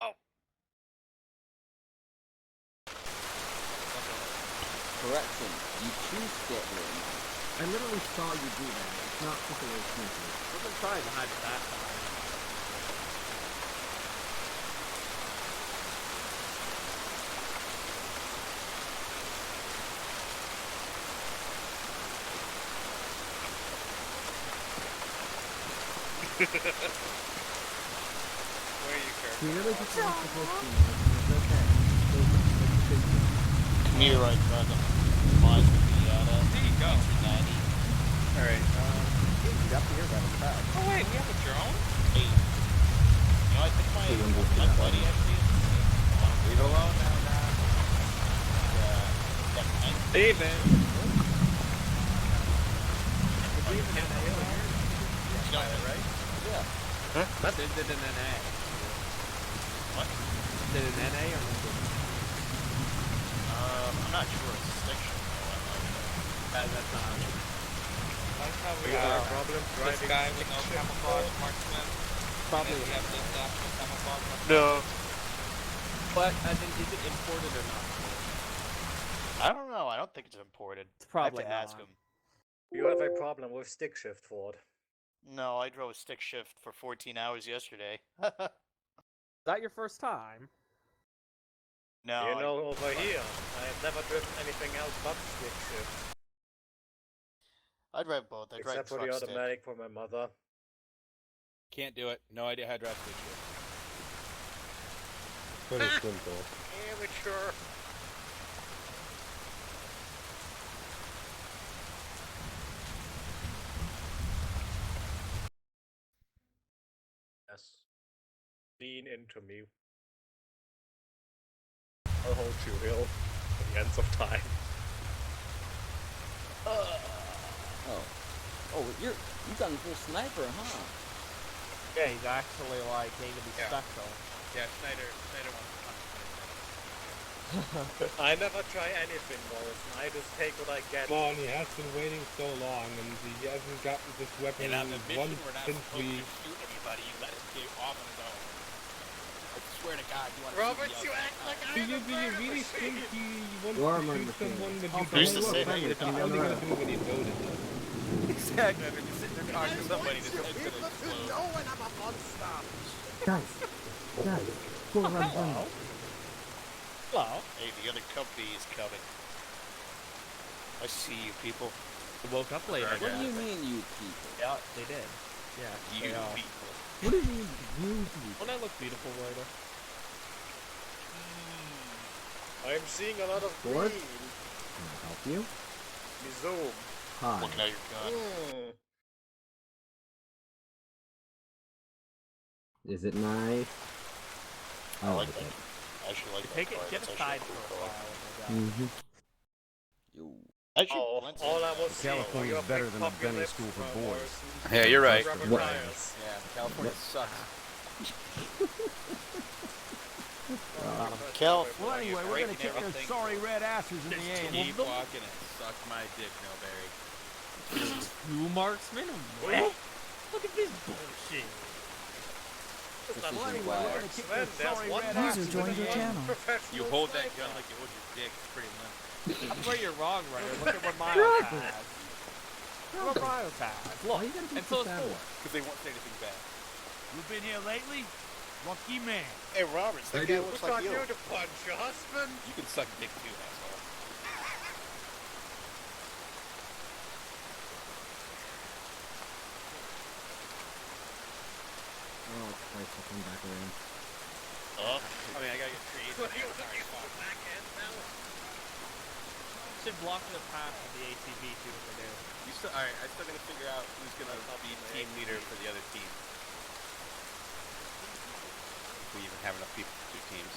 Oh. Correction, you choose scheduling. I literally saw you do that. It's not particularly sneaky. I wasn't trying to hide it that time. Where are you, Kirk? We really just want to post you. It's okay. Meteorite dragon. Mine would be at There you go. 1990. Alright, You got to hear that in fact. oh wait, we have a drone? Hey. You know, I think my buddy actually is. Leave it alone now, Steven! Right? Yeah. Huh? That's it did an NA. What? Did an NA or nothing? I'm not sure. It's stick shift though. I'm not sure. That's not. Like how we We have are problems this driving guy with no camouflage marksman. Probably. And then we have this guy with camouflage marksman. No. But I think is it imported or not? I don't know. I don't think it's imported. It's probably I have to ask not. him. You have a problem with stick shift, Ford. No, I drove a stick shift for 14 hours yesterday. Is that your first time? No. You know, over here, I have never driven anything else but stick shift. I drive both. I drive Except for truck the stick. automatic for my mother. Can't do it. No idea how to drive stick shift. Pretty simple. Amateur. Yes. Lean into me. I'll hold you, Hill, for the ends of time. Oh. Oh, you gone for a sniper, huh? Yeah, he's actually like going to be Yeah. special. Yeah, Snyder wants to hunt. I never try anything, Morrison. I just take what I get. Come on, he has been waiting so long, and he hasn't gotten this weapon And on the mission, once we're not since supposed we... to shoot anybody. You let him get off on his own. I swear to God, you want to Robert, shoot you me act like Do you really think he wants You are to among shoot the someone that you Also, Who's don't to say know? that you It's don't only know? gonna do when you notice it. Exactly. I've been just sitting there talking to somebody that's gonna explode. when I'm a monster. Guys, go around the corner. Hello. Hey, the other company is coming. I see you people. I woke up late. I What do you guess. mean, you people? Yeah, they did. Yeah, You they are. people. What do you mean, you people? Wouldn't I look beautiful later? I'm seeing a lot of Ford? green. Can I help you? Me zoom. Hi. Looking at your gun. Is it nice? I like that. I actually like that Take it. car. Get That's aside actually for a a cool car. while. Oh my God. Mm-hmm. You. Actually, Oh, Blent's all in I that. was seeing were California's your better big than a puppy Benny lips, school for Morrison. boys. Yeah, you're right. Rubber What? tires. Yeah, California sucks. Kel. Well, anyway, we're gonna kick their everything. sorry red asses in the aim. Keep walking and suck my dick, Millberry. Two marksmen? What? Look at this bullshit. It's This not is Well, like anyway, we're Marksman, gonna kick their there's sorry one red marksman asses in and the one aim. professional You hold that sniper. gun like you hold your dick. It's pretty limp. That's where you're wrong, Ryder. Look at what Miles has. Look what Miles has. Why you gotta And keep so this is that Ford. way? Because they won't say anything bad. You been here lately? Lucky man. Hey, Roberts, that guy looks Who like got you. you to punch your husband? You can suck dick too, asshole. Oh, Christ, I'll come back around. Oh, I mean, I gotta get creative. What are you looking for? Back end now? Should block the path of the ATV too if they do. You still, alright, I still gotta figure out who's gonna be team leader for the other team. If we even have enough people for 2 teams.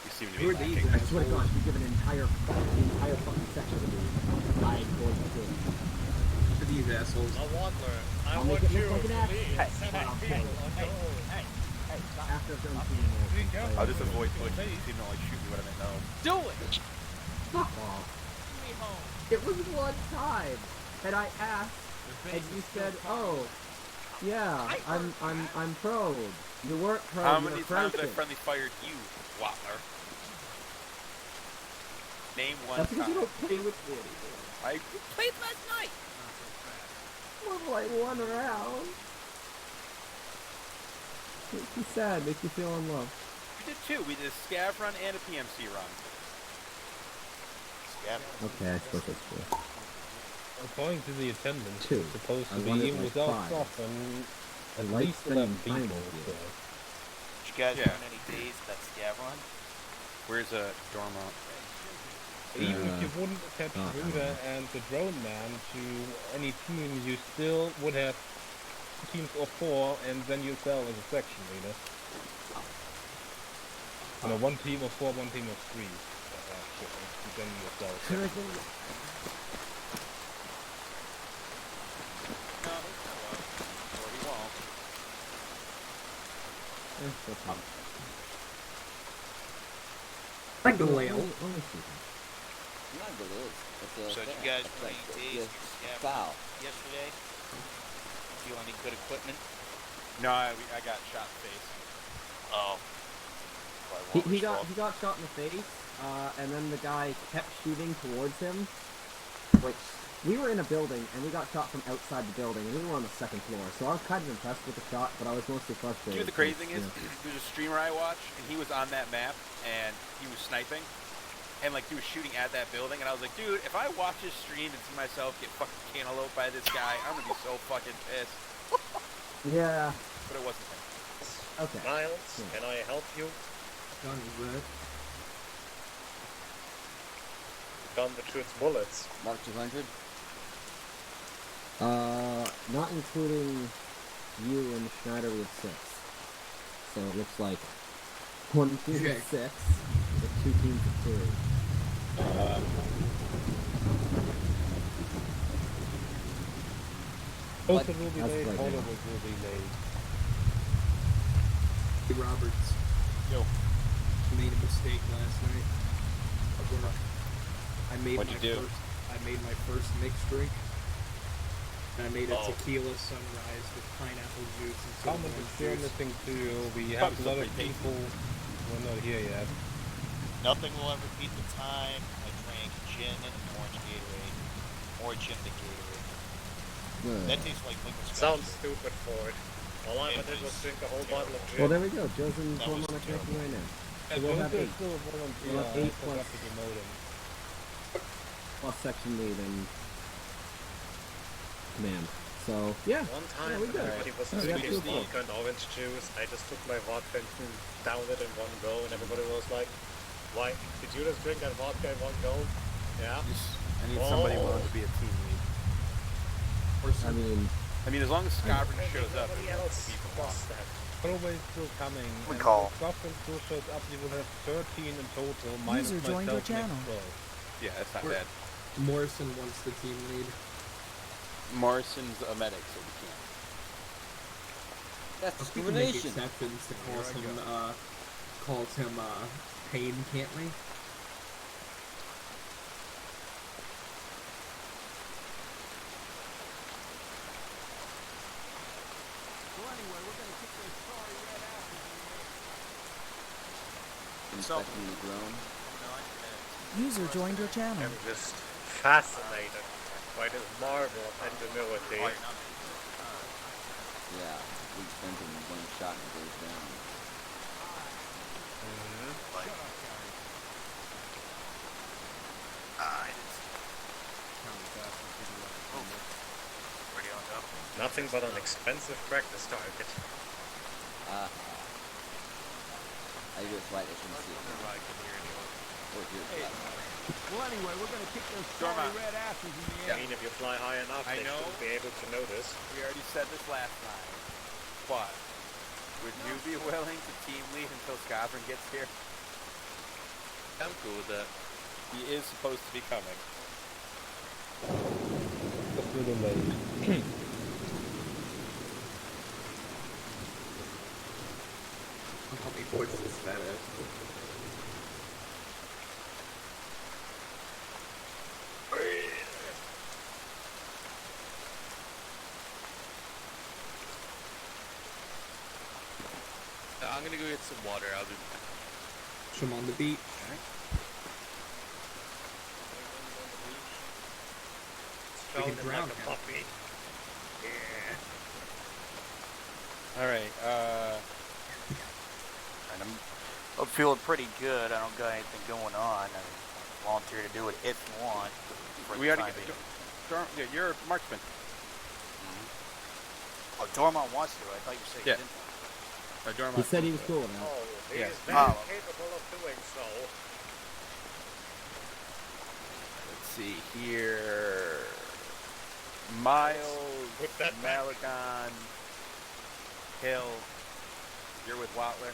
You seem to be Who are these? lacking. I swear to God, you give an entire fucking section to me. I told you. For these assholes. A waddler. I I'll want make it you look like to an lead act. 7 Hey, people on your own. After I've done shooting this, I'll just avoid pushing. You seem to like shoot me when I'm at home. Do it! fuck off. Send me home. It was one time, and I asked, and you said, "Oh, Yeah, I'm proud. You weren't proud. How you many were times have I crouching. friendly fired you, Wattler? Name one That's because you time. don't play with me anymore. I played last night. Well, like one round. Makes you sad. Makes you feel unloved. We did two. We did a scav run and a PMC run. Okay, I suppose that's true. According to the attendance, Two. it's supposed to I be wanted like without 5. stuff and I at like least spending 11 time people. with you. So. Did you guys Yeah. run any days that scav run? Where's a Dormont? Even if you wouldn't attach I don't Ruda know. and the drone man to any team, you still would have teams of 4 and then yourself as a section leader. No, 1 team of 4, 1 team of 3. Actually, and then yourself. Could I think? No, or he won't. That's okay. Like the whale. Only speaking. Not good it is. It's a So did you guys run any days for scav foul. yesterday? Feel any good equipment? No, I got shot in the face. Oh. He got shot in the face, and then the guy kept shooting towards him. Like, we were in a building, and we got shot from outside the building, and we were on the 2nd floor, so I was kind of impressed with the shot, but I was mostly frustrated. Dude, the crazy thing is, Yeah. there's a streamer I watch, and he was on that map, and he was sniping, and like he was shooting at that building, and I was like, dude, if I watch this stream and see myself get fucking cantalouped by this guy, I'm gonna be so fucking pissed. Yeah. But it wasn't him. Okay. Miles, Yeah. can I help you? Done with. Gun that shoots bullets. Mark 200. Not including you and Schneider, we have 6. So it looks like 1 team of 6 with 2 teams of 3. Both will be That's late, right all now. of us will be late. Roberts. Yo. Made a mistake last night at work. What'd you do? I made my first mixed drink. And I made a Oh. tequila sunrise with pineapple juice and some Common orange experience juice. thing too. We Probably have a still lot of pretty tasty. people who are not here yet. Nothing will ever beat the time I drank gin and orange Gatorade. Or gin to Gatorade. Good. That tastes like liquid scotch. Sounds stupid for it. All I It ever did was was drink a whole bottle of gin. Well, there we go. Joe's in That one was on connecting right now. And So we'll have those are 8. still a volunteer. We'll have I 8 forgot plus- to demote him. Plus section lead and command. So, yeah. One time, we when good. everybody was Yeah, we got drinking 2 vodka and orange juice, I just took my vodka and downed it in one go, and everybody was like, "Why did you just drink that vodka in one go?" Yeah. I need somebody willing to be a team lead. I mean, as long as Skyrim Maybe shows up, nobody it won't else be for long. does that. Always still coming. We and call. if Gotham still shows up, you will have 13 in total, minus User myself joined your makes channel. 12. Yeah, that's not We're- bad. Morrison wants the team lead. Morrison's a medic, so we can't. That's We can make discrimination. exceptions to calls him Pain, can't we? So anyway, we're gonna kick those sorry red asses in the air. Inspecting the drone. User joined your channel. I'm just fascinated by this marvel of ingenuity. Yeah. We spent him in one shot and it goes down. Nothing but an expensive practice target. I just right, I shouldn't see it. Oh, here, Well, anyway, we're gonna kick those Storm sorry out. red asses in the I air. mean, if you fly high enough, I they know. should be able to notice. We already said this last time, but would you be willing to team lead until Skyrim gets here? I'm cool with that. He is supposed to be coming. Just a little late. How many voices that is? I'm gonna go get some water. I'll be back. Swim on the beach. We can drown like a him. puppy. Yeah. Alright, I'm feeling pretty good. I don't got anything going on. I volunteer to do it if you want. we already get yeah, you're a marksman. Oh, Dormont wants to. I thought you said Yeah. you didn't. He said he was cool now. Oh, he Yeah. is very capable of doing so. Let's see here. Miles, Put that back. Malagon, Hill. You're with Watler.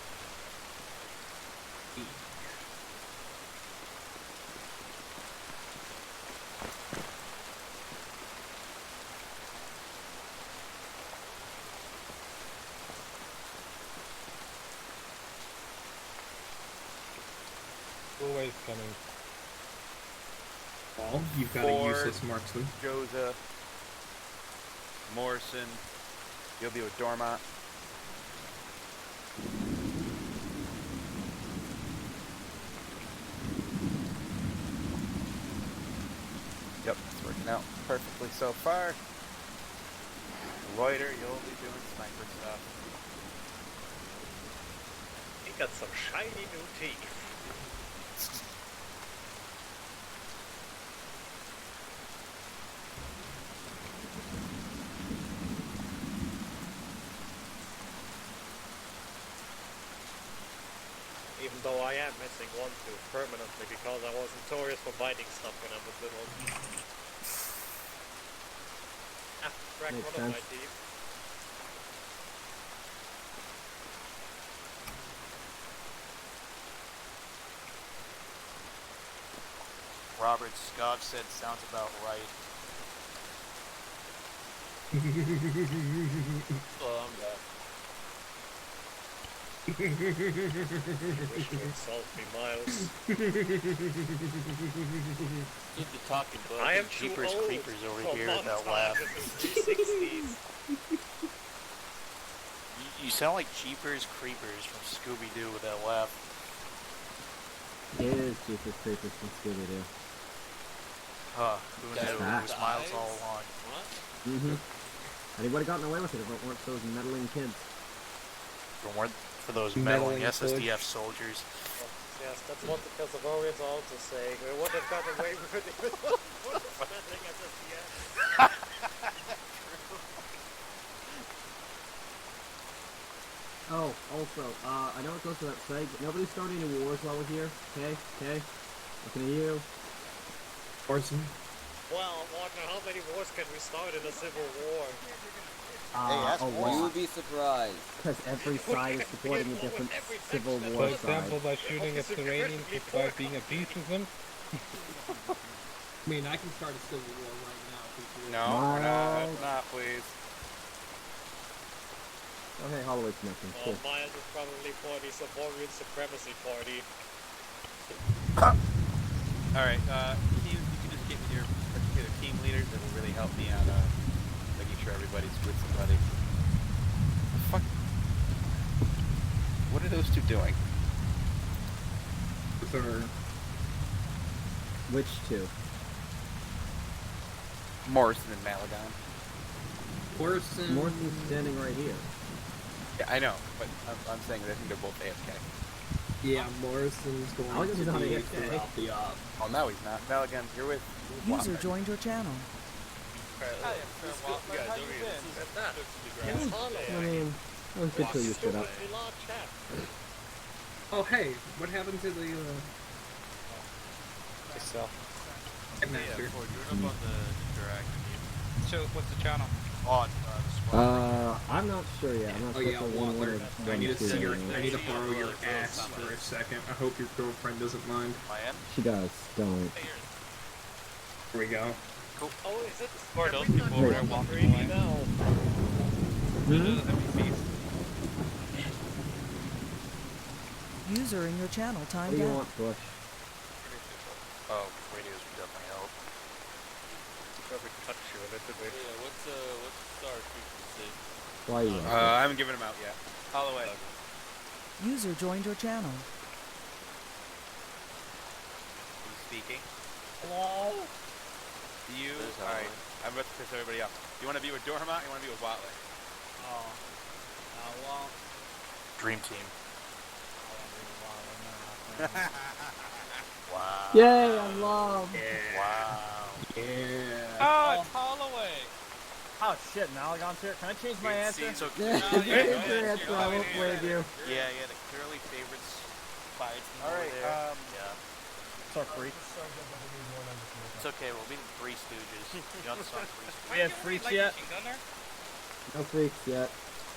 Always coming. Well, you've got Ford, a useless marksman. Joseph, Morrison. You'll be with Dormont. Yep, it's working out perfectly so far. Reuter, you'll be doing sniper stuff. He got some shiny new teeth. Even though I am missing one tooth permanently because I was notorious for biting stuff when I was little. Crack Makes one of my sense. teeth. Robert Scott said sounds about right. Oh, I'm back. You wish to insult me, Miles. Did the talking book. I am and too Jeepers old Creepers over for here that montage laugh. in the 360s. You sound like Jeepers Creepers from Scooby-Doo with that laugh. It is Jeepers Creepers from Scooby-Doo. Huh, who That's knew? right. It was Miles all Eyes? along. What? And he would have gotten away with it if it weren't for those meddling kids. For those Meddling meddling push. SSDF soldiers. Yes, that's what the Savorians are also saying. We would have gotten away with it with spending SSDF. Oh, also, I know it goes without saying, but nobody started any wars while we're here. Okay? Looking at you. Orson. Well, Wagner, how many wars can we start in a civil war? Hey, A you lot. would be surprised. Because every side is supporting a different civil For war example, side. by shooting at terrain by being at peace with them. I mean, I can start a civil war right now. If you No, Miles. not please. Oh, hey, Holloway's connecting. Oh, Cool. Miles is probably for the Savorian Supremacy Party. Alright, you can just get with your particular team leaders. It'll really help me out making sure everybody's with somebody. The fuck? What are those two doing? Which two? Morrison and Malagon. Orson. Morrison's standing right here. Yeah, I know, but I'm saying that I think they're both AFK. Yeah, Morrison's going I was to not be AFK. throughout the op. Oh, no, he's not. Malagon, you're with User Watler. joined your channel. Yes, I mean, that was good till you stood up. Oh, hey, what happened to the, Master? So, what's the channel? On I'm not sure yet. I'm not Oh sure yeah, if I want Water. to I need to run see two your. anymore. I need to borrow your ass for a second. I hope your girlfriend doesn't mind. my end. She does. Don't. Here we go. Oh, is it? Or those Every people time over you there look walking really away. now. User in your channel What timed do you out. want, Bush? Oh, radios would definitely help. Probably touch you a little bit. Yeah, what's the star frequency? Why you? I haven't given him out yet. Holloway. User joined your channel. Who's speaking? Hello? You? Alright, I'm about to piss everybody off. You want to be with Dormont or you want to be with Watley? Oh. Well. Dream team. Wow. Yay, I'm loved. Yeah. Wow. Yeah. Oh, it's Holloway. Oh shit, now I got to it. Can I change my answer? So, Yeah, No, you yeah, can go answer your ahead. answer, I won't blame you. yeah, the clearly favorites by its Alright, there. Yeah. So freak. It's okay, we'll be the Three Stooges. You want the song Three Stooges? We have freaks yet? No freaks yet.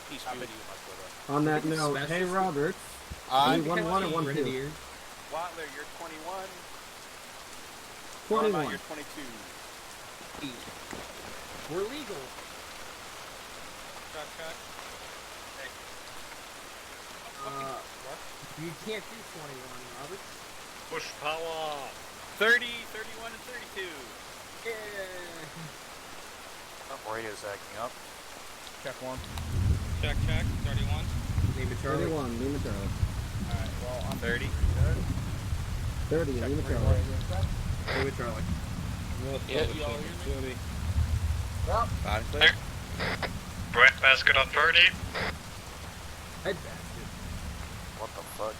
Peace be with you, my brother. On that note, hey Robert. Are you 1-1 or 1-2? Wattler, you're 21. 21. Dormont, you're 22. We're legal. Shot. You can't do 21, Robert. Push power. 30, 31, and 32. Yeah. Oh, radio's acting up. Check one. Check. 31. Name it Charlie. 31, Lima Charlie. Alright, well, I'm 30. 30, Lima Charlie. Name it Charlie. Yeah, you all hear me? Bottom clear. Bread basket on 30. Head basket. What the fuck?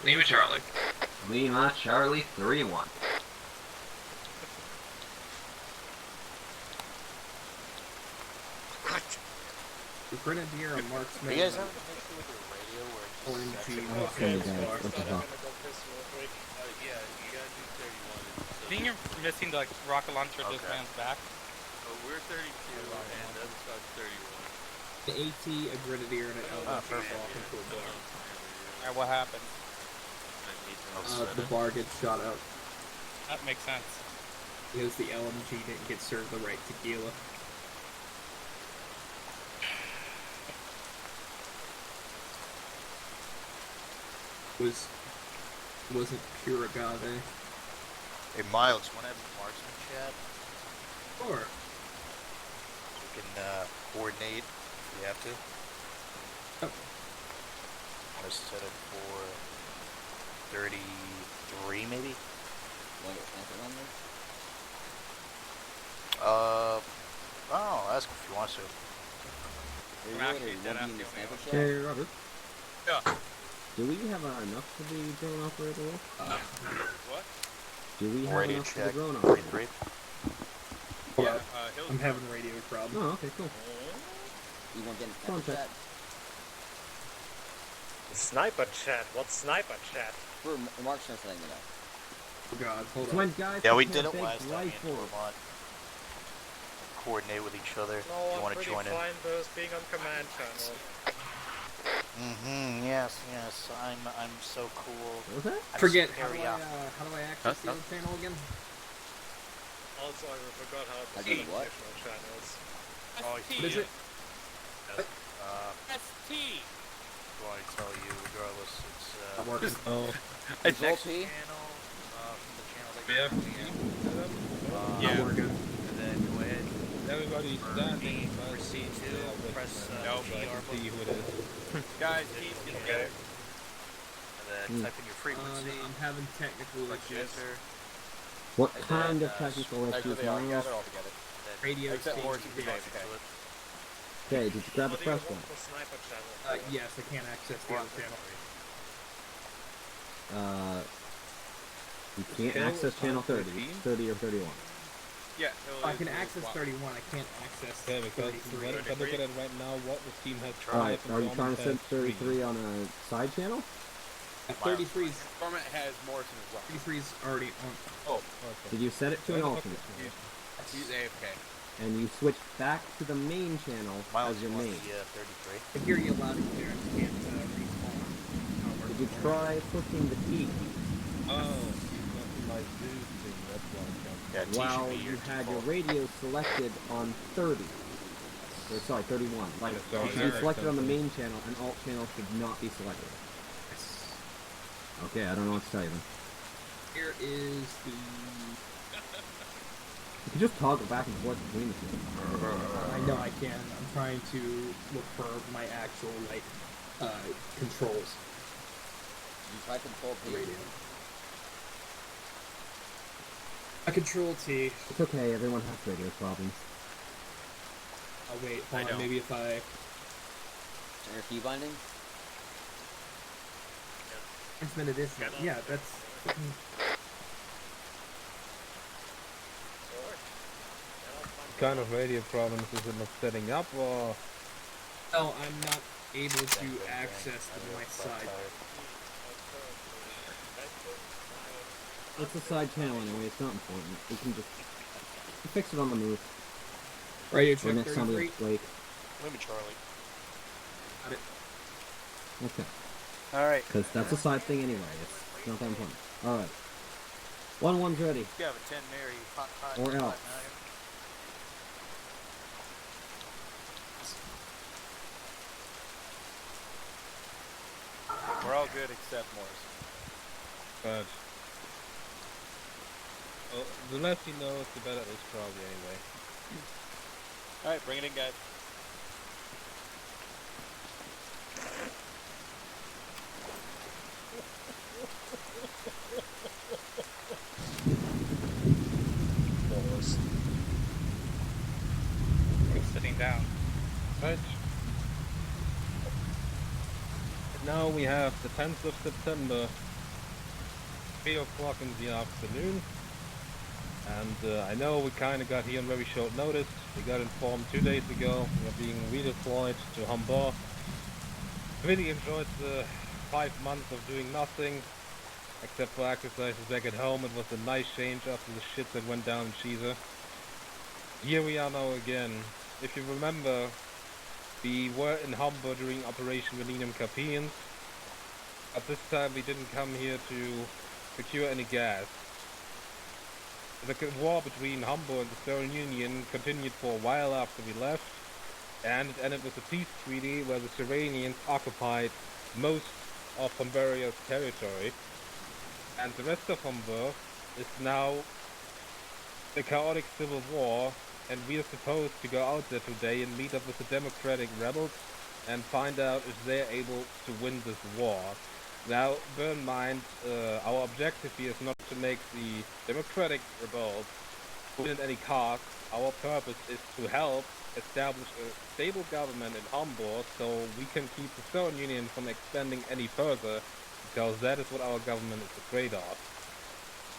Lima Charlie. Lima Charlie 3-1. The Grenadier and Marksman. Are you guys having an issue with your radio where it's According just to Okay, guys, what the fuck? Yeah, you gotta do 31. I think you're missing the rocket launcher this man's back. Oh, we're 32, and the other side's 31. the AT, a Grenadier, and an LMG walk into a bar. Alright, what happened? The bar gets shot out That makes sense. because the LMG didn't get served the right tequila. Wasn't pure agave. Hey, Miles, you want to have a marksman chat? Sure. We can coordinate if we have to. Oh. Want to set it for 33, maybe? I'll ask if he wants to. Hey Robert. Yeah. Do we have enough for the drone operator role? What? Do we have Radio enough for the check. drone operator? 33. Yeah, I'm having a radio problem. Oh, okay, cool. You won't get Phone check. Sniper chat. What's sniper chat? We're marksman setting it up. Oh god, hold It's on. when guys Yeah, we have did it big last time. Me and rifles. Dormont coordinate with each other. No, you I'm want to pretty join in? fine with being on command channel. Yes. I'm so cool. What was that? I'm Forget, how do superior. I access the other channel again? Also, I forgot how to I did set what? additional channels. Oh, What is it? ST! Well, I tell you, regardless, it's Not working. I Control text P? channel, from the channel that you're in. Yeah. Not working. And then go ahead. Everybody's standing. Proceed to press Nope. G or See who it is. Guys, keep Okay. and then type in your frequency. I'm having technical Press issues. enter. What And kind then, of technical issues, Actually, they all Miles? gather all together. Radio Except station Morrison, connected. okay. Okay, did you grab the What do you first want one? for sniper channel? Yes, I can't access the other channel. You can't Okay, access channel 30. 13? 30 or 31. Yeah, I can access 31, I can't access Yeah, because 33. if I look at it right now, what the team has Alright, tried. are you trying to send 33 on a side channel? 33's Dormant has Morrison as well. 33's already on. Oh, Did you set it to an alternate? he's AFK. And you switched back to the main channel as your main. Yeah, 33. I hear you loud and clear. I can't respawn. Did you try pushing the T? Oh, my dude thing, that's why I'm Yeah, T while should be you your had your default. radio selected on 30. Or sorry, 31. Like, so it should be there, selected on the something. main channel, and alt channel should not be selected. Okay, I don't know what to tell you then. Here is the You can just toggle back and forth between the two. I know I can. I'm trying to look for my actual, like, controls. You try control P. I control T. It's okay, everyone has radio problems. Oh wait, hold on, maybe if I... Turn your key binding? Transmitted is... Yeah, that's... What kind of radio problems is it not setting up, or...? No, I'm not able to access my side. It's a side channel anyway, it's not important. We can just fix it on the move. Radio Or check next time we 33. wake. Maybe Charlie. Got it. Okay. Alright. Because that's a side thing anyway, it's not that important. Alright. 1-1's ready. You have a 10 Mary hot Or else. We're all good except Morris. But... Well, the less he knows, the better it is probably anyway. Alright, bring it in, guys. He's sitting down. Right. Now we have the 10th of September, 3 o'clock in the afternoon. And I know we kind of got here on very short notice. We got informed 2 days ago we are being redeployed to Hamburg. Really enjoyed the 5 months of doing nothing, except for exercises back at home. It was a nice change after the shit that went down in Caesar. Here we are now again. If you remember, we were in Hamburg during Operation Millennium Campaigns. At this time we didn't come here to secure any gas. The war between Hamburg and the Savorian Union continued for a while after we left, and it ended with a peace treaty where the Savorians occupied most of Hungaria's territory, and the rest of Hamburg is now a chaotic civil war, and we are supposed to go out there today and meet up with the democratic rebels and find out if they're able to win this war. Now, bear in mind, our objective here is not to make the democratic rebels win at any cost. Our purpose is to help establish a stable government in Hamburg so we can keep the Savorian Union from expanding any further, because that is what our government is afraid of.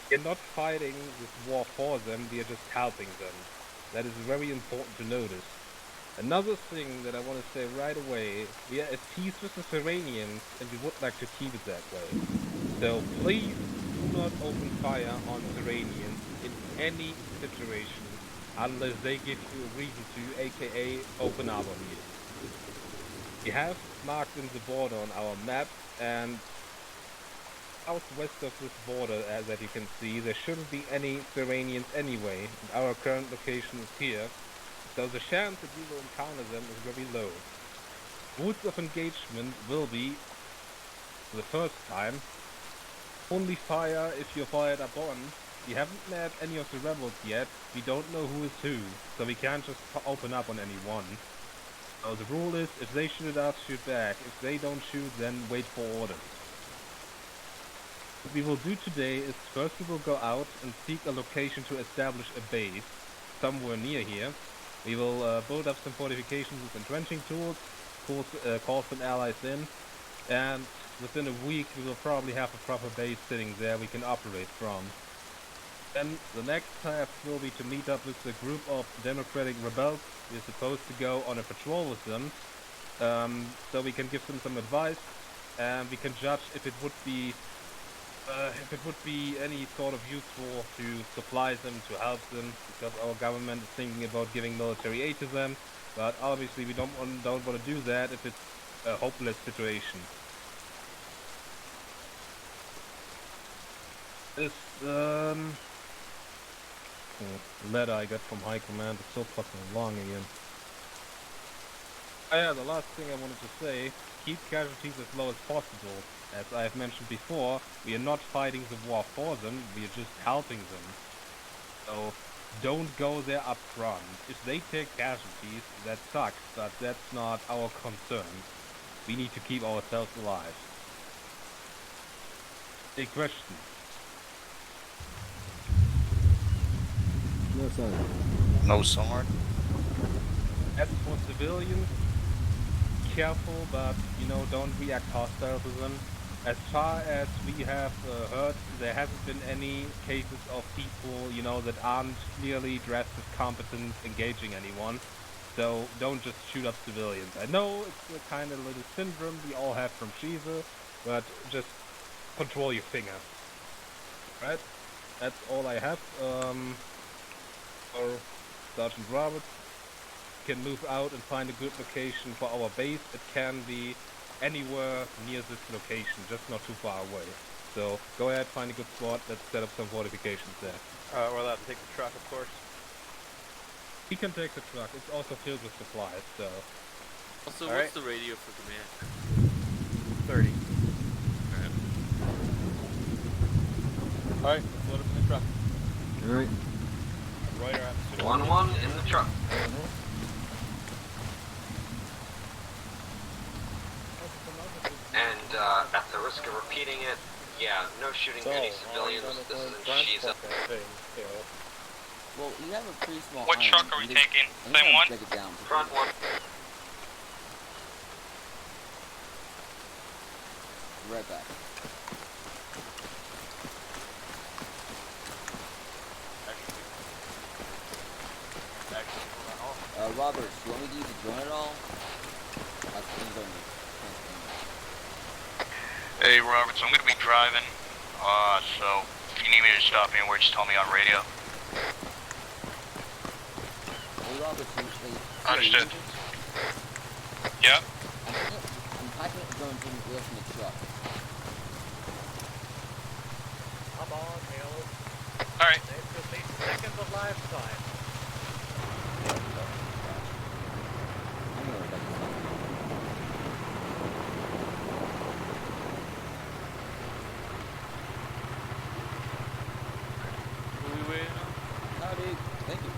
We are not fighting this war for them, we are just helping them. That is very important to notice. Another thing that I want to say right away, we are at peace with the Savorians and we would like to keep it that way. So please do not open fire on Savorians in any situation unless they give you a reason to, aka open up on you. We have marked in the border on our map, and southwest of this border, as that you can see, there shouldn't be any Savorians anyway, and our current location is here. So the chance that we will encounter them is very low. Rules of engagement will be, for the first time, only fire if you're fired upon. We haven't met any of the rebels yet, we don't know who is who, so we can't just open up on anyone. So the rule is, if they shoot at us, shoot back. If they don't shoot, then wait for orders. What we will do today is first we will go out and seek a location to establish a base somewhere near here. We will build up some fortifications with entrenching tools, call some allies in, and within a week we will probably have a proper base sitting there we can operate from. Then the next task will be to meet up with a group of democratic rebels. We're supposed to go on a patrol with them, so we can give them some advice, and we can judge if it would be any sort of useful to supply them, to help them, because our government is thinking about giving military aid to them, but obviously we don't want to do that if it's a hopeless situation. This letter I got from High Command is so fucking long again. Oh yeah, the last thing I wanted to say, keep casualties as low as possible. As I have mentioned before, we are not fighting the war for them, we are just helping them. So, don't go there up front. If they take casualties, that sucks, but that's not our concern. We need to keep ourselves alive. A question. No sign. No sword. As for civilians, careful, but, don't react hostile to them. As far as we have heard, there hasn't been any cases of people, that aren't clearly dressed as competent engaging anyone. So don't just shoot up civilians. I know it's a kind of little syndrome we all have from Shiva, but just control your fingers. Right? That's all I have. Or Sergeant Roberts can move out and find a good location for our base. It can be anywhere near this location, just not too far away. So go ahead, find a good spot. Let's set up some fortifications there. We're allowed to take the truck, of course. He can take the truck. It's also filled with supplies, so... Also, All what's right. the radio for command? 30. Alright, let's load up in the truck. Alright. Right around the 1-1 in the truck. And at the risk of repeating it, yeah, no shooting any civilians. This isn't Shiza. Well, you have a pretty small What island. truck are we taking? Same one? Break it down. Front one. Right back. Robert, do you want me to use the drone at all? That's things on the Hey, Roberts, I'm gonna be driving. So if you need me to stop anywhere, just tell me on radio. Hey, Robert, Understood. Yep. I'm packing up the drone taking away from the truck. Come on, Hill. Alright. There's at least seconds of lifetime. I'm gonna wreck this up. What are we waiting on? No, dude. Thank you.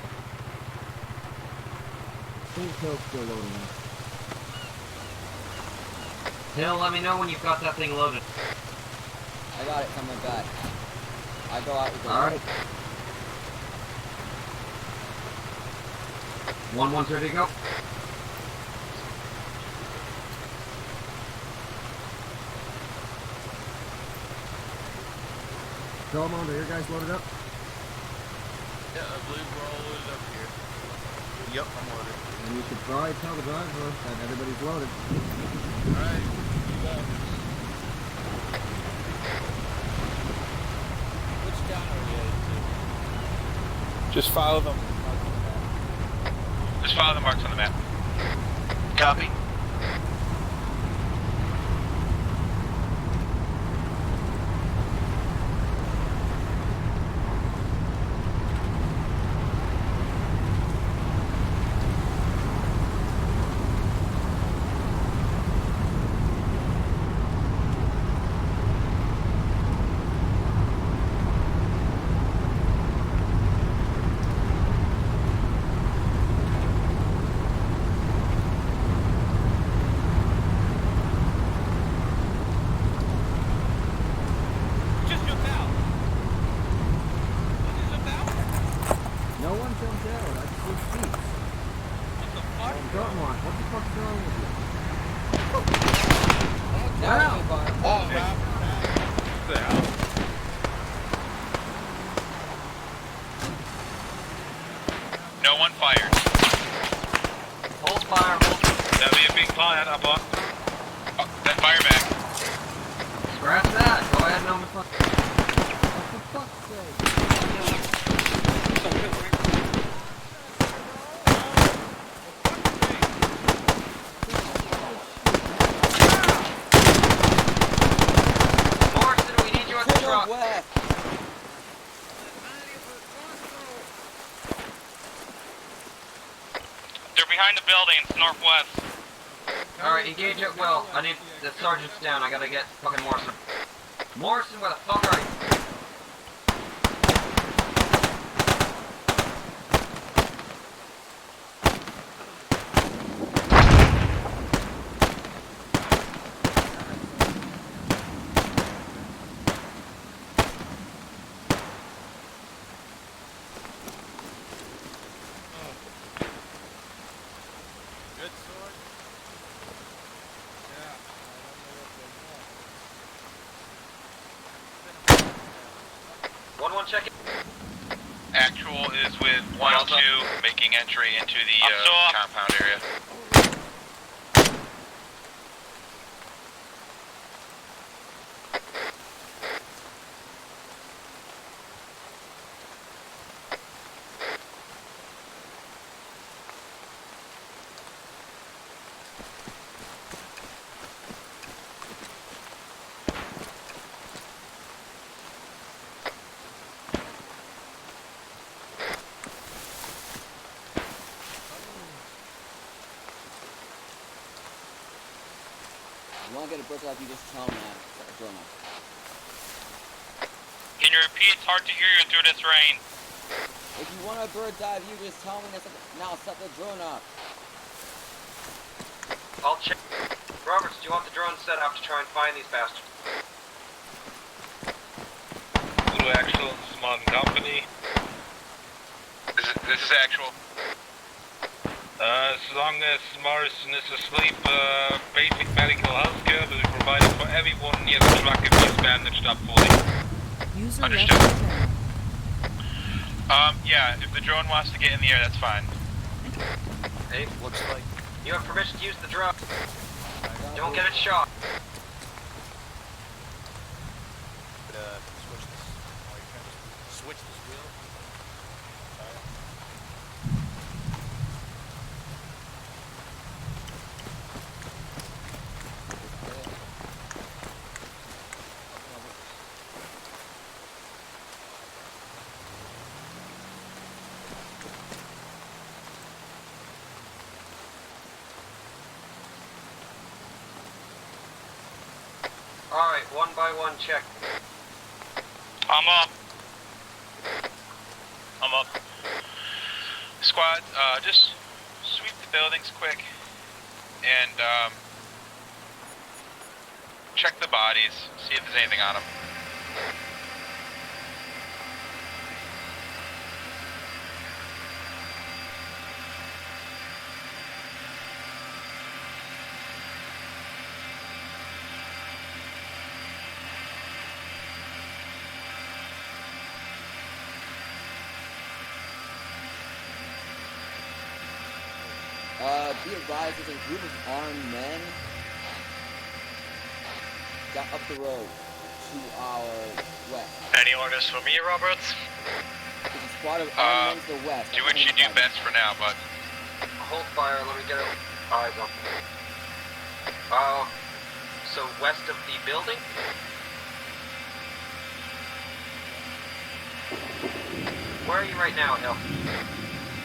Please help still loading up. Hill, let me know when you've got that thing loaded. I got it coming back. I go out with the... Alright. 1-1 ready to go. Delmond, are your guys loaded up? Yeah, I believe we're all loaded up here. Yep, I'm loaded. And you should probably tell the driver that everybody's loaded. Alright, you got it. Which town are we headed to? Just follow them. Just follow the marks on the map. Copy. No one jumped out. I just switched seats. What the fuck? Delmont, what the fuck's wrong with you? Now, Oh, man. What the hell? No one fired. Hold fire, hold. That'll be a big client up on. Oh, then fire back. Scratch that. Go ahead and open the fuck. For fuck's sake. Morrison, we need you at the truck. west. They're behind the building. It's northwest. Alright, engage it well. I need the sergeant's down. I gotta get fucking Morrison. Morrison, where the fuck are you? with 102 making entry into the compound area. You want to get a bird's eye view, just tell me that. Set the drone up. Can you repeat? It's hard to hear you through this rain. If you want a bird's eye view, just tell me that. Now set the drone up. I'll check. Roberts, do you want the drone set up to try and find these bastards? Blue Actual, this is Modern Company. This is actual. As long as Morrison is asleep, basic medical health care will be provided for everyone near the truck if he's bandaged up fully. User Understood. left your channel. Yeah, if the drone wants to get in the air, that's fine. Hey, looks like you have permission to use the drone. Don't get it shot. Switch this wheel. Alright, one by one check. I'm up. I'm up. Squad, just sweep the buildings quick and check the bodies, see if there's anything on them. Be advised, there's a group of armed men got up the road to our west. Any orders for me, Roberts? There's a squad of armed men to the west. Do what you do best for now, bud. Hold fire, let me get it. Eyes on. So west of the building? Where are you right now, Hill?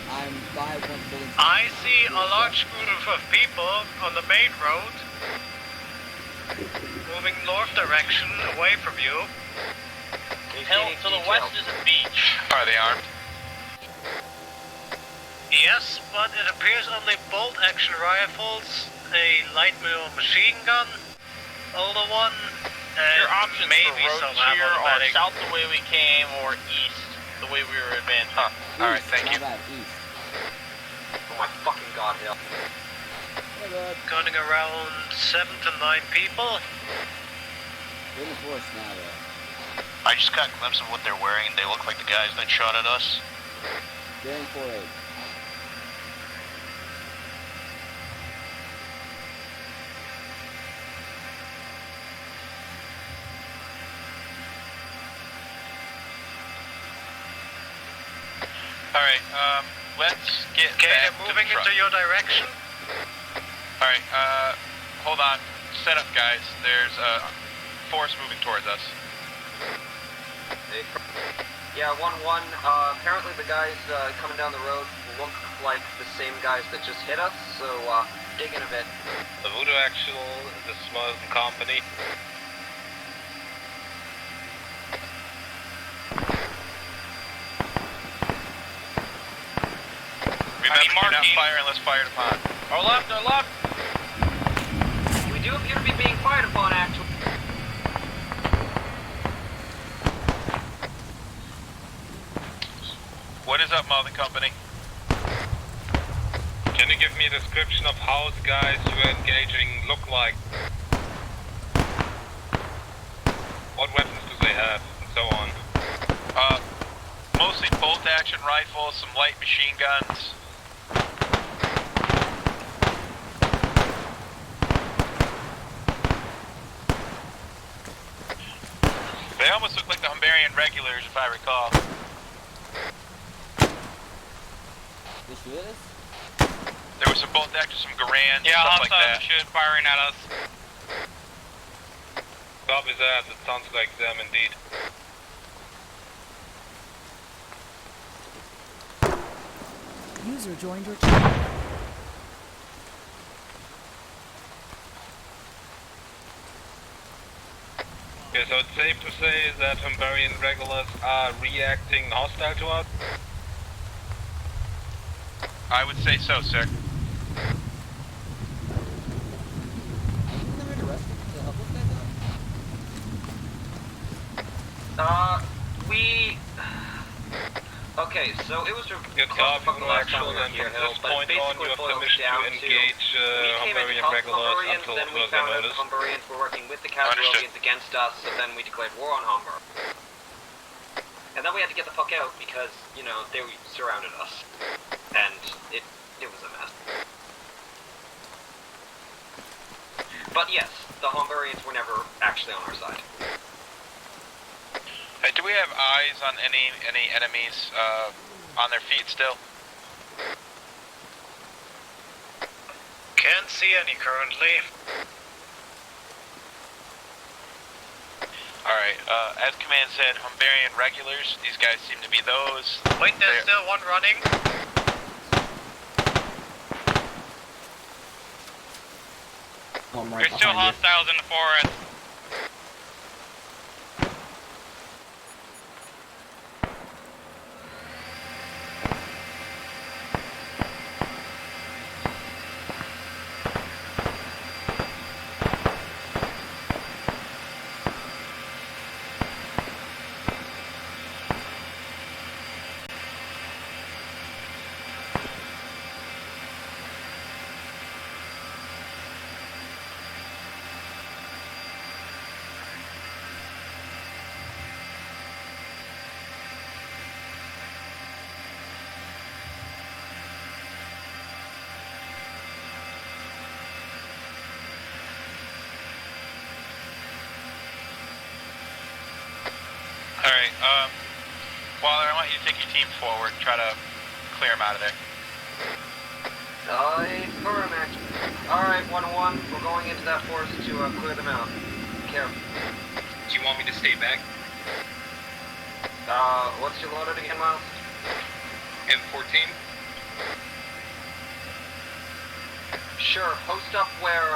I'm by one building. I see a large group of people on the main road moving north direction away from you. Hill, to the west is a beach. Are they armed? Yes, but it appears only bolt-action rifles, a light machine gun, older one, and Your options maybe for road some cheer are automatic. south the way we came or east the way we were advancing. Alright, thank you. Bad, east. Oh my fucking god, Hill. Gunning around 7 to 9 people. We're in the forest now, though. I just got a glimpse of what they're wearing, and they look like the guys that shot at us. They're in 4-8. Alright, let's get Okay, back they're moving to the truck. into your direction. Alright, hold on. Set up, guys. There's a force moving towards us. Yeah, 1-1. Apparently the guys coming down the road look like the same guys that just hit us, so dig in a bit. The Voodoo Actual, this is Modern Company. Remember, do not fire unless fired upon. Our left, our left! We do appear to be being fired upon, actually. What is up, Malden Company? Can you give me a description of how the guys you were engaging look like? What weapons do they have, and so on? Mostly bolt bolt-action rifles, some light machine guns. They almost look like the Hungarian regulars, if I recall. They shoot us? There was some bolt-action, some Garand, Yeah, stuff like hostiles that. shoot, firing at us. Copy that. It sounds like them indeed. User joined your channel. Okay, so it's safe to say that Hungarian regulars are reacting hostile to us? I would say so, sir. They're interested to help us guys Okay, so it was a Good close copy, fuck the last time actual, we were and here, from Hill, this but it point on, you basically have boils permission down to to engage we came in to Hungarian help the regulars Hungarians, until then we further found out the notice. Hungarians were working with the Castrovians against us, so then we declared war on Humber. And then we had to get the fuck out because, you know, they surrounded us. And it was a mess. But yes, the Hungarians were never actually on our side. Hey, do we have eyes on any enemies on their feet still? Can't see any currently. Alright, as command said, Hungarian regulars, these guys seem to be those. Wait, there's still one running. I'm right There's still behind you. hostiles in the forest. Alright, Waller, I want you to take your team forward, try to clear them out of there. Firm action. Alright, 1-1, we're going into that forest to clear them out. Careful. Do you want me to stay back? What's your loaded again, Miles? M14? Sure, post up where,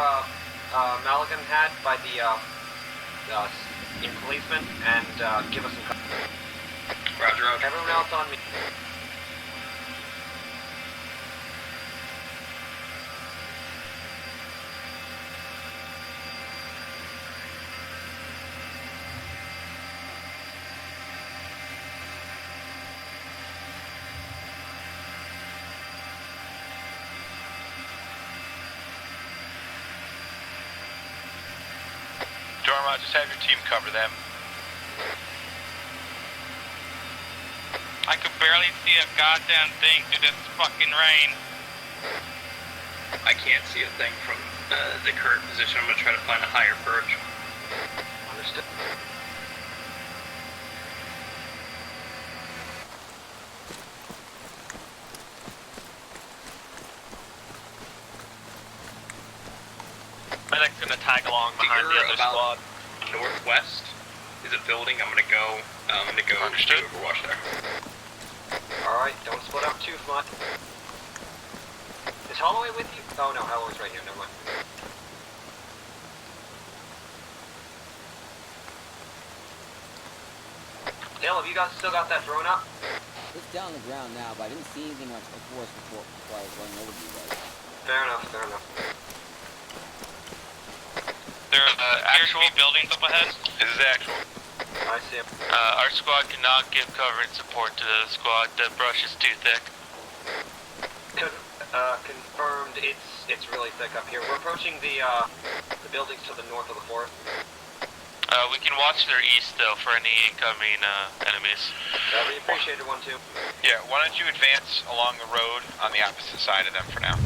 Maligan had by the, in policeman, and, give us some cover. Roger, roger. Everyone else on me. Dorma, just have your team cover them. I could barely see a goddamn thing through this fucking rain. I can't see a thing from the current position. I'm gonna try to find a higher perch. Understood. Medic's gonna tag along behind the other squad. Northwest is a building. I'm gonna go do Overwatch there. Alright, don't split up too much. Is Holloway with you? Oh no, Holloway's right here, never mind. Dale, have you guys still got that drone up? It's down on the ground now, but I didn't see anything like before I was running over to you guys. Fair enough, fair enough. There are actual buildings up ahead. This is actual. I see him. Our squad cannot give cover and support to the squad. The brush is too thick. Confirmed, it's really thick up here. We're approaching the buildings to the north of the forest. We can watch their east, though, for any incoming enemies. That'll be appreciated, 1-2. Yeah, why don't you advance along the road on the opposite side of them for now?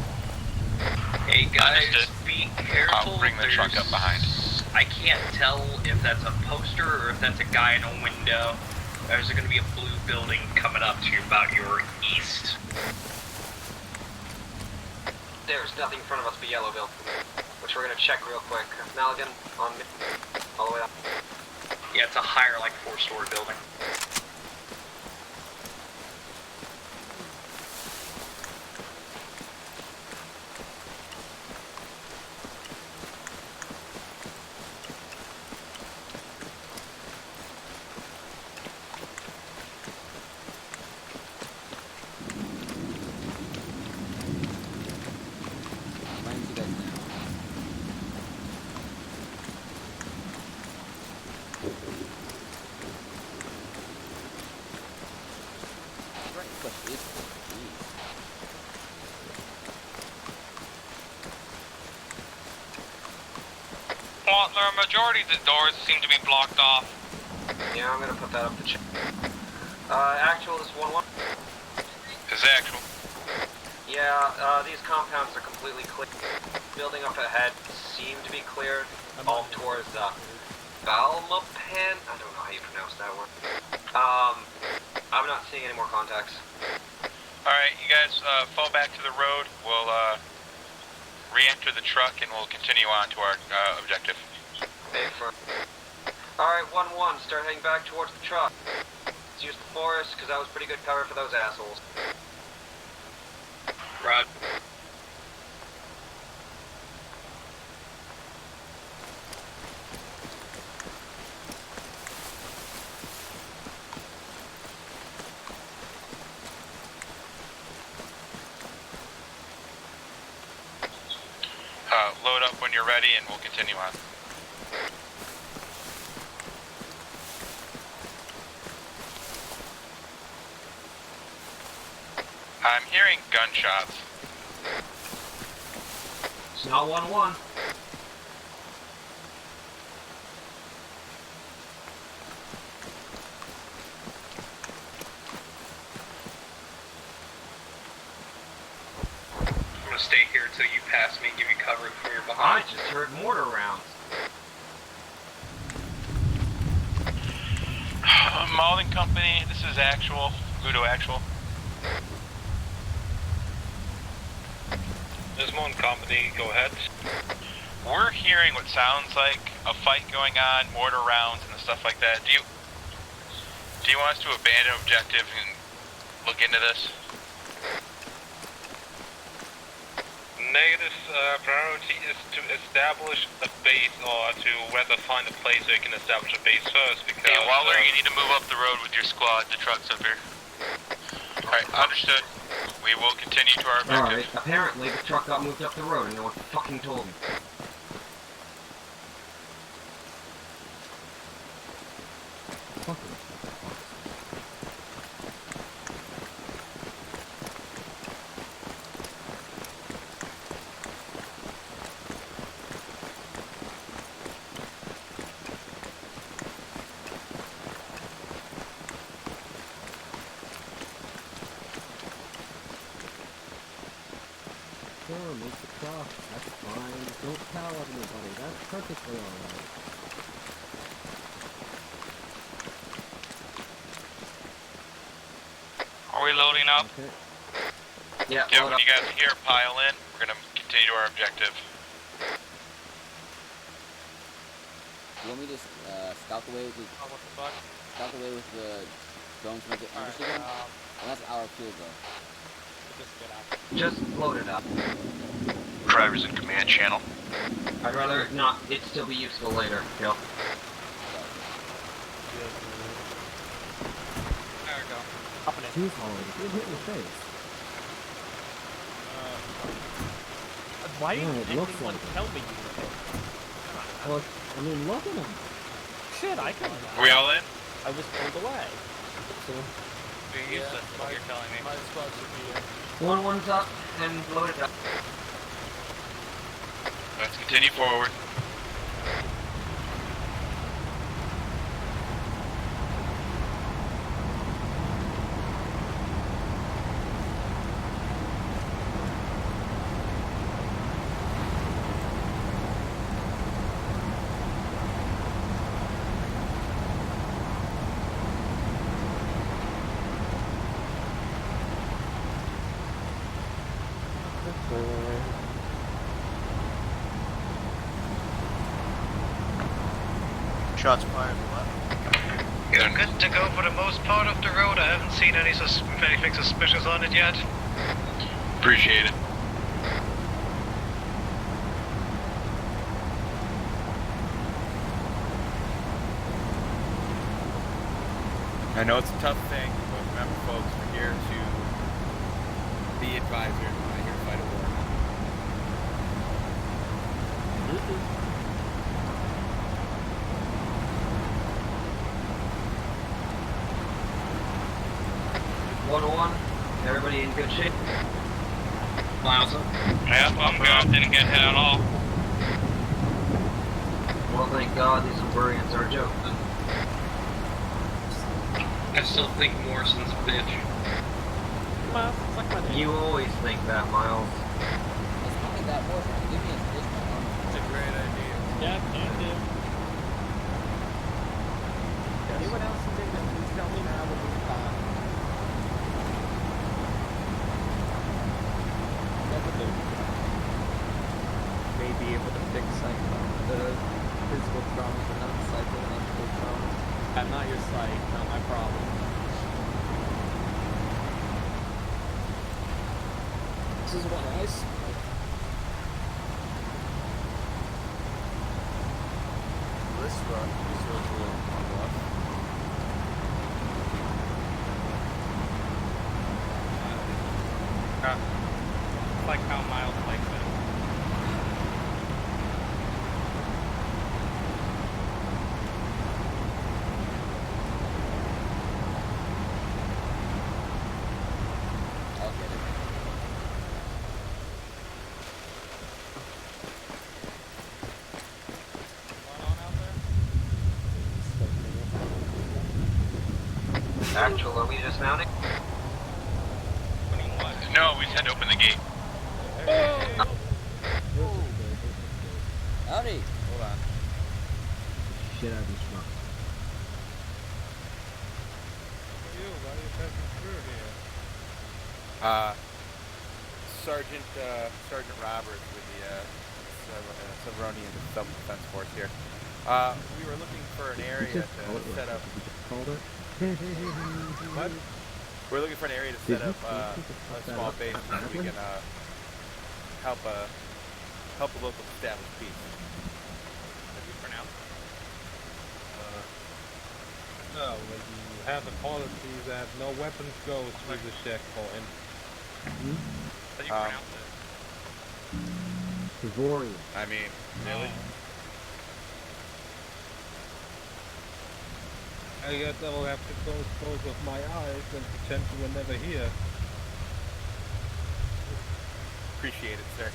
Hey guys, Understood. be careful. I'll bring the truck up behind. I can't tell if that's a poster or if that's a guy in a window. There's going to be a blue building coming up to about your east. There's nothing in front of us but yellow building, which we're gonna check real quick. Maligan, on me, all the way up. Yeah, it's a higher, like, 4-story building. Well, the majority of the doors seem to be blocked off. Yeah, I'm gonna put that up to check. Actual, this is 1-1. Is it actual? Yeah, these compounds are completely clear. Building up ahead seem to be cleared. All towards, Balmapan? I don't know how you pronounce that word. I'm not seeing any more contacts. Alright, you guys fall back to the road. We'll re-enter the truck and we'll continue on to our objective. Alright, 1-1, start heading back towards the truck. Let's use the forest, because that was pretty good cover for those assholes. Rod. Load up when you're ready and we'll continue on. I'm hearing gunshots. It's not 1-1. I'm gonna stay here until you pass me and give you cover from your behind. I just heard mortar rounds. Maulding Company, this is actual. Ludo actual. There's one company, go ahead. We're hearing what sounds like a fight going on, mortar rounds and stuff like that. Do you want us to abandon objective and look into this? Negative priority is to establish a base or to rather find a place where you can establish a base first because... Yeah, Waller, you need to move up the road with your squad. The truck's up here. Alright, understood. We will continue to our objective. Alright, apparently the truck got moved up the road and no one fucking told me. Sure, make the cross. That's fine. Don't tell anybody. That's perfectly alright. Are we loading up? Okay. Yeah, Yeah, when you guys are here, pile in. We're gonna continue to our objective. You want me to scout the way with the... Oh, what the fuck? Scout the way with the drones to make it interesting? And that's our field though. Just load it up. Drivers in command channel. I'd rather not, it still be useful later, Phil. There we go. Up and in. Too hard. Get hit in the face. Why didn't it looks anyone like it. tell me you were hit? Well, I mean, look at him. Shit, I couldn't. Are we all in? I was pulled away. So, You're useless, is what you're telling me. my squad should be in. 1-1's up and load it up. Let's continue forward. Shots fired left. You're good to go for the most part of the road. I haven't seen anything suspicious on it yet. Appreciate it. I know it's a tough thing, but remember, folks, we're here to be advisors. We're not here to fight a war. Everybody in good shape? Miles up. Yeah, I'm good. Didn't get hit at all. Well, thank God these Savorians are a joke. I still think Morrison's a bitch. Miles, suck my dick. You always think that, Miles. It's not like that more. Give me a space. It's a great idea. Yeah, can do. Anyone else who thinks that please tell me now that we've May be able to fix the physical trauma, but not the psychological trauma. I'm not your psych, not my problem. This is what I smoke. This road's a little rough. Like how Miles likes it. I'll get it. Actual, are we dismounting? No, we just had to open the gate. Howdy. Hold on. shit out of this truck. You, why are you passing through here? Sergeant Roberts with the Savorian Self-Defense Force here. We were looking for an area to set up. What? We're looking for an area to set up a small base so we can help the local establish peace. How do you pronounce it? No, when you have a policy that no weapons go through the checkpoint. How do you pronounce it? Savorian. I mean, really? I guess I will have to close both of my eyes and pretend you were never here. Appreciate it, sir.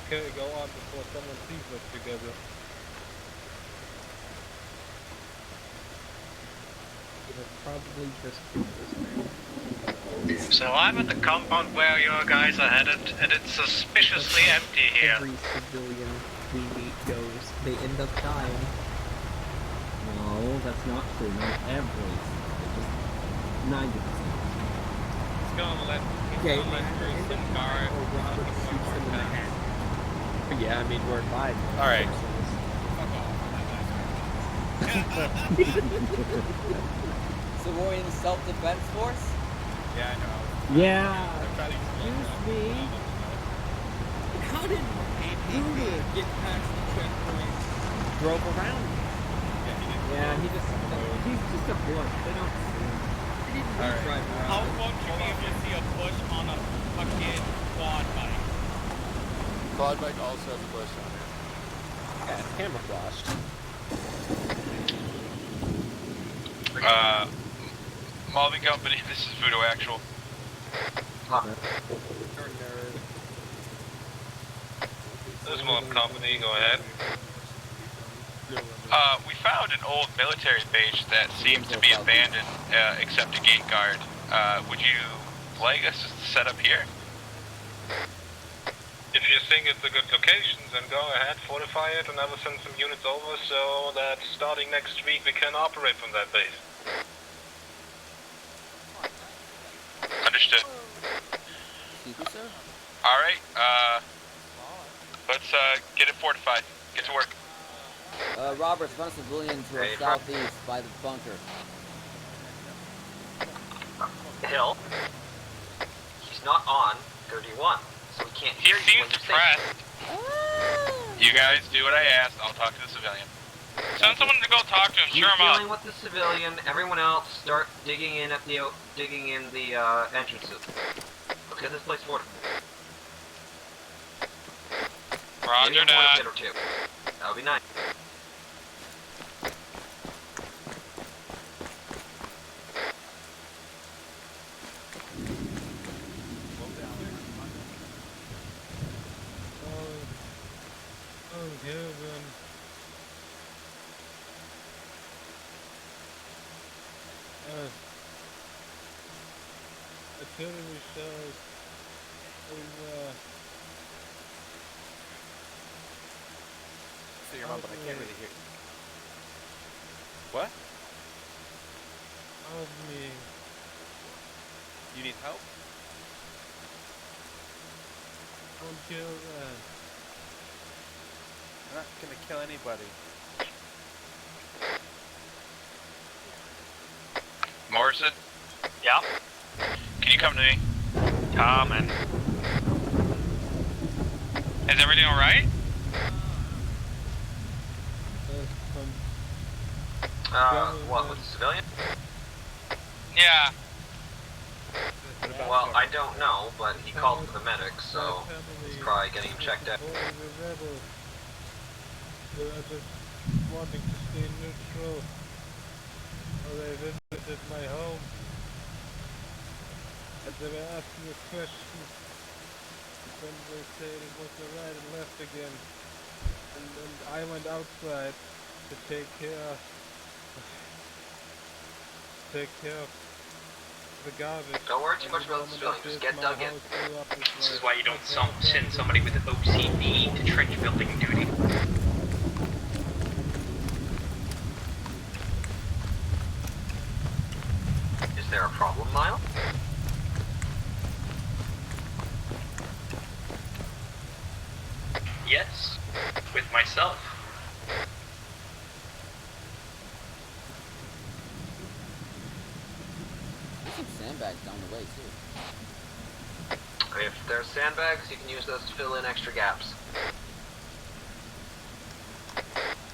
Okay, go on before someone sees us together. Probably just this man. So I'm at the compound where your guys are headed, and it's suspiciously empty here. Every civilian we meet goes, they end up dying. No, that's not true. Not every. Just 90%. It's gonna let some guard or Robert shoots them in the head. Yeah, I mean, we're live. All right. Savorian Self-Defense Force? Yeah, I know. Yeah. Excuse me. How did Buddha get past the checkpoint? Drove around. Yeah, he's just a blunt. They don't see him. He didn't Alright. drive around. How fuck should we just see a push on a fucking quad bike? Quad bike also has a bush on it. Yeah, it's camouflaged. Malvin Company, this is Voodoo Actual. This is Malvin Company, go ahead. We found an old military base that seems to be abandoned, except a gate guard. Would you like us to set up here? If you think it's a good location, then go ahead, fortify it, and I will send some units over so that starting next week we can operate from that base. Understood. Excuse me, sir? Alright, let's get it fortified. Get to work. Roberts, run a civilian to our southeast by the bunker. Hill. He's not on 31, so we can't hear you when you say. You guys do what I asked. I'll talk to the civilian. Send someone to go talk to him. Cheer him up. Dealing with the civilian. Everyone else, start digging in at the entrances. Let's get this place fortified. Roger that. Hit or two. That would be nice. Oh, heaven. Artillery shells. So your mom, but I can't really hear you. What? Help me. You need help? Don't kill that. I'm not gonna kill anybody. Morrison? Yeah? Can you come to me? Coming. Is everything alright? What, with the civilian? Yeah. Well, I don't know, but he called for the medics, so he's probably getting him checked out. They are just wanting to stay neutral. Or they visited my home. And they were asking me questions. Then they said it was the right and left again. And then I went outside to take care of the garbage. Don't worry too much about the civilian, just get dug in. This is why you don't send somebody with OCD to trench building duty. Is there a problem, Lyle? Yes, with myself. There's some sandbags down the way, too. If there's sandbags, you can use those to fill in extra gaps.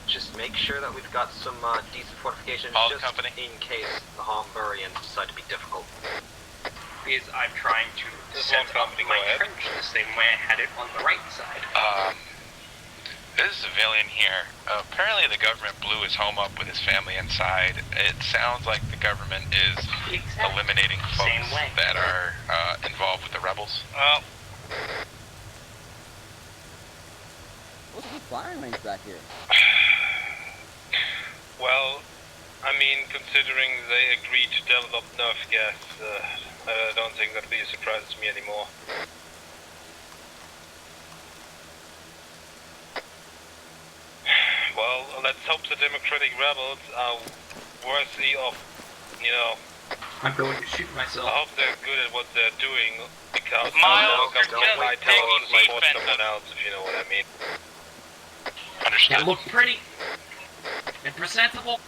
Just make sure that we've got some decent fortifications just in case the Homburians decide to be difficult. Because I'm trying to set up my trench the same way I had it on the right side. This is a civilian here. Apparently the government blew his home up with his family inside. It sounds like the government is eliminating folks that are involved with the rebels. What's the firing range back here? Well, I mean, considering they agreed to develop nerf gas, I don't think that'd be a surprise to me anymore. Well, let's hope the Democratic rebels are worthy of, you know... I'm going to shoot myself. I hope they're good at what they're doing, because Miles, the government might tell us to support someone else, if you know what I mean. Understood. That look pretty and presentable.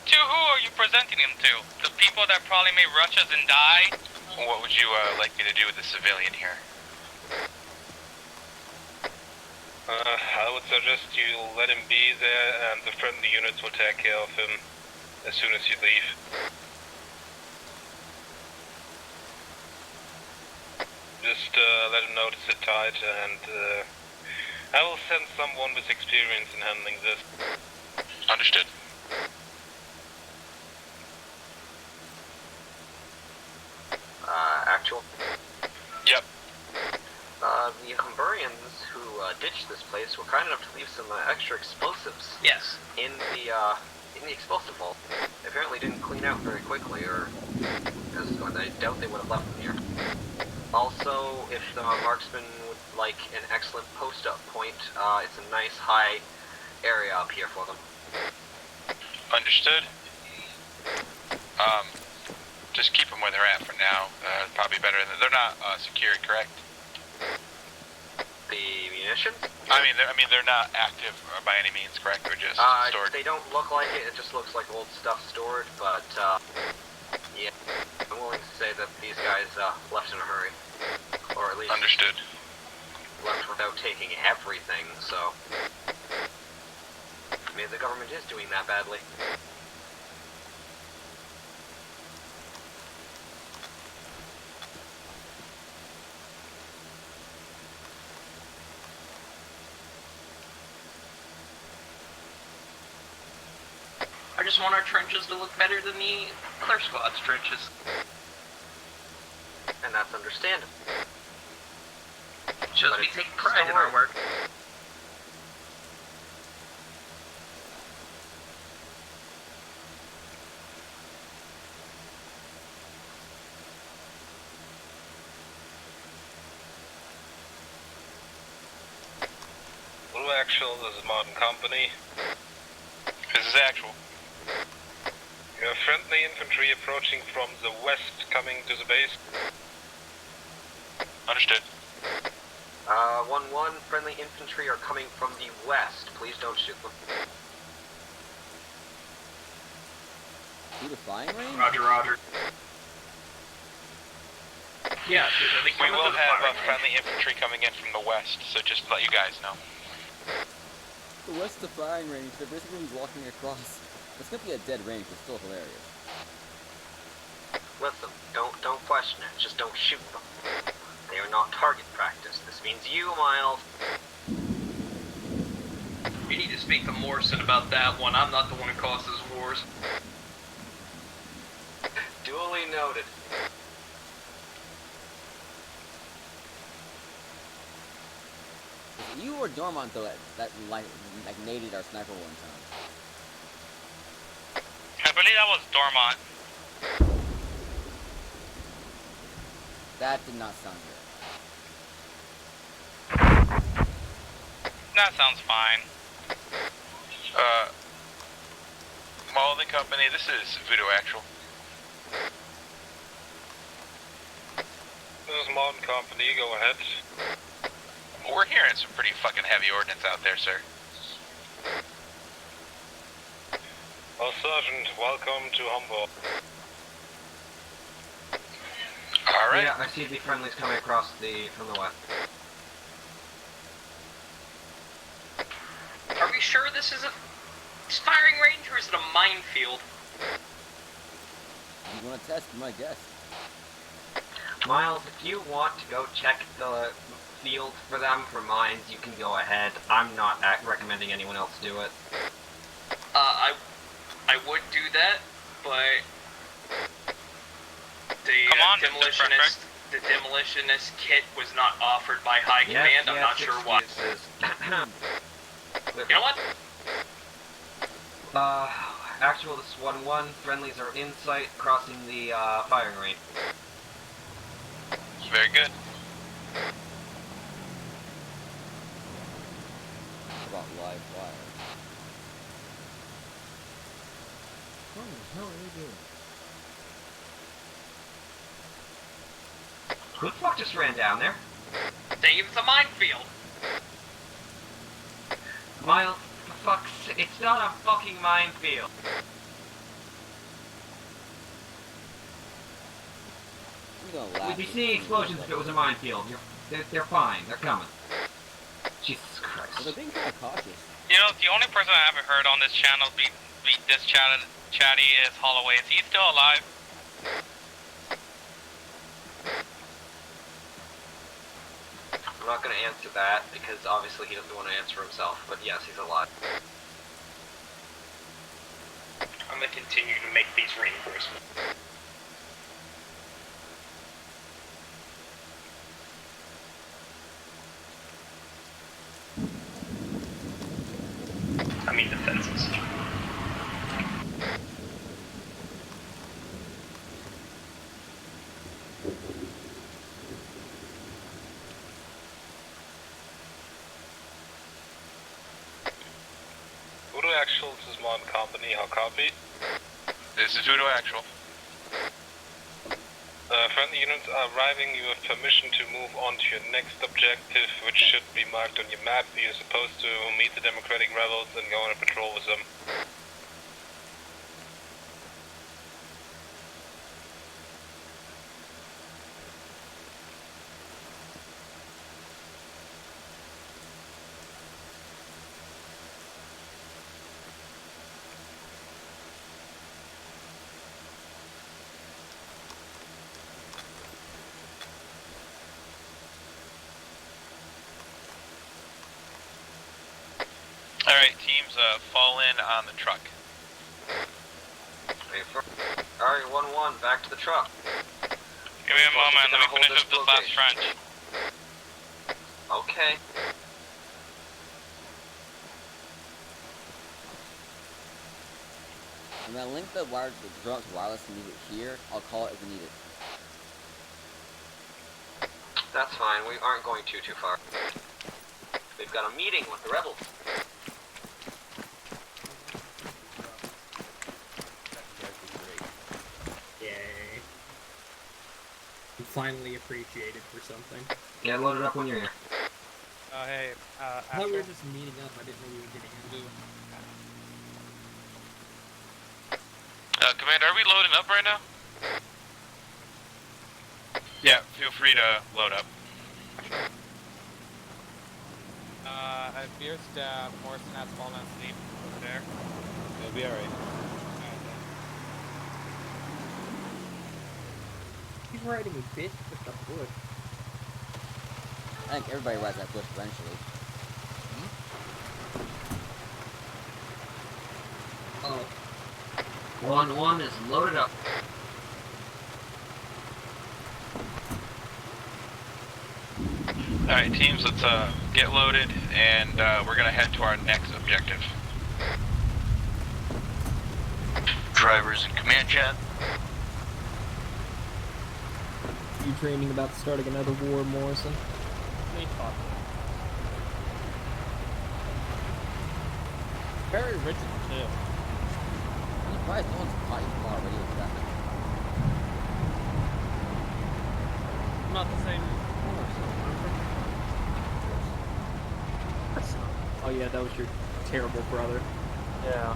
To who are you presenting him to? The people that probably may rush us and die? What would you like me to do with the civilian here? I would suggest you let him be there, and the friendly units will take care of him as soon as you leave. Just let him know to sit tight, and I will send someone with experience in handling this. Understood. Actual? Yep. The Homburians who ditched this place were kind enough to leave some extra explosives. Yes. In the explosive vault. They apparently didn't clean out very quickly, or because I doubt they would have left them here. Also, if the marksman would like an excellent post-up point, it's a nice high area up here for them. Understood. Just keep them where they're at for now. Probably better than they're not secured, correct? The munitions? I mean, they're not active by any means, correct? They're just stored. They don't look like it. It just looks like old stuff stored. But yeah, I'm willing to say that these guys left in a hurry, or at least understood. Left without taking everything. So maybe the government is doing that badly. I just want our trenches to look better than the other squad's trenches. And that's understandable. Shows we take pride in our work. Blue Actual, this is Modern Company. This is Actual. You have friendly infantry approaching from the west, coming to the base. Understood. 1-1, friendly infantry are coming from the west. Please don't shoot them. Through the flying range? Roger, roger. Yeah, we will have friendly infantry coming in from the west, so just to let you guys know. The west of the firing range, they're basically walking across. It's gonna be a dead range, but still hilarious. Listen, don't question it. Just don't shoot them. They are not target practice. This means you, Miles. You need to speak to Morrison about that one. I'm not the one who causes wars. Duly noted. You or Dormont, though, that naded our sniper one time? I believe that was Dormont. That did not sound good. That sounds fine. Malden Company, this is Voodoo Actual. This is Modern Company, go ahead. We're hearing some pretty fucking heavy ordnance out there, sir. Well, Sergeant, welcome to Humboldt. Alright. Yeah, I see the friendlies coming across from the west. Are we sure this is a firing range or is it a minefield? You want to test? Be my guess. Miles, if you want to go check the field for them for mines, you can go ahead. I'm not recommending anyone else do it. I would do that, but the demolitionist kit was not offered by high command. I'm not sure why. You know what? Actual, this is 1-1. Friendlies are in sight, crossing the firing range. Very good. About live wire. What the hell are you doing? Who the fuck just ran down there? Dave, it's a minefield. Miles, for fuck's sake, it's not a fucking minefield. We'd be seeing explosions if it was a minefield. They're fine. They're coming. Jesus Christ. Well, they're being kind of cautious. You know, the only person I haven't heard on this channel beat this chatty is Holloway. Is he still alive? I'm not going to answer that because obviously he doesn't want to answer himself. But yes, he's alive. I'm going to continue to make these reinforcements. I mean defenses. Voodoo Actual, this is Modern Company, how copy? This is Voodoo Actual. Friendly units are arriving. You have permission to move on to your next objective, which should be marked on your map. You're supposed to meet the Democratic Rebels and go on a patrol with them. Alright, teams, fall in on the truck. Alright, 1-1, back to the truck. Give me a moment, let me finish up this last trench. Okay. I'm gonna link the drone to wireless and leave it here. I'll call it if we need it. That's fine, we aren't going too far. We've got a meeting with the rebels. Yay. I'm finally appreciated for something. Yeah, load it up when you're here. Oh, hey, I thought we were just meeting up. I didn't know we were getting into it. Commander, are we loading up right now? Yeah, feel free to load up. Beer's down, Morrison has fallen asleep over there. It'll be alright. He's riding a bitch with the bush. I think everybody rides that bush eventually. Oh. 1-1 is loaded up. Alright, teams, let's get loaded, and we're gonna head to our next objective. Drivers in command chat. You dreaming about starting another war, Morrison? Very original, too. I'm surprised no one's fighting already with that. Not the same. Oh yeah, that was your terrible brother. Yeah.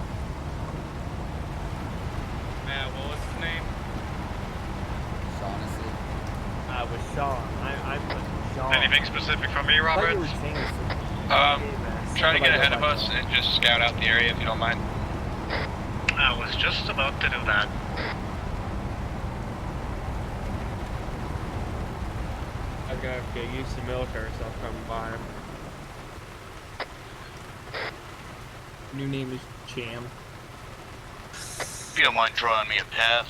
Man, what was his name? Shaughnessy. With Sean. I'm with Sean. Anything specific from me, Robert? Jameson. Try to get ahead of us and just scout out the area if you don't mind. I was just about to do that. I gotta get used to military stuff coming by him. New name is Jam. If you don't mind drawing me a path.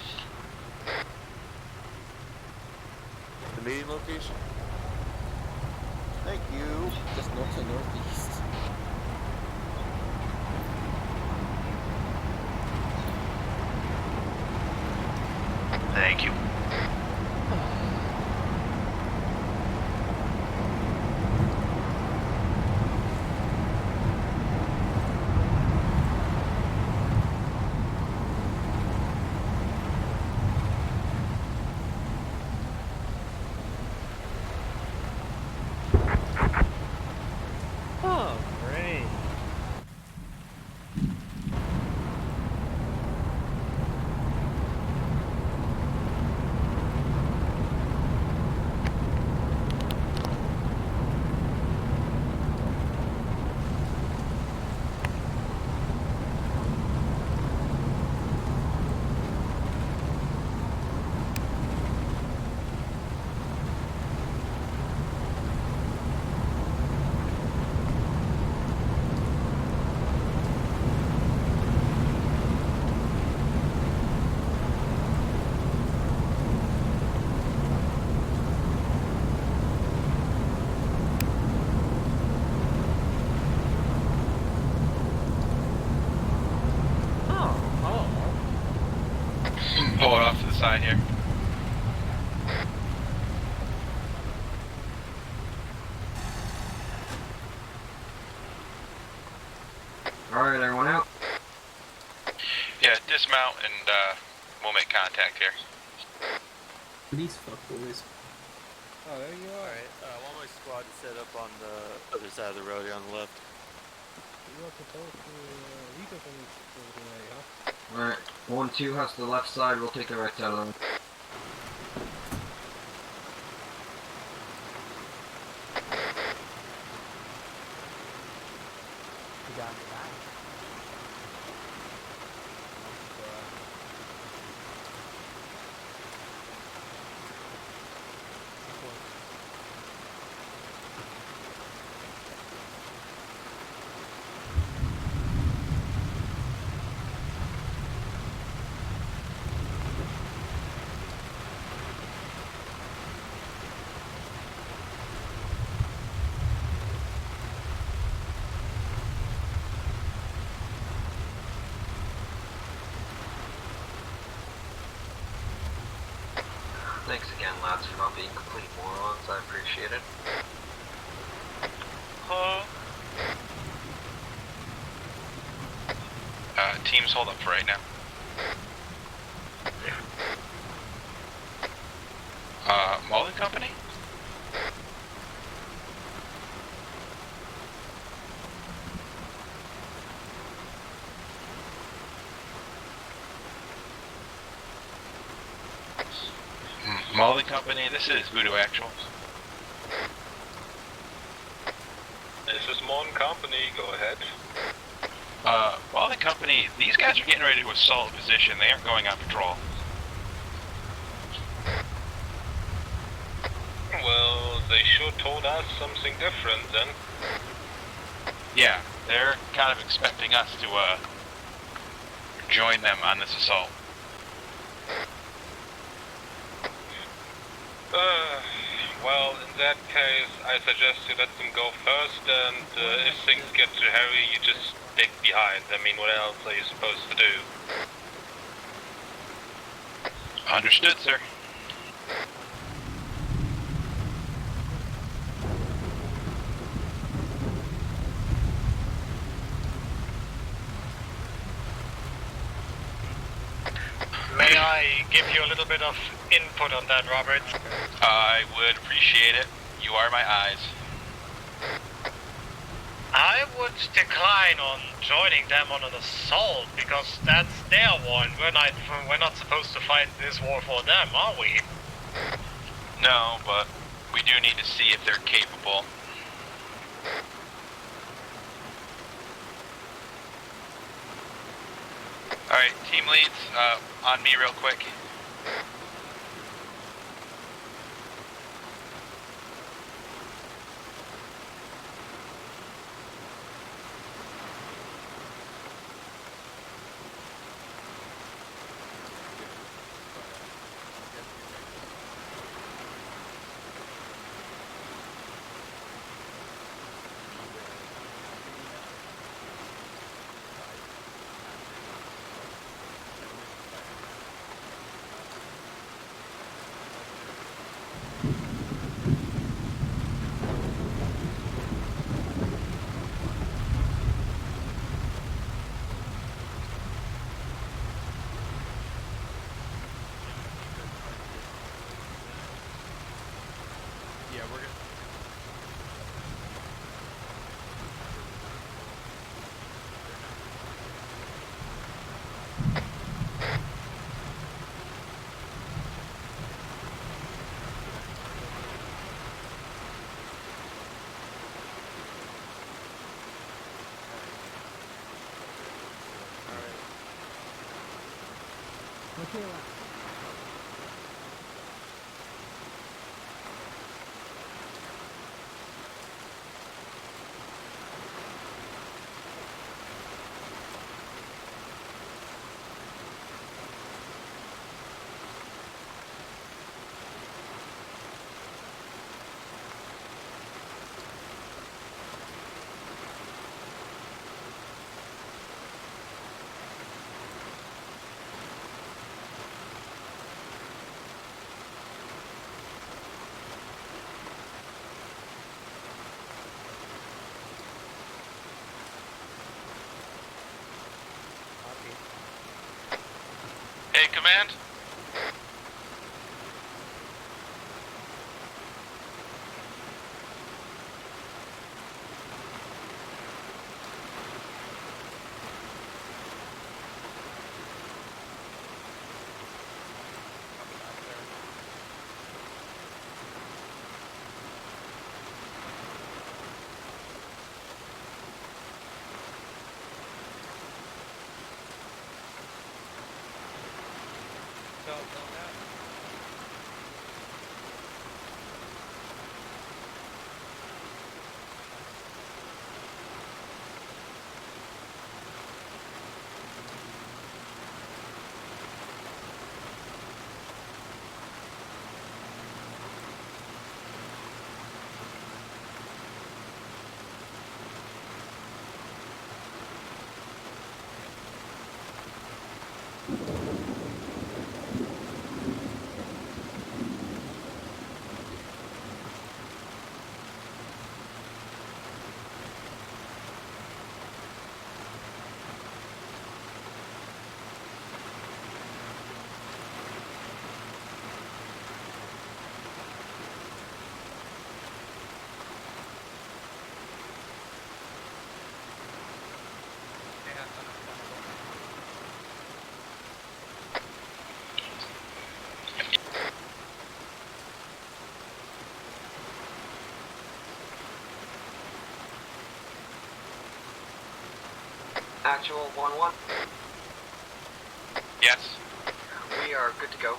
The meeting location? Thank you. Just north to northeast. Thank you. Oh, great. Pull it off to the side here. Alright, everyone out? Yeah, dismount and we'll make contact here. These fuckboys. Oh, there you are. Alright, while my squad is set up on the other side of the road here on the left. You are supposed to lead us on this way, huh? Alright, 1-2 has the left side, we'll take the right side of them. You got me back. Thanks again, lads, for not being complete morons. I appreciate it. Teams hold up for right now. Mullen Company? Mullen Company, this is Voodoo Actual. This is Mon Company, go ahead. Mullen Company, these guys are getting ready to assault a position. They aren't going on patrol. Well, they sure told us something different then. Yeah, they're kind of expecting us to, join them on this assault. Well, in that case, I suggest you let them go first, and if things get too hairy, you just stick behind. I mean, what else are you supposed to do? Understood, sir. May I give you a little bit of input on that, Robert? I would appreciate it. You are my eyes. I would decline on joining them on an assault because that's their war, and we're not supposed to fight this war for them, are we? No, but we do need to see if they're capable. Alright, team leads, on me real quick. Yeah, we're gonna... Okay, left. Hey, command? yourselves on that. Actual 1-1. Yes. We are good to go.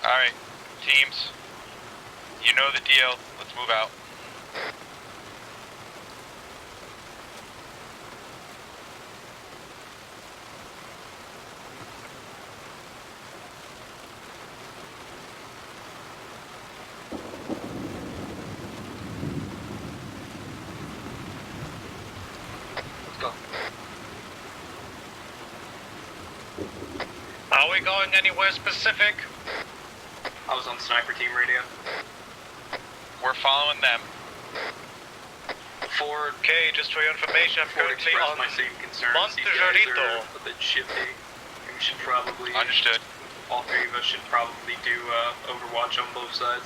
Alright, teams. You know the deal. Let's move out. Are we going anywhere specific? I was on sniper team radio. We're following them. Ford. Okay, just for your information, I'm Ford currently expressed on my same concerns. Monte These guys Jorito. are a bit shifty. And we should probably... Understood. All three of us should probably do Overwatch on both sides.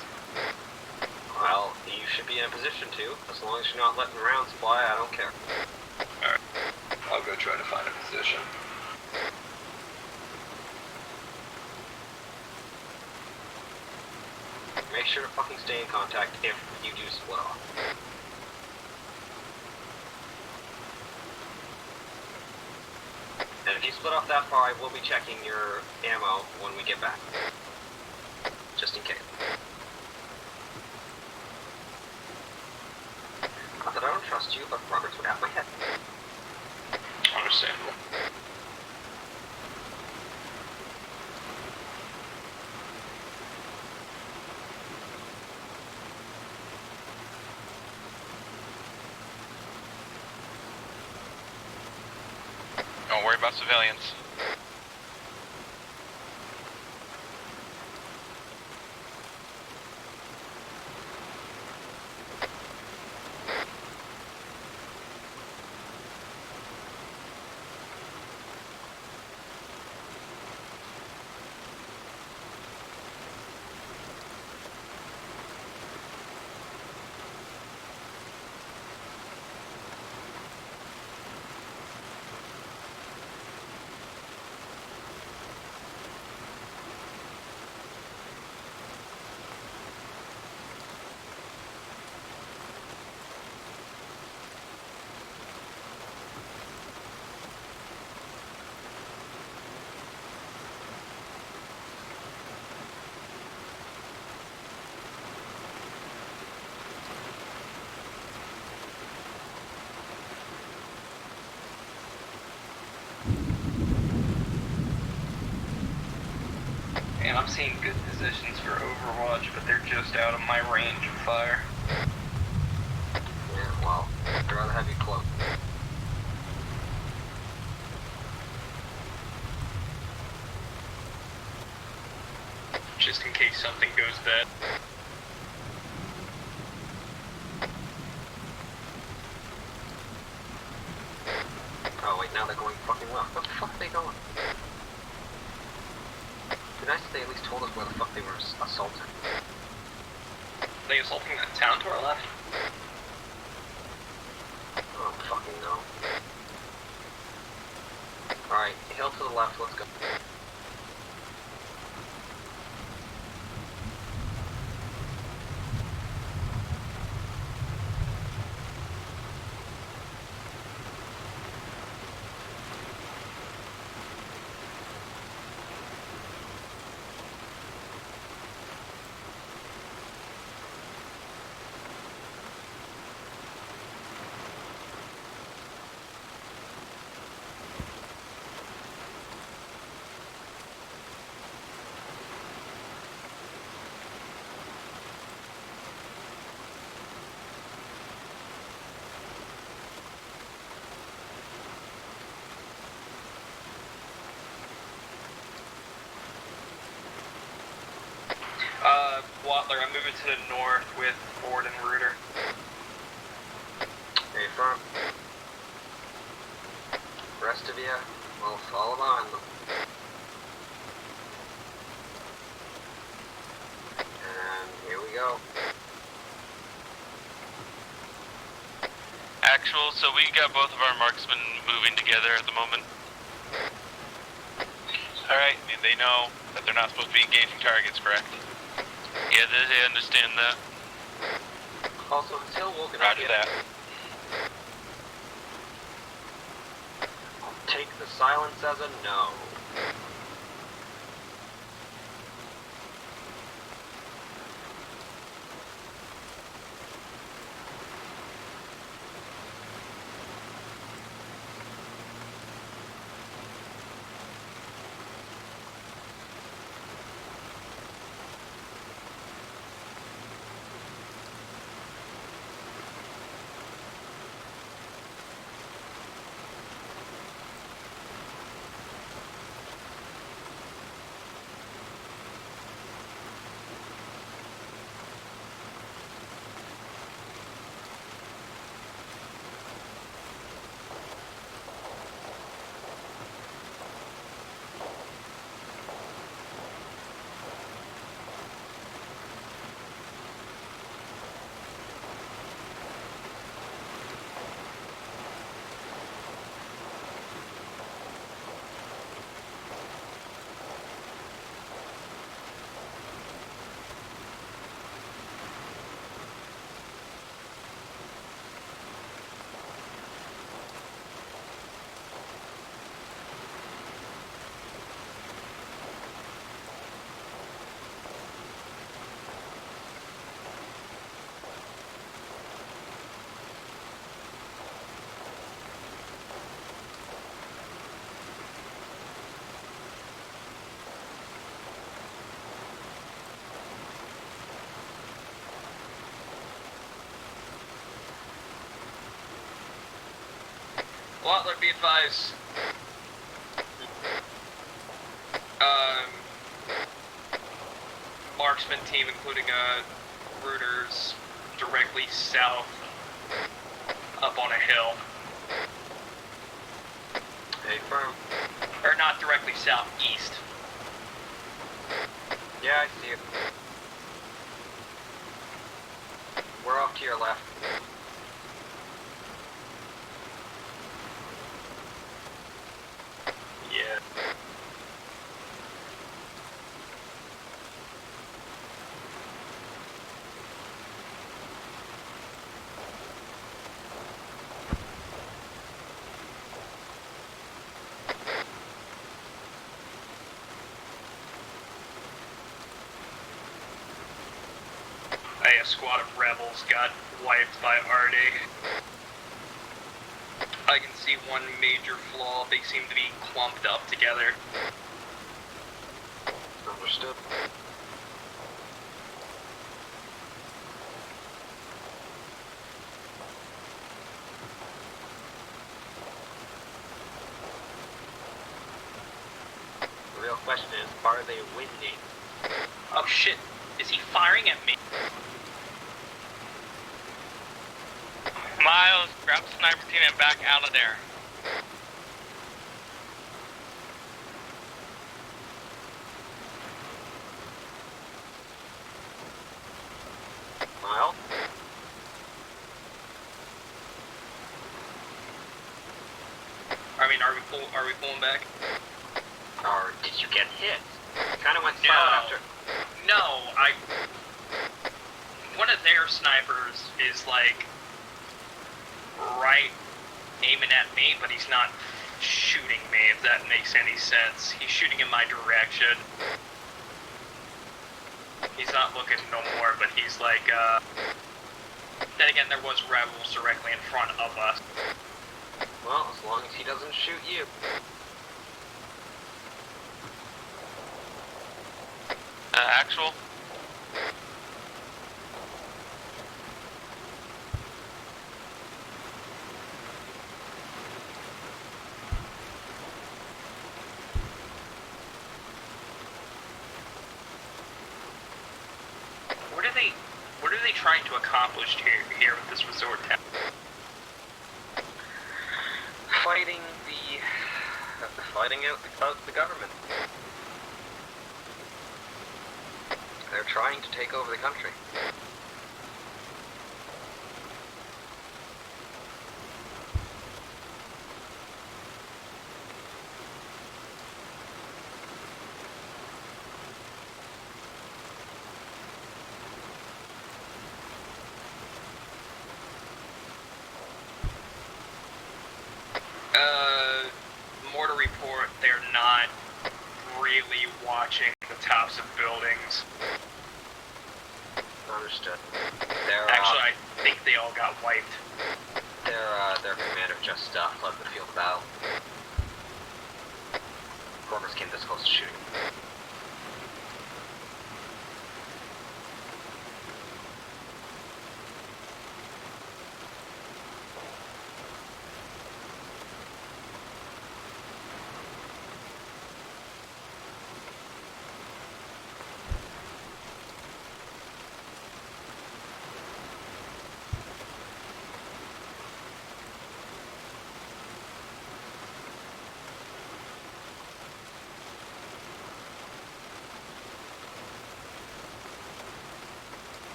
Well, you should be in a position to. As long as you're not letting rounds fly, I don't care. Alright. I'll go try to find a position. Make sure to fucking stay in contact if you do split off. And if you split off that far, I will be checking your ammo when we get back. Just in case. Not that I don't trust you, but Roberts would have my head. Understandable. Don't worry about civilians. And I'm seeing good positions for Overwatch, but they're just out of my range of fire. Yeah, well, I'd rather have you close. Just in case something goes bad. Oh wait, now they're going fucking left. Where the fuck are they going? It'd be nice if they at least told us where the fuck they were assaulting. Are they assaulting that town to our left? Oh, fucking no. Alright, hill to the left, let's go. Watler, I'm moving to the north with Ford and Reuter. Hey, firm. Rest of you, we'll follow behind them. And here we go. Actual, so we got both of our marksmen moving together at the moment. Alright, I mean, they know that they're not supposed to be engaging targets, correct? Yeah, they understand that. Also, is Hill woken up Roger yet? that. I'll take the silence as a no. Watler, be advised. Marksman team, including Reuters, directly south, up on a hill. Hey, firm. Or not directly south, east. Yeah, I see it. We're off to your left. Yeah. Hey, a squad of rebels got wiped by RD. I can see one major flaw. They seem to be clumped up together. Understood. The real question is, are they winning? Oh shit, is he firing at me? Miles, grab the sniper team and back out of there. Miles? I mean, are we pulling back? Or did you get hit? Kind of went silent after. No, one of their snipers is like right aiming at me, but he's not shooting me, if that makes any sense. He's shooting in my direction. He's not looking no more, but he's like, then again, there was rebels directly in front of us. Well, as long as he doesn't shoot you. Actual? trying to accomplish here with this resort town? Fighting out the government. They're trying to take over the country. Mortar report, they're not really watching the tops of buildings. Understood. Actually, I think they all got wiped. Their commander just fled the field of battle. Whoever's came this close to shooting.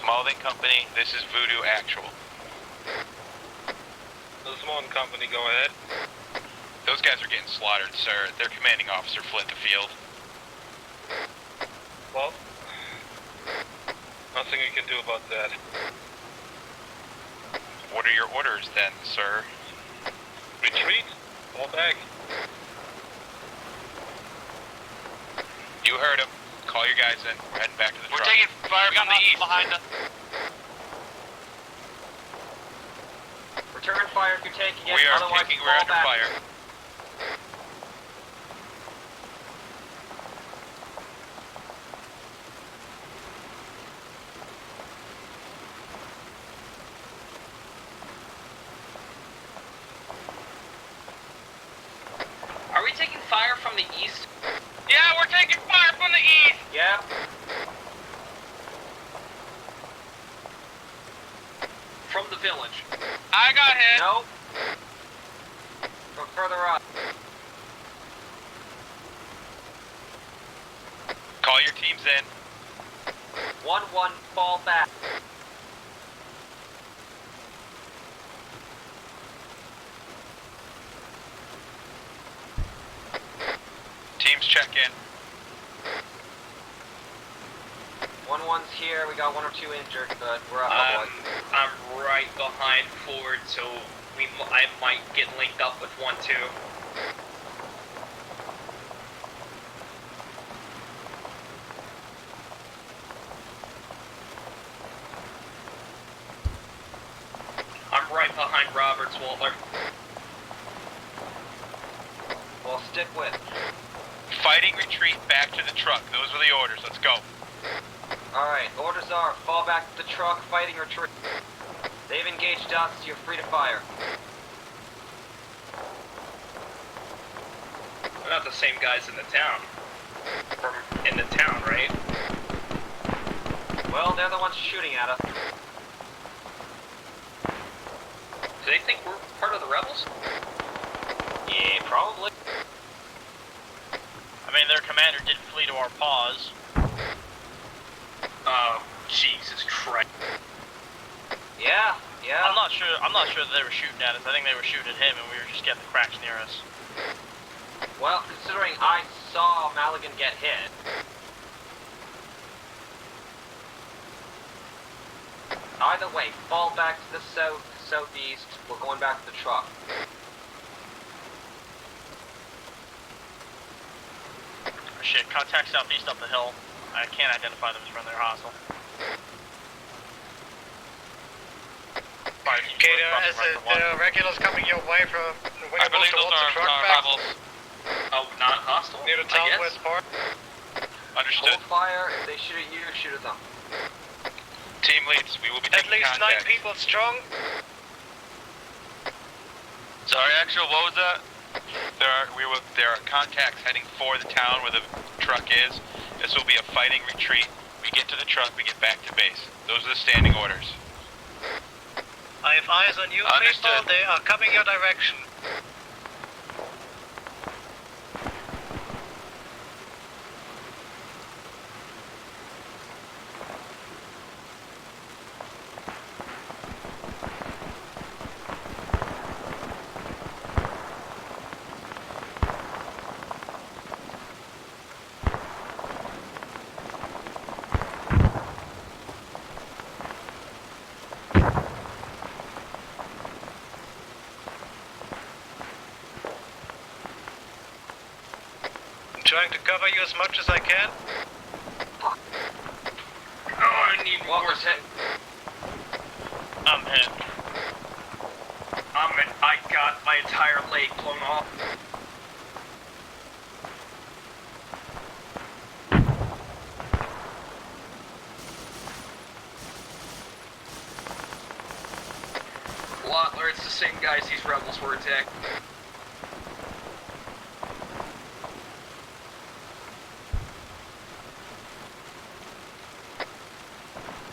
Malding Company, this is Voodoo Actual. The Small Company, go ahead. Those guys are getting slaughtered, sir. Their commanding officer fled the field. Well, nothing we can do about that. What are your orders then, sir? Retreat. Fall back. You heard him. Call your guys in. We're heading back to the truck. We're taking fire from the east. Behind us. Return fire if you're taking it. We're Otherwise, under back. fire. Are we taking fire from the east? Yeah, we're taking fire from the east. Yeah. From the village. I got hit. No. From further up. Call your teams in. 1-1, fall back. Teams check in. 1-1's here. We got 1 or 2 injured, but we're up. I'm right behind Ford, so I might get linked up with 1-2. I'm right behind Roberts, Walter. Well, stick with. Fighting retreat back to the truck. Those were the orders. Let's go. Alright, orders are fall back to the truck, fighting retreat. They've engaged us, you're free to fire. We're not the same guys in the town. In the town, right? Well, they're the ones shooting at us. Do they think we're part of the rebels? Yeah, probably. I mean, their commander did flee to our paws. Oh, Jesus Christ. Yeah. I'm not sure that they were shooting at us. I think they were shooting at him and we were just getting the cracks near us. Well, considering I saw Maligan get hit. Either way, fall back to the southeast. We're going back to the truck. Shit, contact southeast up the hill. I can't identify them as when they're hostile. Okay, as the regulars coming your way from I believe those are rebels. Oh, not hostile? Near the town west part. Understood. Hold fire. If they shoot at you, shoot at them. Team leads, we will be taking At least contact. 9 people strong. Sorry, actual, what was that? There are contacts heading for the town where the truck is. This will be a fighting retreat. We get to the truck, we get back to base. Those are the standing orders. I have eyes on you, people. They are coming your direction. Trying to cover you as much as I can. Oh, I need Walker's hit. I'm hit. I got my entire leg blown off. Lotler, it's the same guys these rebels were attacking.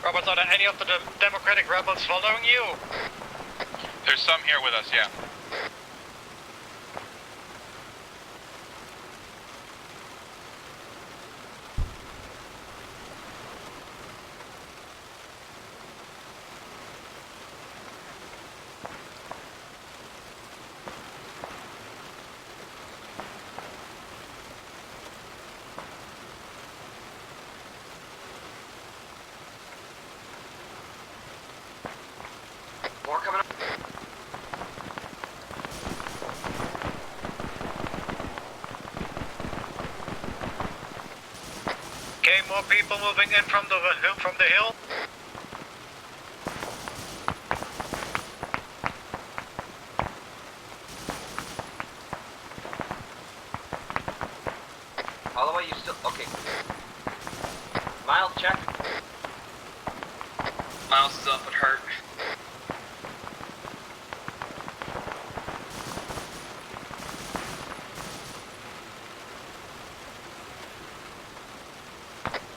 Roberts, are there any of the Democratic rebels following you? There's some here with us, yeah. More coming up. Okay, more people moving in from the hill. Holloway, you still okay? Miles, check. Miles is up and hurt.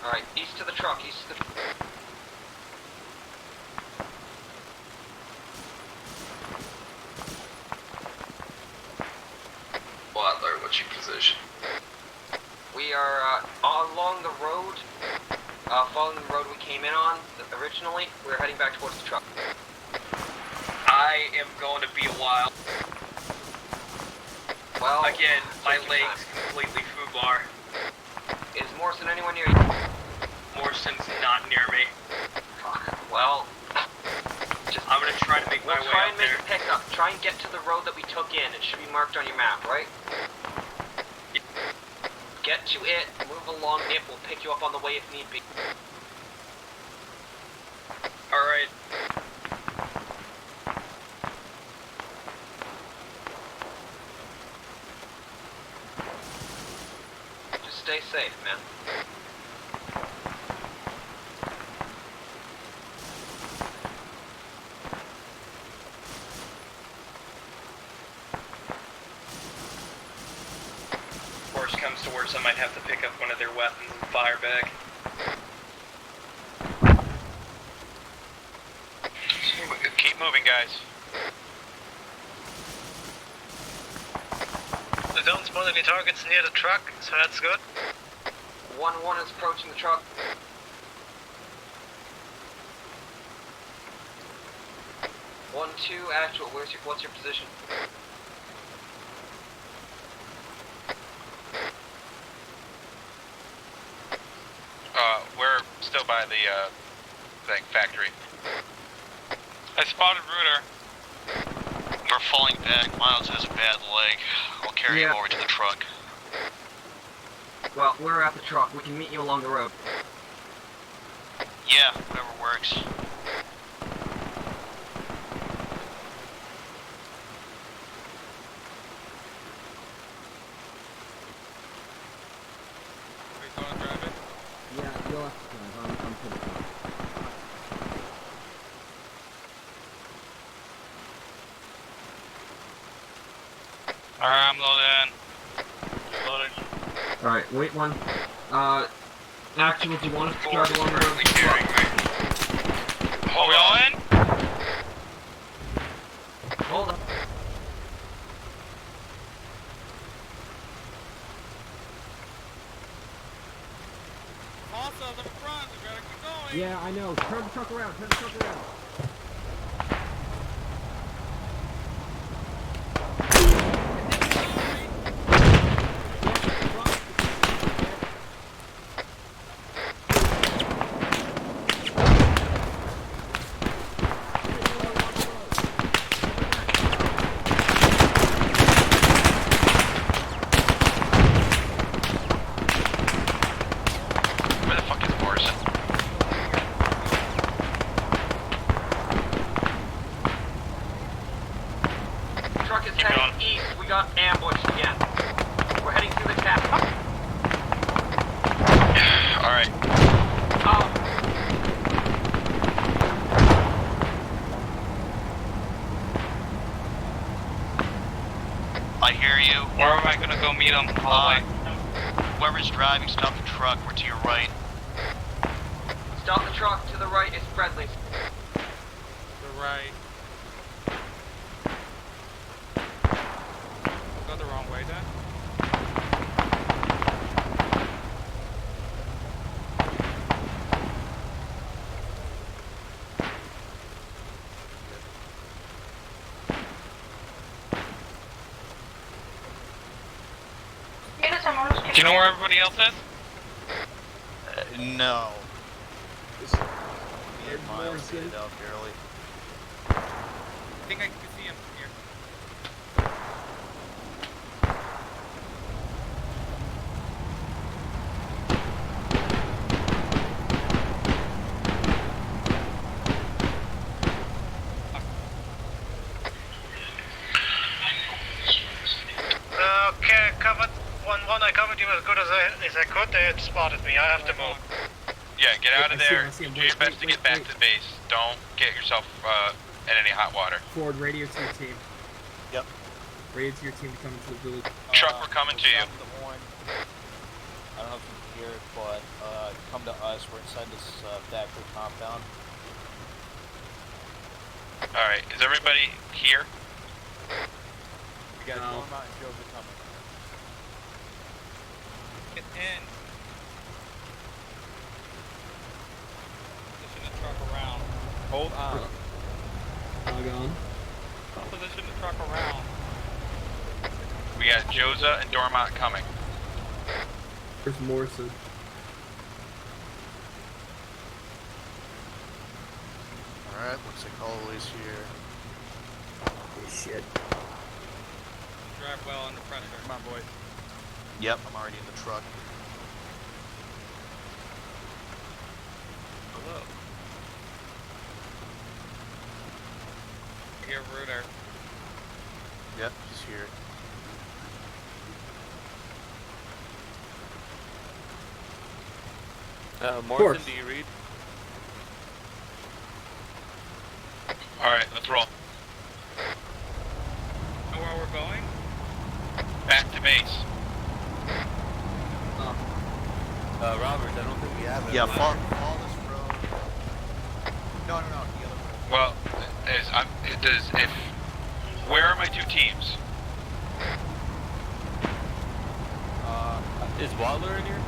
Alright, east to the truck, east to the... Butler, what's your position? We are along the road, following the road we came in on originally. We're heading back towards the truck. I am going to be a while. Well, again, my take your leg's time. completely foobar. Is Morrison anywhere near you? Morrison's not near me. Fuck. Well, I'm gonna try to make my way try up and make there. a pickup. Try and get to the road that we took in. It should be marked on your map, right? Get to it, move along it, we'll pick you up on the way if need be. Alright. Just stay safe, man. Worst comes to worst, I might have to pick up one of their weapons and fire back. Keep moving, guys. They don't spawn any targets near the truck, so that's good. 1-1 is approaching the truck. One, two, actual. What's your position? We're still by the factory. I spotted Rooter. We're falling back. Miles has a bad leg. I'll carry him over to the truck. Well, we're at the truck. We can meet you along the road. Yeah, whatever works. Yeah, you'll have to drive. I'm pretty fine. Alright, I'm loading. Loading. Alright, wait one. Actual, do you want us to grab along the road? Are we all in? Hold on. Also, the front, we gotta keep going. Yeah, I know. Turn the truck around. Turn the truck around. Where the fuck is Morrison? Truck is heading east. We got ambushed again. We're heading through the tap. Alright. I hear you. Where am I gonna go meet him? Whoever's driving, stop the truck. We're to your right. Stop the truck. To the right is friendly. The right. Go the wrong way then? Do you know where everybody else is? No. Me and Miles get it out fairly. I think I can see him from here. Okay, covered. 1-1, I covered you as good as I could. They had spotted me. I have to move. Yeah, get out of I see there. him. Do your best to get back to the base. Don't get yourself in any hot water. Ford, radio to your team. Yep. Radio to your team to come into the village. Truck, we're coming to you. The horn. I don't know if you can hear it, but come to us. We're inside this factory compound. Alright, is everybody here? We got Dormont and Joseph coming. Get in. Position the truck around. Hold on. Log on. Position the truck around. We got Joza and Dormont coming. Where's Morrison? Alright, looks like Holloway's here. Oh shit. Drive well under pressure. Come on, boys. Yep, I'm already in the truck. Hello. Here, Rooter. Yep, he's here. Morrison, do you read? Alright, let's roll. Know where we're going? Back to base. Robert, I don't think we have it. Yeah, follow this road. No, the other road. Well, where are my two teams? Is Wadler in here?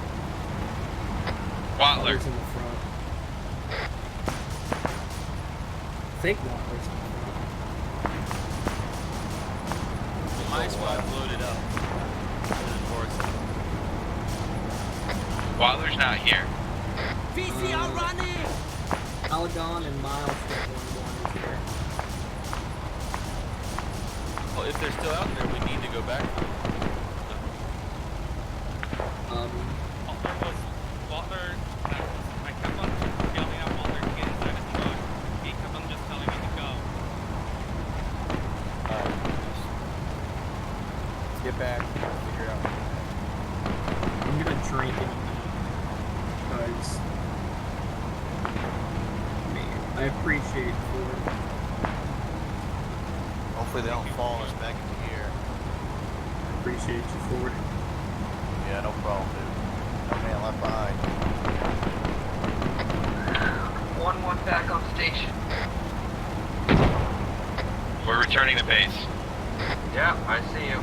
Wadler. Wadler's in the front. I think Wadler's in the front. My squad's loaded up. Wadler's not here. VCR running! Alagon and Miles think 1-1 is here. Well, if they're still out there, we need to go back. Walter, I kept on yelling at Walter to get inside his truck. He kept on just telling me to go. Let's get back. Figure it out. I'm gonna drink it because man, I appreciate Ford. Hopefully they don't follow us back into here. Appreciate you, Ford. Yeah, no problem, dude. No man left behind. 1-1 back on station. We're returning to base. Yeah, I see you.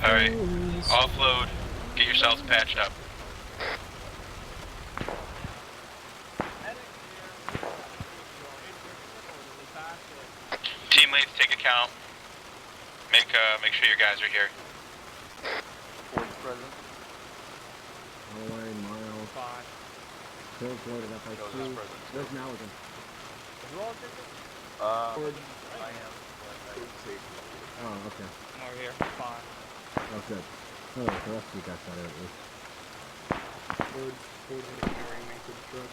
Alright, offload. Get yourselves patched up. Team leads, take account. Make sure your guys are here. Ford's present. Norway, Miles. Phil's loaded up by two. Where's Maligan? You all drinking? I am. Oh, okay. I'm over here. Fine. Oh, good. Oh, the rest of you guys got it at least. Ford had a carrying me to the truck.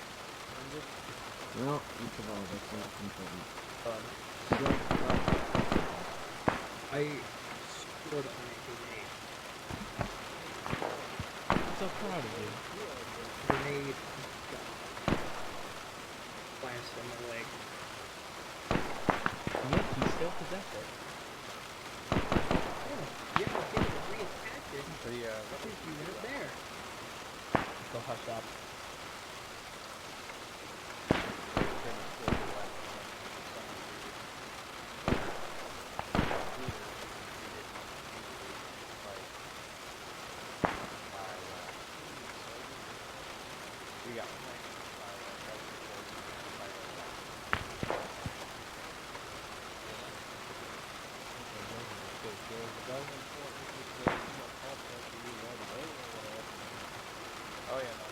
Well, each of all of us, that's important. I scored on a grenade. I'm so proud of you. Grenade got glanced on my leg. Yep, you still possess it. Yeah, I did it. Reattach it. What is you weren't there? Go hush up. We got Oh yeah, no,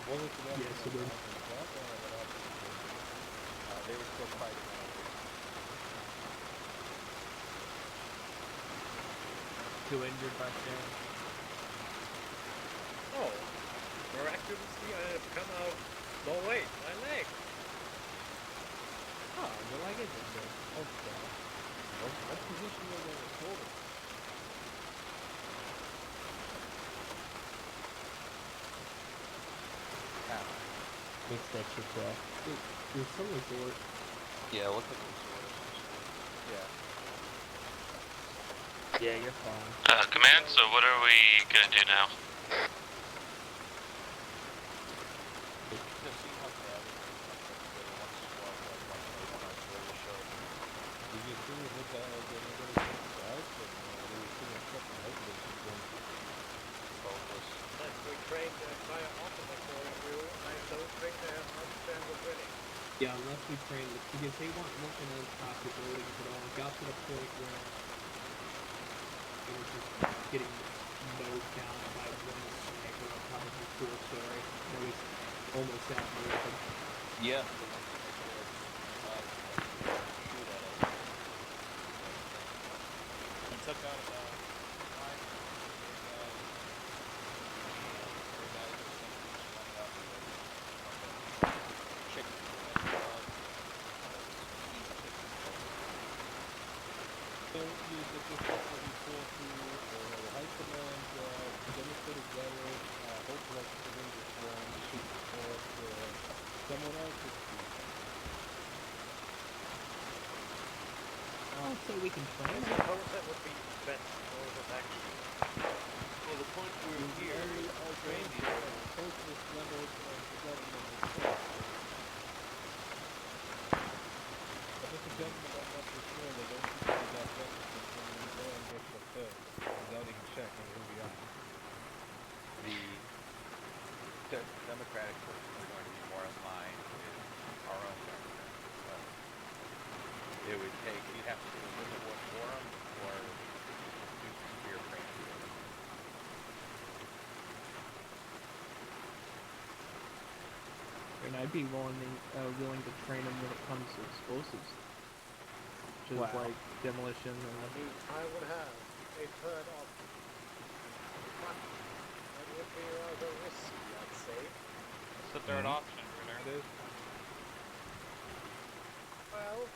Yes, it did. they were still fighting. Too injured by Sam. Oh, miraculously I have come out. No, wait, my leg. Oh, your leg is injured. Okay. What position was it in shoulder? Makes that shit rough. There's some resort. Yeah, look at this order. Yeah. Yeah, you're fine. Command, so what are we gonna do now? We trained the entire officer for you. I don't think they have much chance of winning. Yeah, unless we trained it, because they weren't looking at the buildings at all. It got to the point where it was just getting mowed down by one sniper on top of a 4-story that was almost out in the open. Yeah. He took out about 5 I'll say we can train I it. suppose that would be best for the action. Well, the point we're here is all trained here at the closest levels of the government itself. But if the government are not for sure, they don't think they got records when we go and get fulfilled without even checking who we are. The Democratic person is going to be more in line with our own government. But it would take, you'd have to do a little more forum or do some severe training. And I'd be willing to train them when it comes to explosives. Just Wow. like demolition and... I mean, I would have a third option. But that would be rather risky, I'd say. What's the third option, Bruner? Well,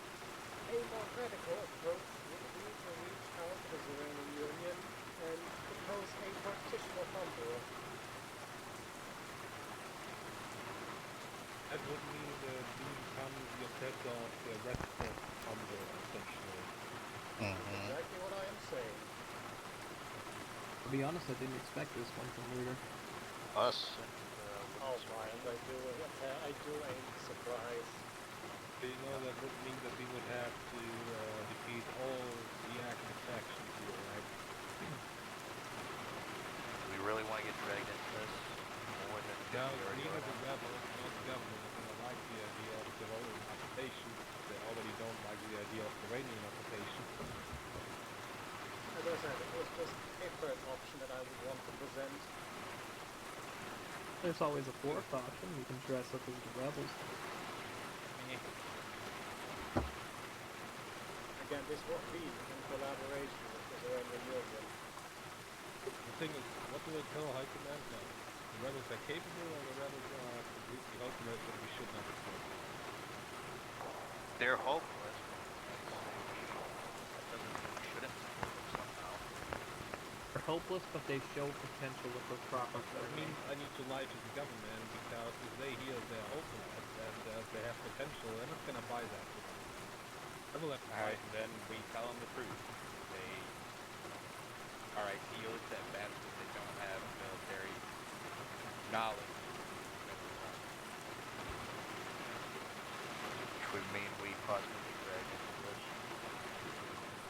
a more radical approach would be to reach out to the Savorian Union and propose a partition of Humber. That would mean the Dune becomes the oppressor of the rest of Humber, essentially. Exactly what I am saying. To be honest, I didn't expect this one from Reader. Us. Oh my, I do ain't surprised. You know, that would mean that we would have to defeat all the active factions here, right? Do we really want to get dragged into this? More than Now, we already neither are the now? rebels nor the government are going to like the idea of Savorian occupation. They already don't like the idea of Iranian occupation. As I said, it was just a third option that I would want to present. There's always a fourth option. We can dress up as the rebels. Again, this will be in collaboration with the Savorian Union. The thing is, what do they tell High Command now? The rebels are capable, or the rebels are completely hopeless and we should not support them? They're hopeless. That doesn't mean we shouldn't support them somehow. They're hopeless, but they show potential with the proper That means I need to lie to the government, because if they hear they're hopeless and they have potential, they're not going to buy that. I will have to Alright, then we tell them the truth. They are ideals at best, but they don't have military knowledge. Which would mean we possibly get dragged into this.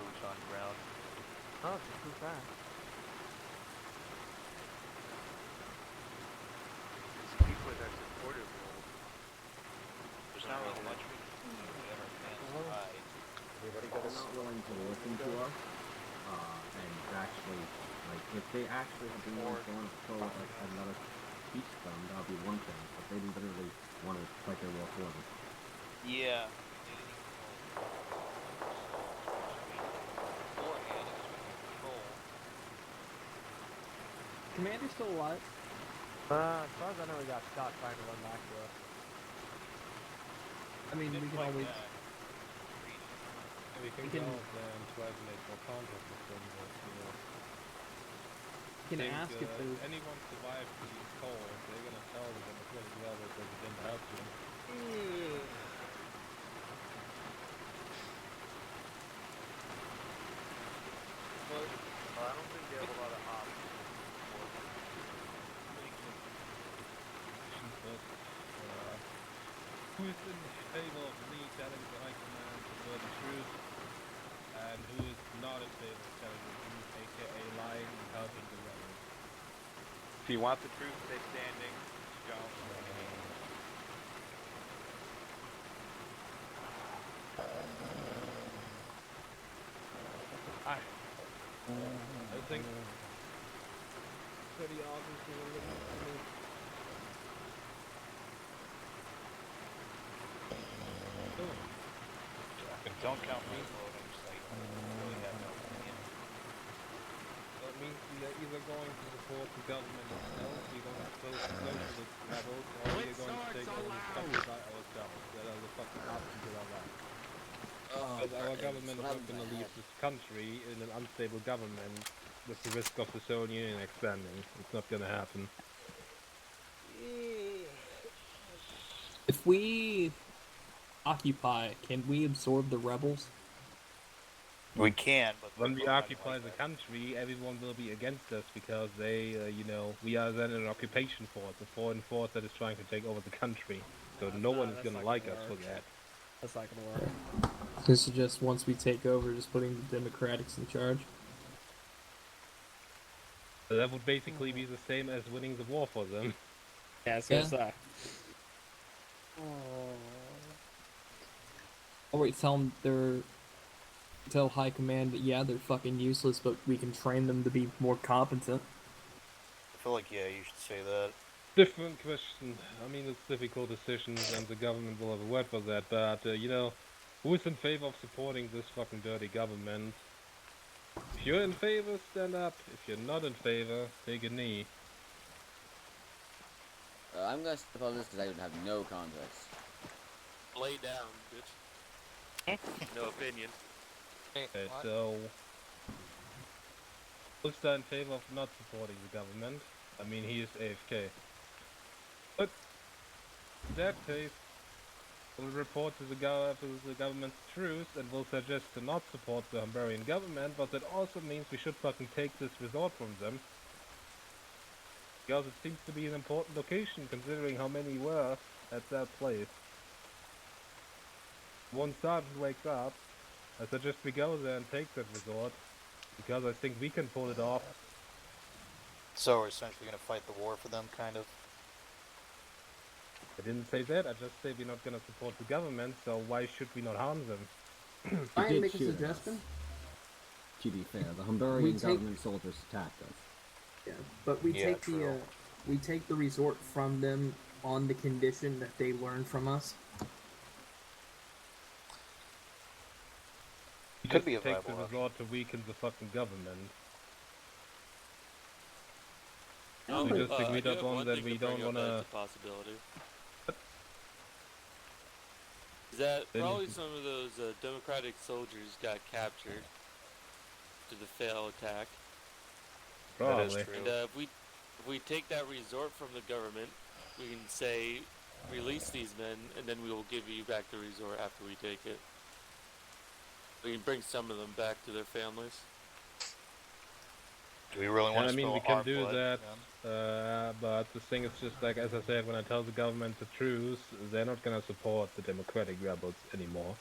Boots on the ground. Oh, it's too fast. It's people that are supportive role. There's not really much we can do to get our fans to hide. They're not willing to listen to us, and actually, like, if they actually have been willing to throw like another speech to them, that would be one thing, but they literally want to fight their war for them. Yeah. Commander's still alive. As far as I know, he got shot trying to run back to us. I mean, we can always... We can go there and try to make more contact with them, but, you know... You can ask if there's... anyone survived the cold, they're gonna tell the Democratic rebels that it didn't help them. Well, I don't think they have a lot of options. Who is in favor of me telling the High Command the truth, and who is not in favor of telling the truth, aka lying and helping the rebels? If you want the truth, stay standing. Don't. I think pretty obviously we're looking for me. Don't count me voting, I really have no opinion. That means we are either going to support the government itself, we're going to support the socialist rebels, or we're going to take over the country by ourselves. That are the fucking options that are left. Because our government is not going to leave this country in an unstable government with the risk of the Soviet Union expanding. It's not going to happen. If we occupy, can we absorb the rebels? We can, but when we occupy the country, everyone will be against us because they, you know, we are then an occupation force, a foreign force that is trying to take over the country. So no one is going to like us for that. That's not going to work. This is just once we take over, just putting the Democrats in charge. So that would basically be the same as winning the war for them. Yeah, it's going to suck. Oh wait, tell High Command that yeah, they're fucking useless, but we can train them to be more competent. I feel like, yeah, you should say that. Different question. I mean, it's difficult decisions and the government will have a word for that, but, you know, who is in favor of supporting this fucking dirty government? If you're in favor, stand up. If you're not in favor, take a knee. I'm gonna step on this because I have no context. Lay down, bitch. No opinion. Okay, so Ulster in favor of not supporting the government. I mean, he is AFK. But in that case, we'll report to the government's troops and will suggest to not support the Hungarian government, but that also means we should fucking take this resort from them. Because it seems to be an important location considering how many were at that place. One sergeant wakes up, I suggest we go there and take that resort, because I think we can pull it off. So we're essentially going to fight the war for them, kind of? I didn't say that, I just said we're not going to support the government, so why should we not harm them? He did make a shoot at suggestion? us. To be fair, the Hungarian government soldiers attacked us. Yeah, but we take the resort from them on the condition that they learn from us. It could be a takes viable the resort to weaken the fucking government. No, we just agreed I do have upon one that thing we to bring don't up wanna... that's a possibility. Is that probably some of those democratic soldiers got captured to the failed attack. Probably. That is true. And if we take that resort from the government, we can say, release these men, and then we will give you back the resort after we take it. We can bring some of them back to their families. Do we really want to I mean, spill we can our do blood, that, but the thing is just like, as I said, when I tell the government the truth, they're not gonna support the democratic rebels anymore.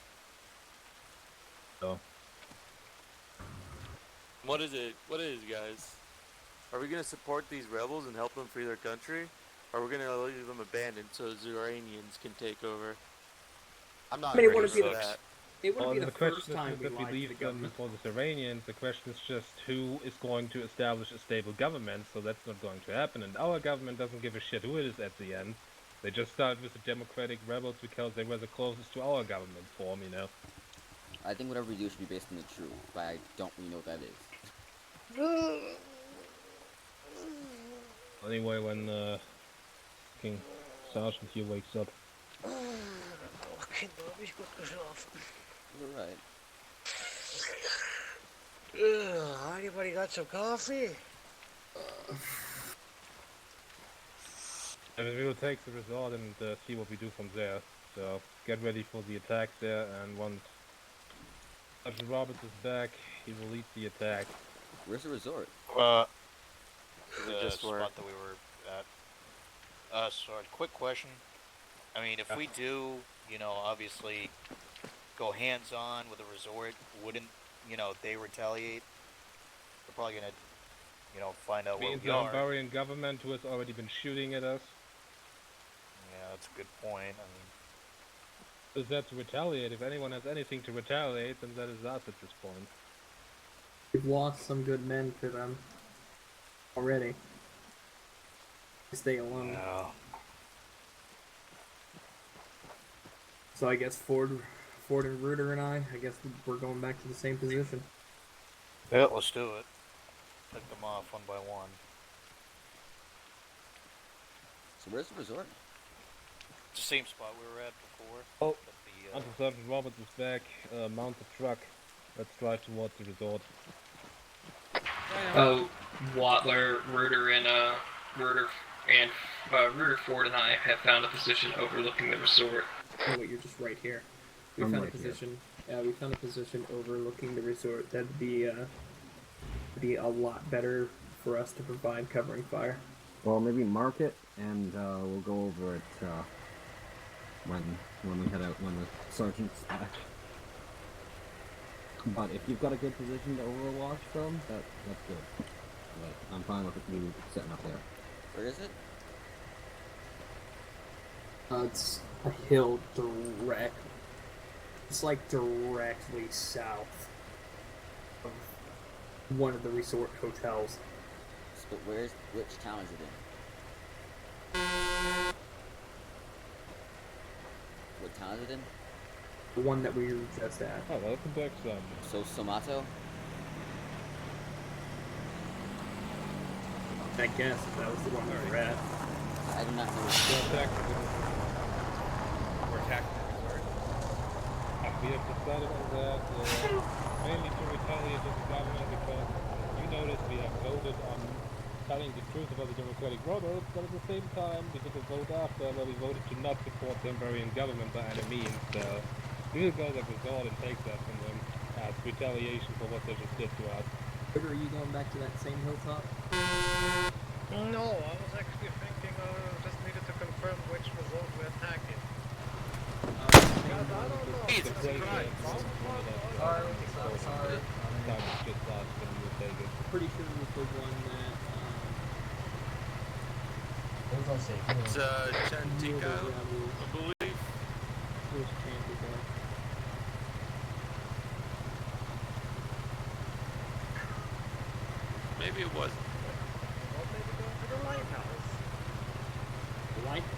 So. What is it, guys? Are we gonna support these rebels and help them free their country? Or are we gonna leave them abandoned so the Iranians can take over? I'm not ready for that. It wouldn't be the question first is time not we that we lied to leave the them government. for the Savorians, the question is just who is going to establish a stable government, so that's not going to happen, and our government doesn't give a shit who it is at the end. They just started with the democratic rebels because they were the closest to our government form, you know. I think whatever we do should be based on the truth, but I don't really know what that is. Anyway, when King Sergeant here wakes up. You're right. Anybody got some coffee? I mean, we will take the resort and see what we do from there. So get ready for the attack there, and once Sergeant Roberts is back, he will lead the attack. Where's the resort? The spot that we were at. So, quick question. I mean, if we do, you know, obviously go hands-on with a resort, wouldn't, you know, they retaliate? They're probably gonna, you know, find out where we the are. Hungarian government who has already been shooting at us. Yeah, that's a good point. I mean, Is that to retaliate? If anyone has anything to retaliate, then that is us at this point. We've lost some good men to them already. Stay alone. Yeah. So I guess Ford and Reuter and I guess we're going back to the same position. Yeah, let's do it. Pick them off one by one. So where's the resort? It's the same spot we were at before. Oh, Uncle Sergeant Roberts is back. Mount the truck. Let's drive towards the resort. Watler, Reuter, Ford, and I have found a position overlooking the resort. Oh wait, you're just right here. We found a position. Yeah, we found a position overlooking the resort. That'd be a lot better for us to provide covering fire. Well, maybe mark it, and we'll go over it when we head out, when the sergeant's back. But if you've got a good position to overwatch from, that's good. But I'm fine with you setting up there. Where is it? It's a hill direct. It's like directly south of one of the resort hotels. So which town is it in? What town is it in? The one that we were just at. Oh, welcome back, Sergeant. So Somato? I guess if that was the one we were at. I do not know. We're attacking the resort. We have decided on that mainly to retaliate with the government because you notice we have voted on telling the truth about the democratic robots, but at the same time we took a vote after where we voted to not support Savorian government by any means. So we will go that result and take that from them as retaliation for what they just did to us. Are you going back to that same hilltop? No, I was actually thinking just needed to confirm which resort we're attacking. Because I don't know. Jesus Christ. Sorry. Time is just lost when you will take it. Pretty sure it was the one that, It's Chantico, I believe. It was Chantico. Maybe it wasn't. Well, maybe go to the lighthouse. The lighthouse?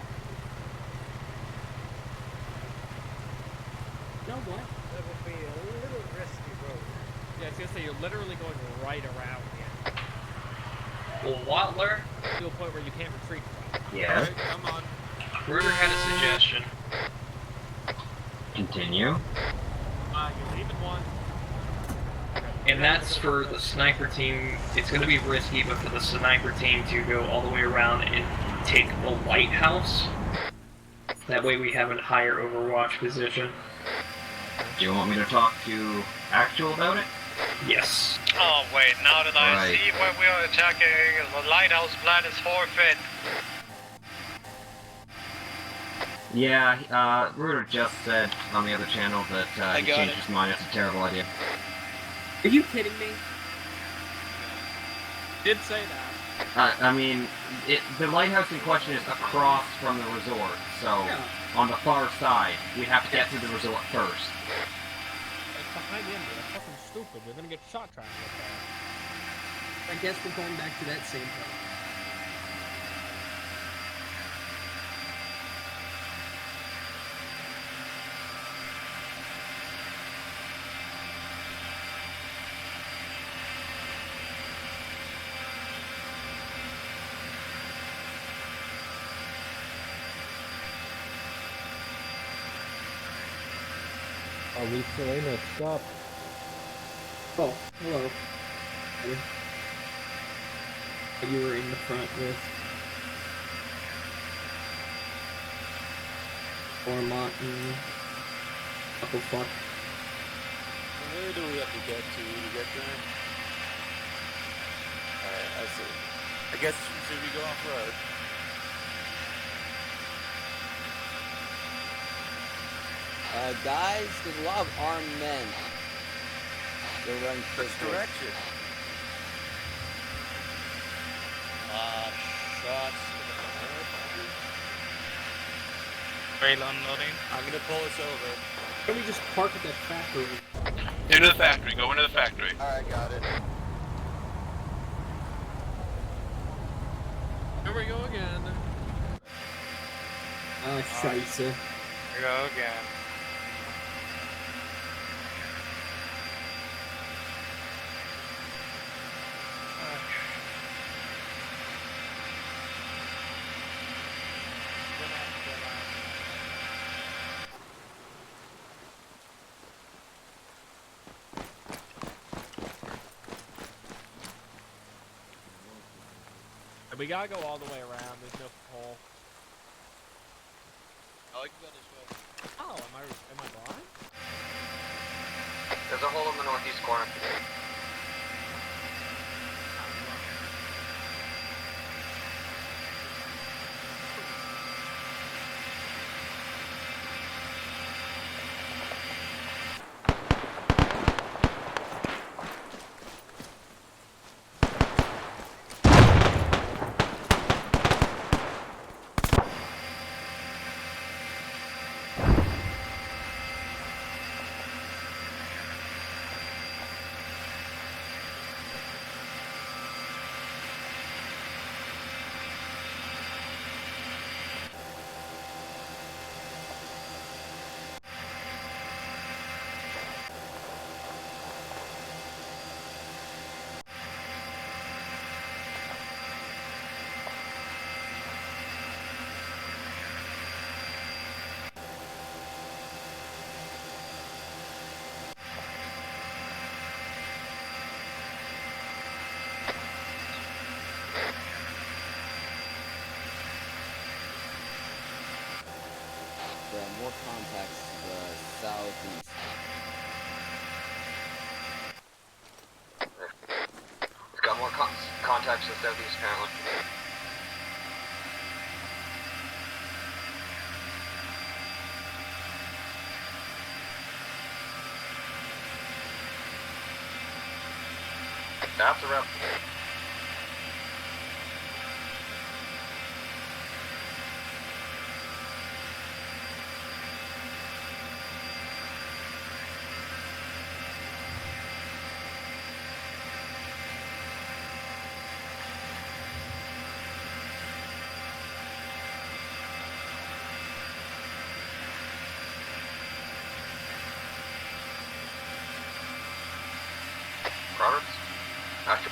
No, what? That would be a little risky road. Yeah, I was gonna say you're literally going right around the end. Well, Watler? To a point where you can't retreat from. Yeah. Alright, come on. Ruder had a suggestion. Continue. You're leaving one. And that's for the sniper team. It's going to be risky, but for the sniper team to go all the way around and take the lighthouse. That way we have a higher overwatch position. Do you want me to talk to Actual about it? Yes. Oh wait, now that I Right. see where we are attacking, the lighthouse plan is forfeit. Yeah, Ruder just said on the other channel that he got changed it. his mind. It's a terrible idea. Are you kidding me? Did say that. I mean, the lighthouse in question is across from the resort, so on the far side, we have to get to the resort first. It's behind the end. That's fucking stupid. We're gonna get shot trying to get there. I guess we're going back to that same point. Are we still in or stop? Oh, hello. You were in the front with Ormont and Applefuck. Where do we have to get to get there? Alright, I see. I guess should we go off road? Guys, there's a lot of armed men. They're running Which direction? Shots. Rail unloading. I'm gonna pull us over. Can we just park at that factory? Into the factory. Go into the factory. Alright, got it. Here we go again. Ah, scheisse. Here we go again. And we gotta go all the way around. There's no hole. Oh, I can go this way. Oh, am I blind? There's a hole in the northeast corner. contacts to the southeast. We've got more contacts to the southeast, apparently. That's a rep. Roberts? After.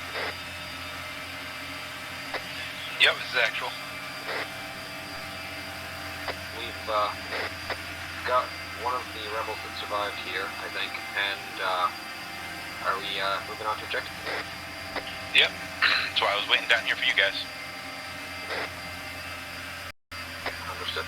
Yep, this is actual. We've got one of the rebels that survived here, I think, and are we moving on to objective? Yep. That's why I was waiting down here for you guys. Understood.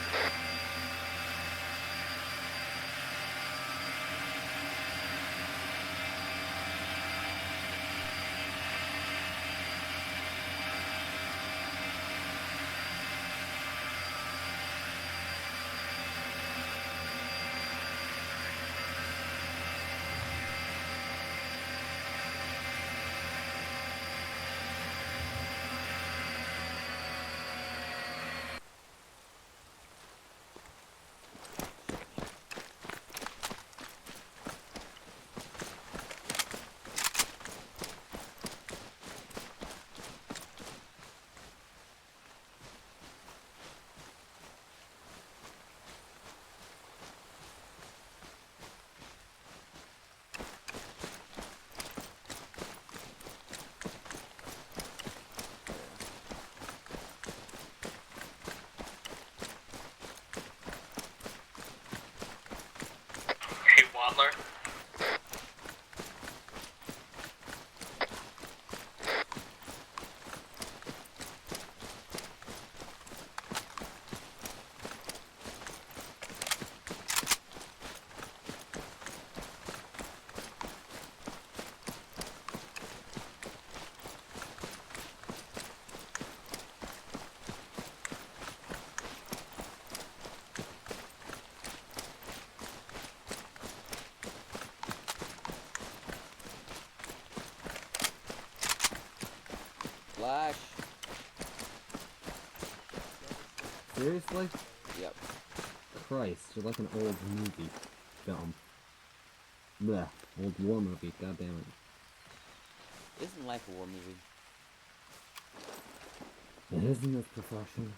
Hey, Wadler. Flash. Seriously? Yep. Christ, you're like an old movie film. Bleh, old war movie, god damn it. Isn't life a war movie? It is in this profession.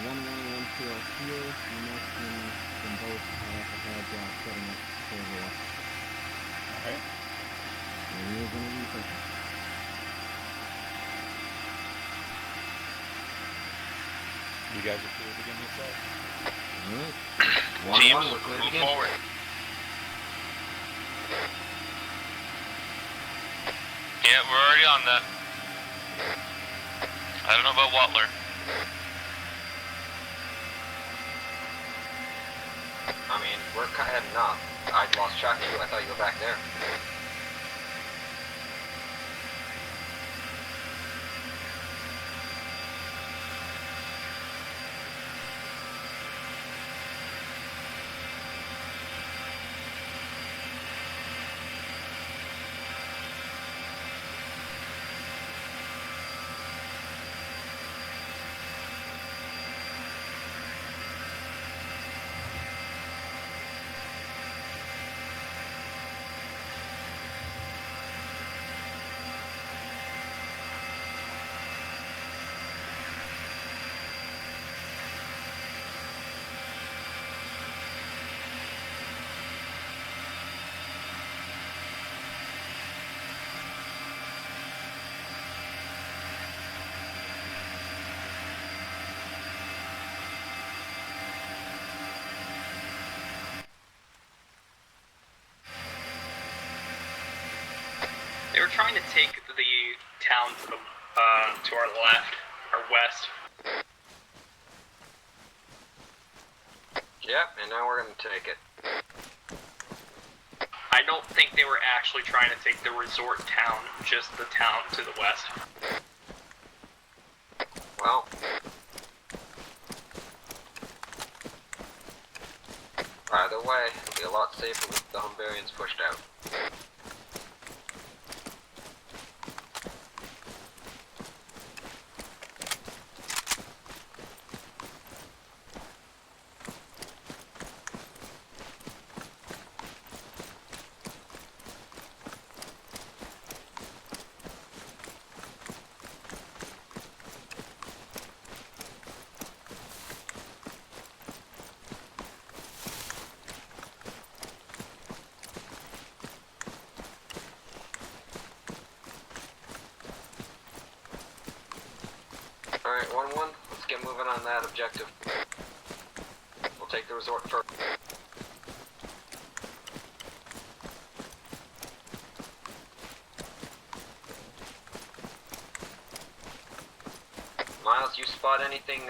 One two are here. The next one from both ahead, setting up for the left. Alright. And we're gonna be thinking. You guys are clear to begin the assault? Alright. Teams, move forward. Yeah, we're already on that. I don't know about Watler. I mean, we're kind of heading up. I lost track of you. I thought you were back there. trying to take the town to our left, or west. Yep, and now we're gonna take it. I don't think they were actually trying to take the resort town, just the town to the west. Well, either way, it'll be a lot safer with the Hungarians pushed out. Alright, 1-1, let's get moving on that objective. We'll take the resort first. Miles, you spot anything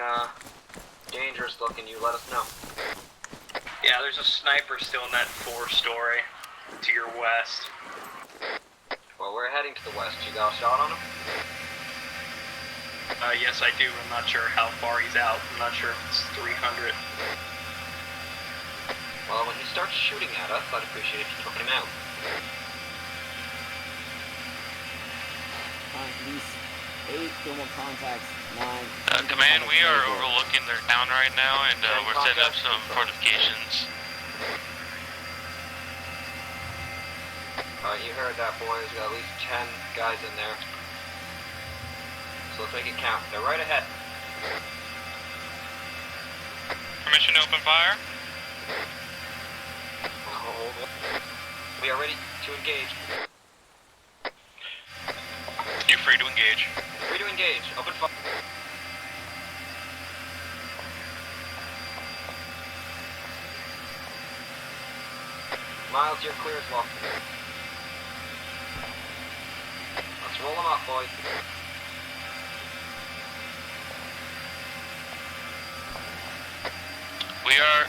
dangerous looking, you let us know. Yeah, there's a sniper still in that 4-story to your west. Well, we're heading to the west. You got a shot on him? Yes, I do. I'm not sure how far he's out. I'm not sure if it's 300. Well, when he starts shooting at us, I'd appreciate if you took him out. These 8 thermal contacts, 9. Command, we are overlooking their town right now, and we're setting up some fortifications. You heard that, boys. We got at least 10 guys in there. So let's make it count. They're right ahead. Permission to open fire? Hold on. We are ready to engage. You're free to engage. Free to engage. Open fire. Miles, you're clear as well. Let's roll them up, boys. We are...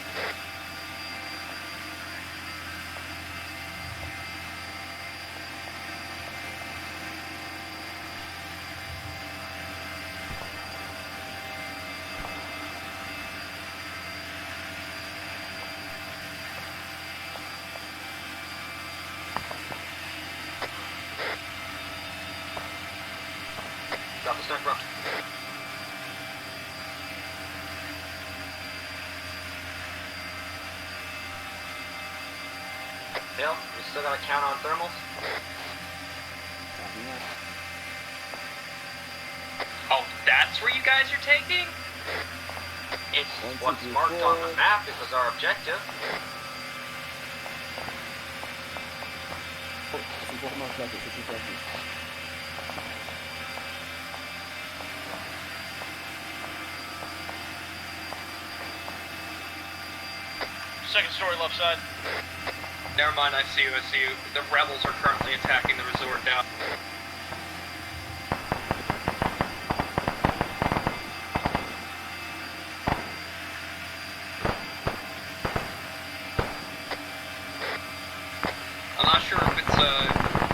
Drop the sniper up. Dale, we still gotta count on thermals? Oh, that's where you guys are taking? It's what's marked on the map. It was our objective. Second story left side. Never mind, I see you. The rebels are currently attacking the resort now. I'm not sure if it's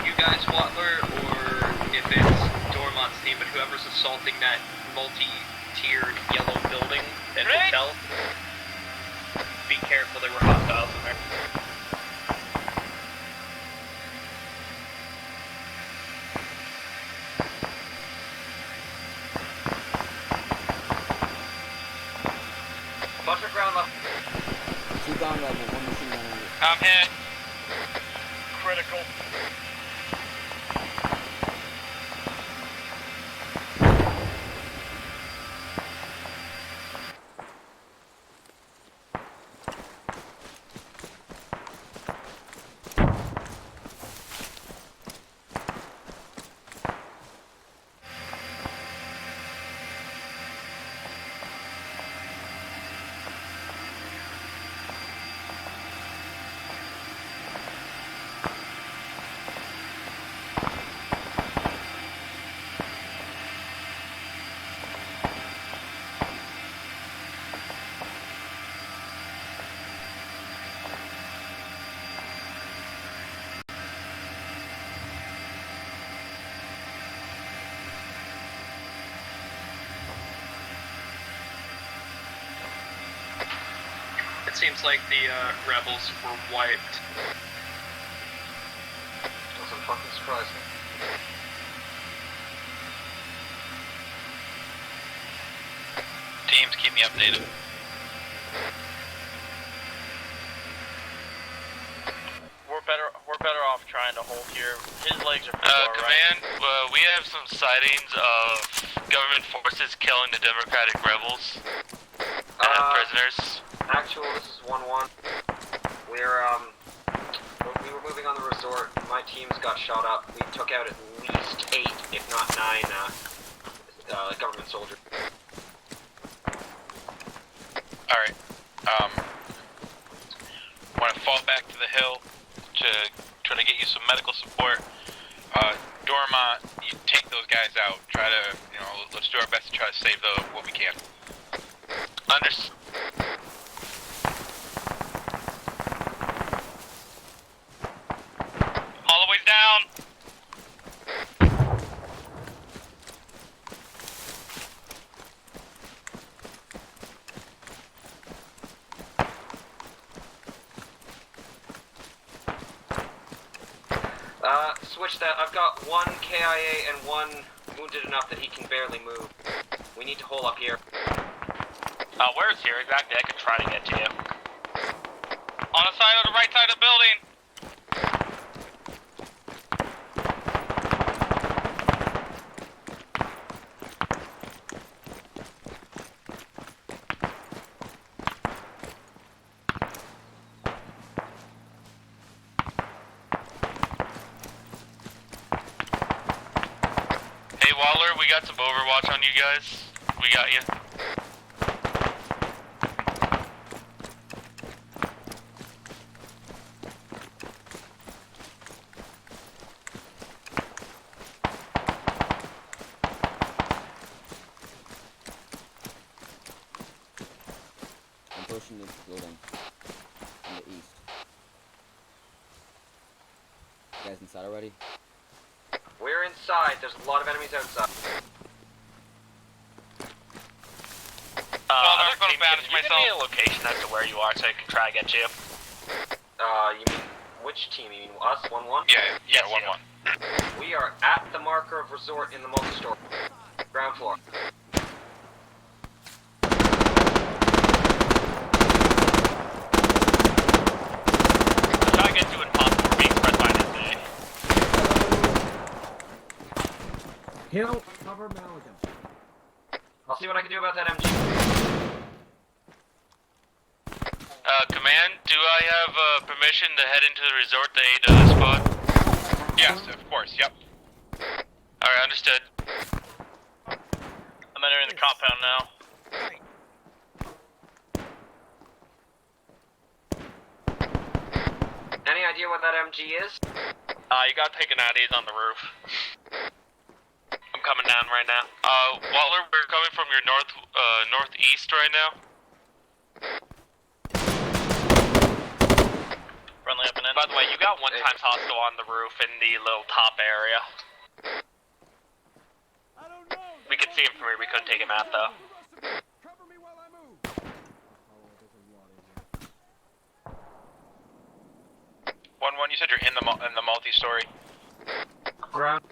you guys, Watler, or if it's Dormont's team, but whoever's assaulting that multi-tiered yellow building and hotel, be careful, there were hostiles in there. Bunch of ground left. 2 ground level, 1 machine gun. I'm hit. Critical. It seems like the rebels were wiped. Doesn't fucking surprise me. Teams, keep me updated. We're better off trying to hold here. His legs are pretty Command, we have some sightings of government forces killing the Democratic rebels and prisoners. Actual, this is 1-1. We were moving on the resort. My teams got shot up. We took out at least 8, if not 9, government soldiers. Alright. Want to fall back to the hill to try to get you some medical support. Dormont, you take those guys out. Try to, let's do our best to try to save what we can. Understood. Holloway's down. Switch that. I've got 1 KIA and 1 wounded enough that he can barely move. We need to hold up here. Where's here exactly? I could try to get to you. On the side of the right side of the building. Hey Waller, we got some overwatch on you guys. We got you. I'm pushing this building in the east. You guys inside already? We're inside. There's a lot of enemies outside. I'm just gonna bandage myself. Give me a location as to where you are so I can try to get you. You mean which team? You mean us? 1-1? Yeah, 1-1. We are at the marker of resort in the multi-store. Ground floor. I'm trying to get to impossible. We're being spread by this day. Hill, cover Maligan. I'll see what I can do about that MG. Command, do I have permission to head into the resort, the AW spot? Yes, of course, yep. Alright, understood. I'm entering the compound now. Any idea what that MG is? You gotta take an ID, he's on the roof. I'm coming down right now. Waller, we're coming from your northeast right now. Friendly up and in. By the way, you got 1 times hostile on the roof in the little top area. We could see him from here, we couldn't take him out though. 1-1, you said you're in the multi-story. Ground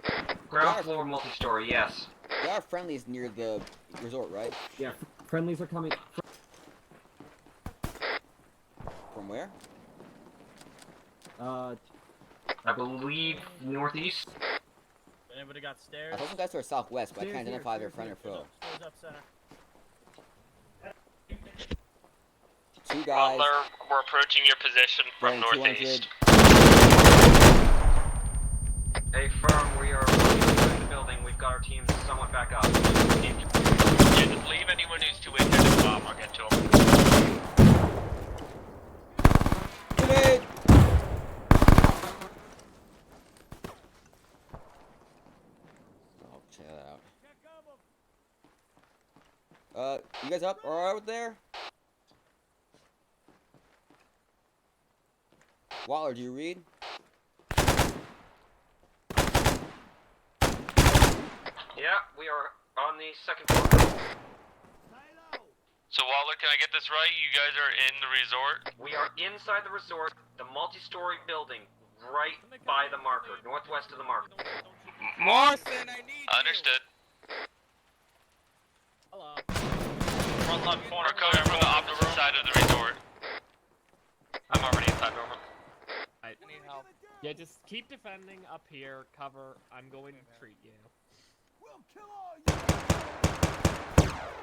floor multi-story, yes. There are friendlies near the resort, right? Yeah, friendlies are coming. From where? I believe northeast. Anybody got stairs? I thought some guys were southwest, but I can't identify their friend or foe. Stairs up center. 2 guys. We're approaching your position from northeast. Hey, firm, we are in the building. We've got our team somewhat back up. Yeah, just leave anyone who's too injured to come. I'll get to them. Grenade! Oh, check that out. You guys up? Alright there? Waller, do you read? Yeah, we are on the 2nd floor. So Waller, can I get this right? You guys are in the resort? We are inside the resort, the multi-story building, right by the marker, northwest of the marker. Morrison, I need Understood. Hello. Front left corner, coming from the opposite side of the resort. I'm already inside the room. I need help. Yeah, just keep defending up here, cover. I'm going to treat you. We'll kill all you!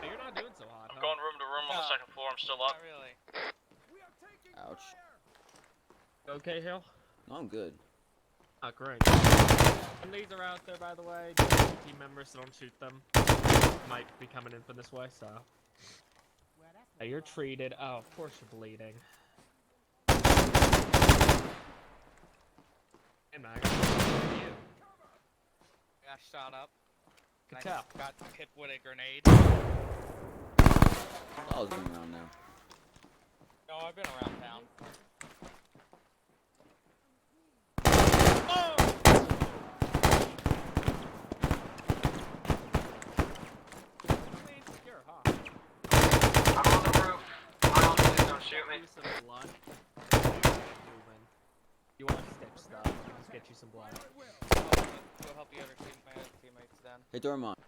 Hey, you're not doing so hot, I'm going room to room on the second floor, I'm still up. Not really. Ouch. Okay, Hill? No, I'm good. Oh, great. And these are out there, by the way. Just team members, so don't shoot them. Might be coming in from this way, so. Hey, you're treated. Oh, of course you're bleeding. Hey, Max. You. Got shot up. Good I tell. got hit with a grenade. I was going around now. No, I've been around town. Secure, huh? I'm on the roof. Miles, please don't shoot me. Some blood. You want to stitch stuff? I'll just get you some blood. We'll help the other teammates then. Hey, Dormont.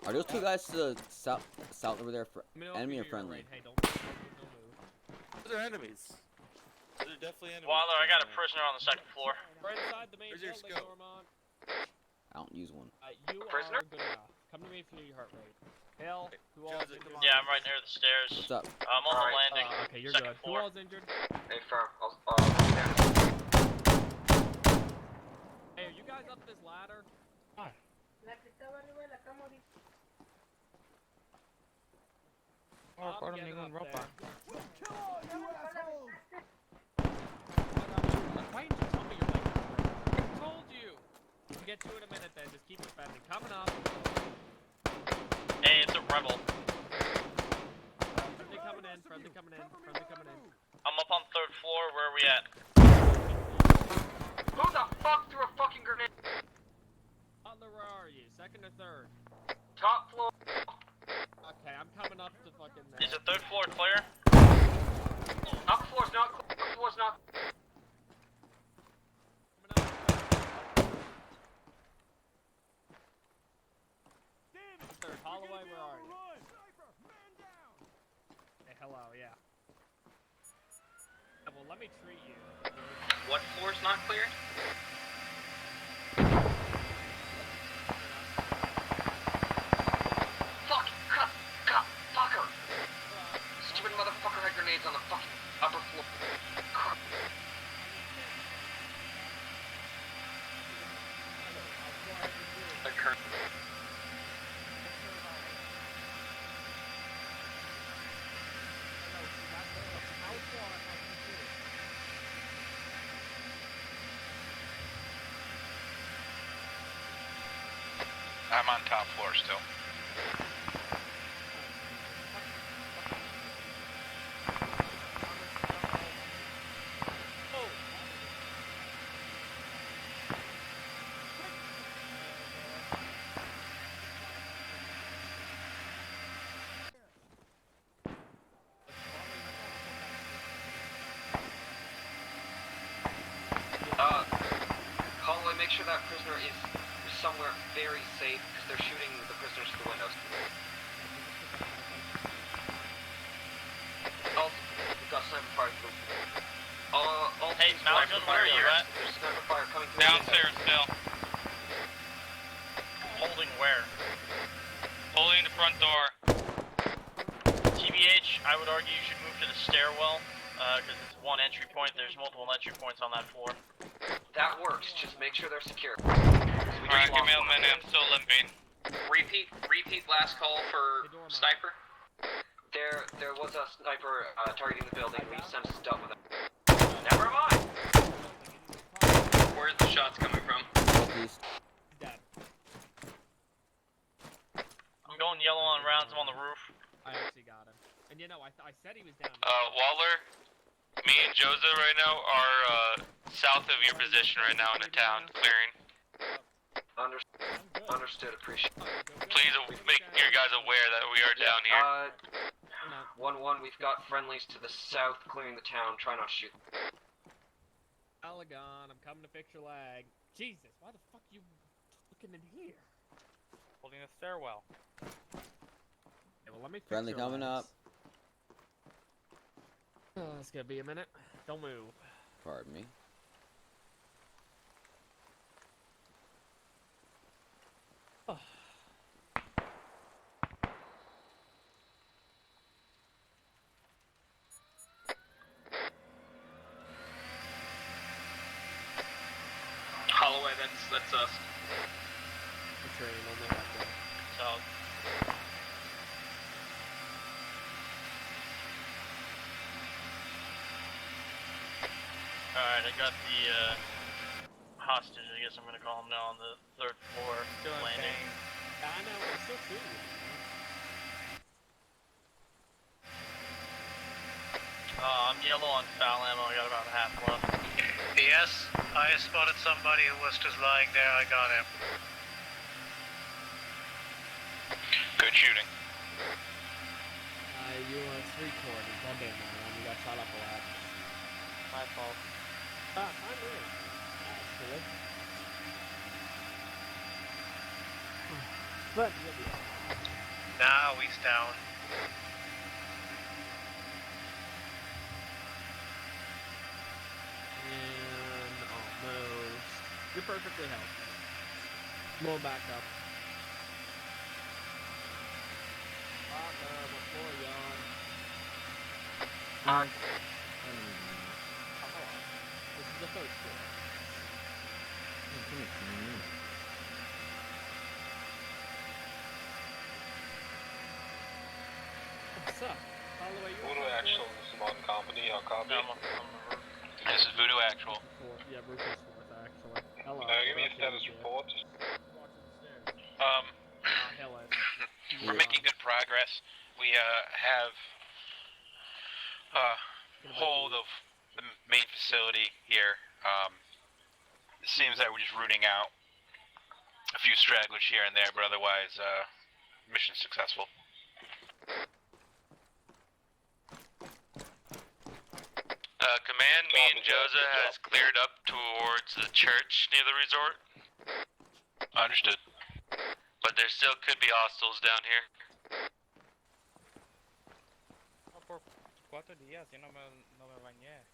Are those two guys to the south over there for enemy or friendly? Hey, don't move. Those are enemies. They're definitely enemies. Waller, I got a prisoner on the second floor. We're inside the main Where's your building, scope? Dormont. I don't use one. You are good enough. Come to me if you need your heart rate. Hale, who all's injured? Yeah, I'm right near the stairs. What's up? I'm on the landing. Okay, you're second good. floor. Who all's injured? Hey, firm. Hey, are you guys up this ladder? Hi. Recuerdo ningún ropa. Why didn't you tell me you're like that? I told you! We'll get to it in a minute then, just keep defending. Coming up. Hey, it's a rebel. Friendly coming in, friendly coming in, friendly coming in. I'm up on the third floor, where are we at? Who the fuck threw a fucking grenade? Butler, where are you? Second or third? Top floor. Okay, I'm coming up to fucking there. Is the third floor clear? Upper floor's not clear. Upper floor's not. Third, Holloway, where are you? Hey, hello, yeah. Well, let me treat you. What floor's not cleared? Fucker! Stupid motherfucker had grenades on the fucking upper floor. I'm on top floor still. Holloway, make sure that prisoner is somewhere very safe, because they're shooting the prisoners through the windows. Also, we've got sniper fire through. Hey, Malcolm, where are you at? There's sniper fire coming through. Downstairs still. Holding where? Holding the front door. TBH, I would argue you should move to the stairwell, because it's one entry point. There's multiple entry points on that floor. That works, just make sure they're secure. Alright, give me a minute, I'm still limping. Repeat last call for sniper. There was a sniper targeting the building. We since dealt with it. Never mind! Where's the shots coming from? Northeast. Dead. I'm going yellow on rounds, I'm on the roof. I actually got him. And you know, I said he was down. Waller, me and Joza right now are south of your position right now in the town, clearing. Understood, appreciate it. Please make your guys aware that we are down here. 1-1, we've got friendlies to the south clearing the town. Try not to shoot them. Polygon, I'm coming to fix your lag. Jesus, why the fuck you looking in here? Holding a stairwell. Okay, well, let me fix Friendly your coming legs. up. Oh, it's gonna be a minute. Don't move. Pardon me. Oh. Holloway, that's us. The train only like that. South. Alright, I got the hostage, I guess I'm gonna call him now, on the 3rd floor landing. I know, I'm still shooting. I'm yellow on foul ammo, I got about half left. Yes, I spotted somebody who was just lying there. I got him. Good shooting. You were 3/4. God damn, man. You got shot up a lot. My fault. Mine is. Actually. But, you'll be fine. Now he's down. And almost. You're perfectly healthy. More back up. What floor are you on? This is the 3rd floor. What's up? Holloway, you Voodoo Actual, this is Mon Company, I'll copy. This is Voodoo Actual. Yeah, Rufus 4th, actually. Hello. Give me a status report. We're making good progress. We have hold of the main facility here. It seems that we're just rooting out a few stragglers here and there, but otherwise, mission successful. Command, me and Joza has cleared up towards the church near the resort. Understood. But there still could be hostiles down here. Por 4 días, yo no me bañé.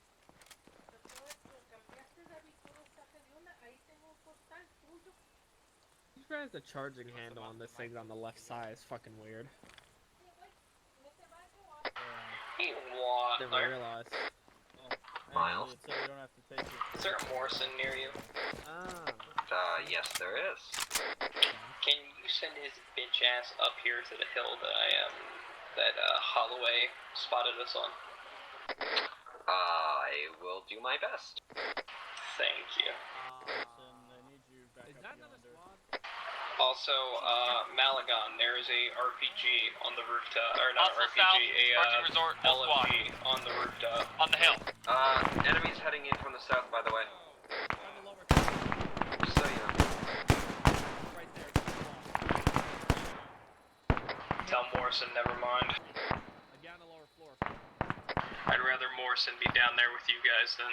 You guys, the charging handle on this thing on the left side is fucking weird. Never realized. Miles. So you don't have to take it. Is there a Morrison near you? Yes, there is. Can you send his bitch ass up here to the hill that Holloway spotted us on? I will do my best. Thank you. Is that another squad? Also, Malagon, there is a RPG on the rooftop, or not Also RPG, south, resort, LMG on the rooftop. On the hill. Enemies heading in from the south, by the way. Just so you know. Tell Morrison, never mind. Again, on the lower floor. I'd rather Morrison be down there with you guys than...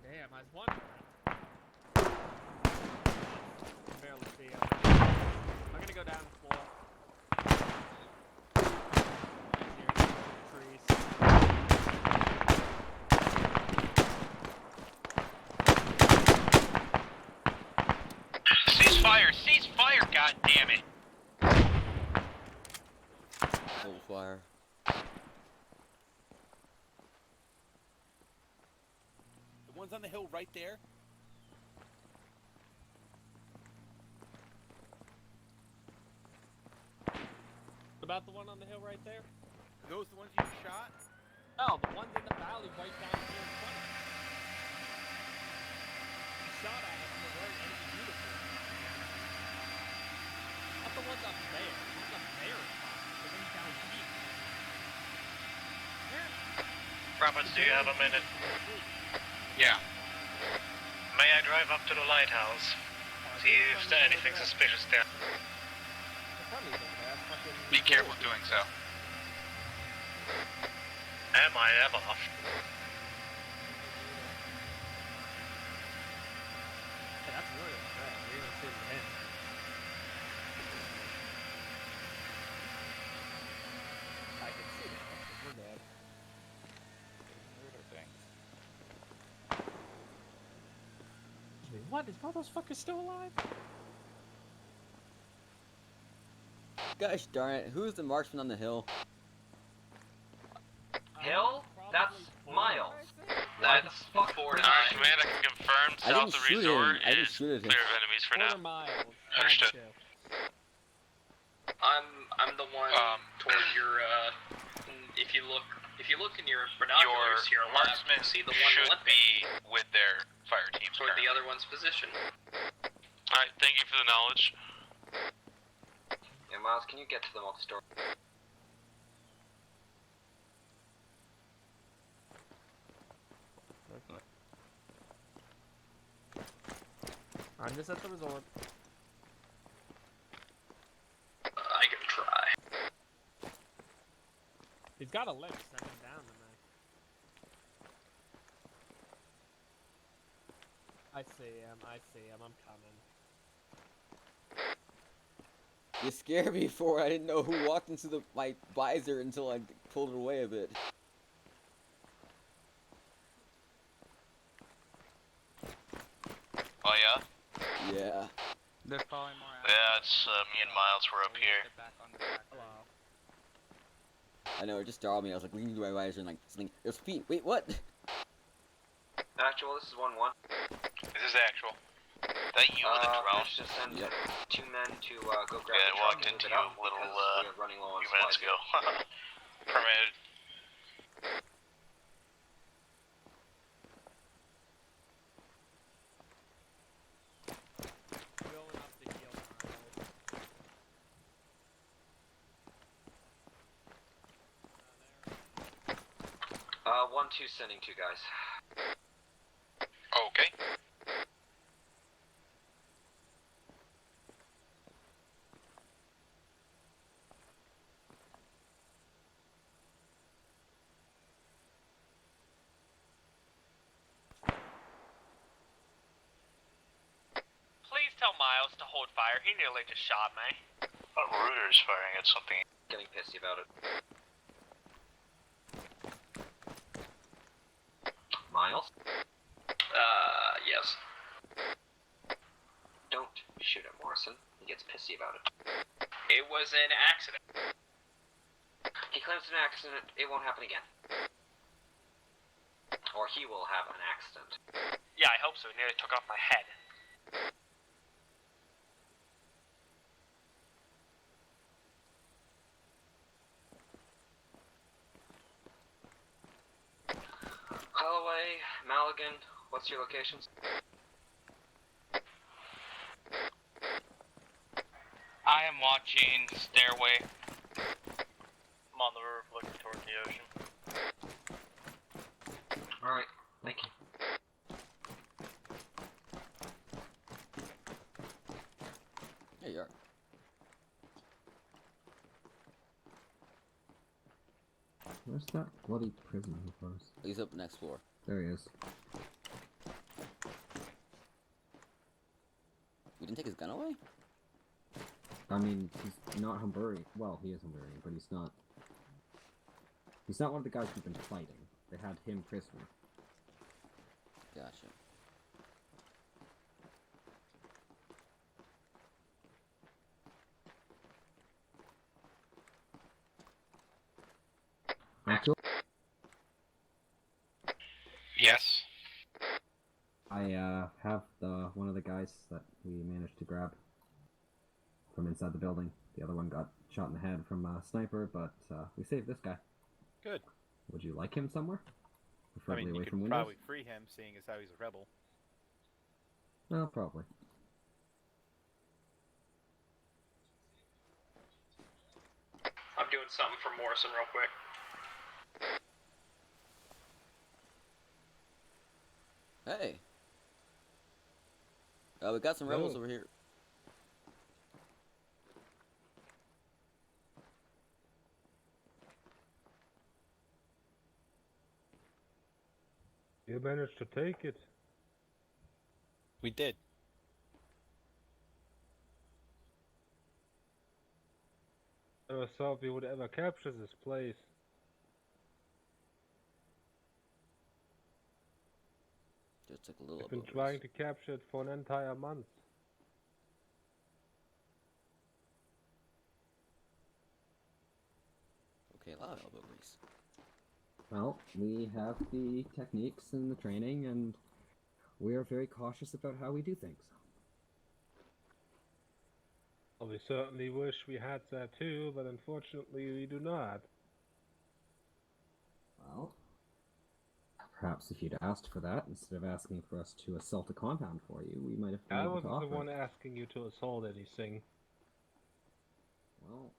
Damn, I was wondering. I can barely see him. I'm gonna go down the floor. Trees. Cease fire! Cease fire! God damn it! Full fire. The ones on the hill right there? About the one on the hill right there? Those the ones you shot? No, the ones in the valley right down here in front of us. He shot at us and they're wearing enemy uniforms. Not the ones up there. The ones up there is fine. The ones down here. Roberts, do you have a minute? Yeah. May I drive up to the lighthouse? See if there's anything suspicious there. Be careful doing so. Am I ever? That's really bad. We don't see him. I can see that. We're dead. What? Is all those fuckers still alive? Gosh darn it, who's the marksman on the hill? Hill? That's Miles. That's 4 Command, I can confirm I didn't south of shoot resort him. I didn't is shoot at him. clear of enemies for now. Understood. I'm the one toward your. If you look in your binoculars here, Your marksman see the one should limping be with their fire teams toward currently. the other one's position. Alright, thank you for the knowledge. Yeah, Miles, can you get to the multi-store? I'm just at the resort. I can try. He's got a limp. Send him down to me. I see him. I see him. I'm coming. You scared me for I didn't know who walked into my visor until I pulled it away a bit. Oh yeah? Yeah. There's probably more. Yeah, it's me and Miles were up here. Hello. I know, it just startled me. I was like leaning to my visor and like something. There's feet. Wait, what? Actual, this is 1-1. This is actual. That you with the drone? Just send 2 men to go grab Yeah, the I walked truck and into move it you out a little because we're running low on few minutes supplies. ago. Permitted. Going up the hill, Miles. 1-2 sending 2 guys. Okay. Please tell Miles to hold fire. He nearly just shot me. Reuter's firing at something. Getting pissy about it. Miles? Yes. Don't shoot at Morrison. He gets pissy about it. It was an accident. He claims an accident. It won't happen again. Or he will have an accident. Yeah, I hope so. He nearly took off my head. Holloway, Maligan, what's your locations? I am watching Stairway. I'm on the roof looking toward the ocean. Alright, thank you. There you are. Where's that bloody prisoner of ours? He's up next floor. There he is. We didn't take his gun away? I mean, he's not Hungarian. Well, he is Hungarian, but he's not. He's not one of the guys who've been fighting. They had him prisoner. Gotcha. Actually, Yes. I have one of the guys that we managed to grab from inside the building. The other one got shot in the head from a sniper, but we saved this guy. Good. Would you like him somewhere? I Preferably mean, you away could from windows? probably free him, seeing as how he's a rebel. No, probably. I'm doing something for Morrison real quick. Hey. We got some rebels No. over here. You managed to take it. We did. I never thought we would ever capture this place. Just took a little I've been bit. trying to capture it for an entire month. Okay, a lot of elbow grease. Well, we have the techniques and the training, and we are very cautious about how we do things. Well, we certainly wish we had that too, but unfortunately we do not. Well, perhaps if you'd asked for that, instead of asking for us to assault a compound for you, we might have been I able to wasn't the offer one it. asking you to assault anything. Well,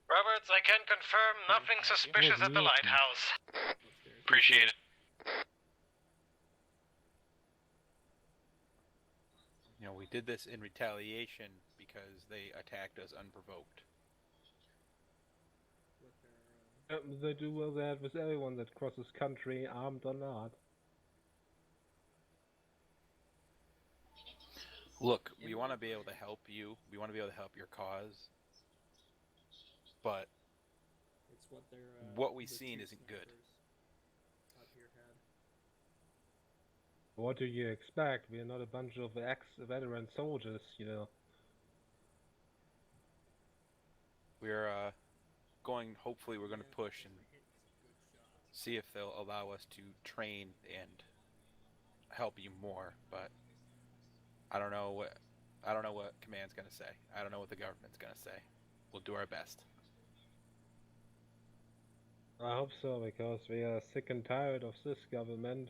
Roberts, I can confirm nothing suspicious at the lighthouse. Appreciate it. You know, we did this in retaliation because they attacked us unprovoked. They do well that with everyone that crosses country, armed or not. Look, we want to be able to help you. We want to be able to help your cause. But It's what they're, what we've the seen two isn't good. snipers up here had. What do you expect? We're not a bunch of ex-veteran soldiers, you know. We're hopefully we're going to push and see if they'll allow us to train and help you more, but I don't know what command's going to say. I don't know what the government's going to say. We'll do our best. I hope so, because we are sick and tired of this government.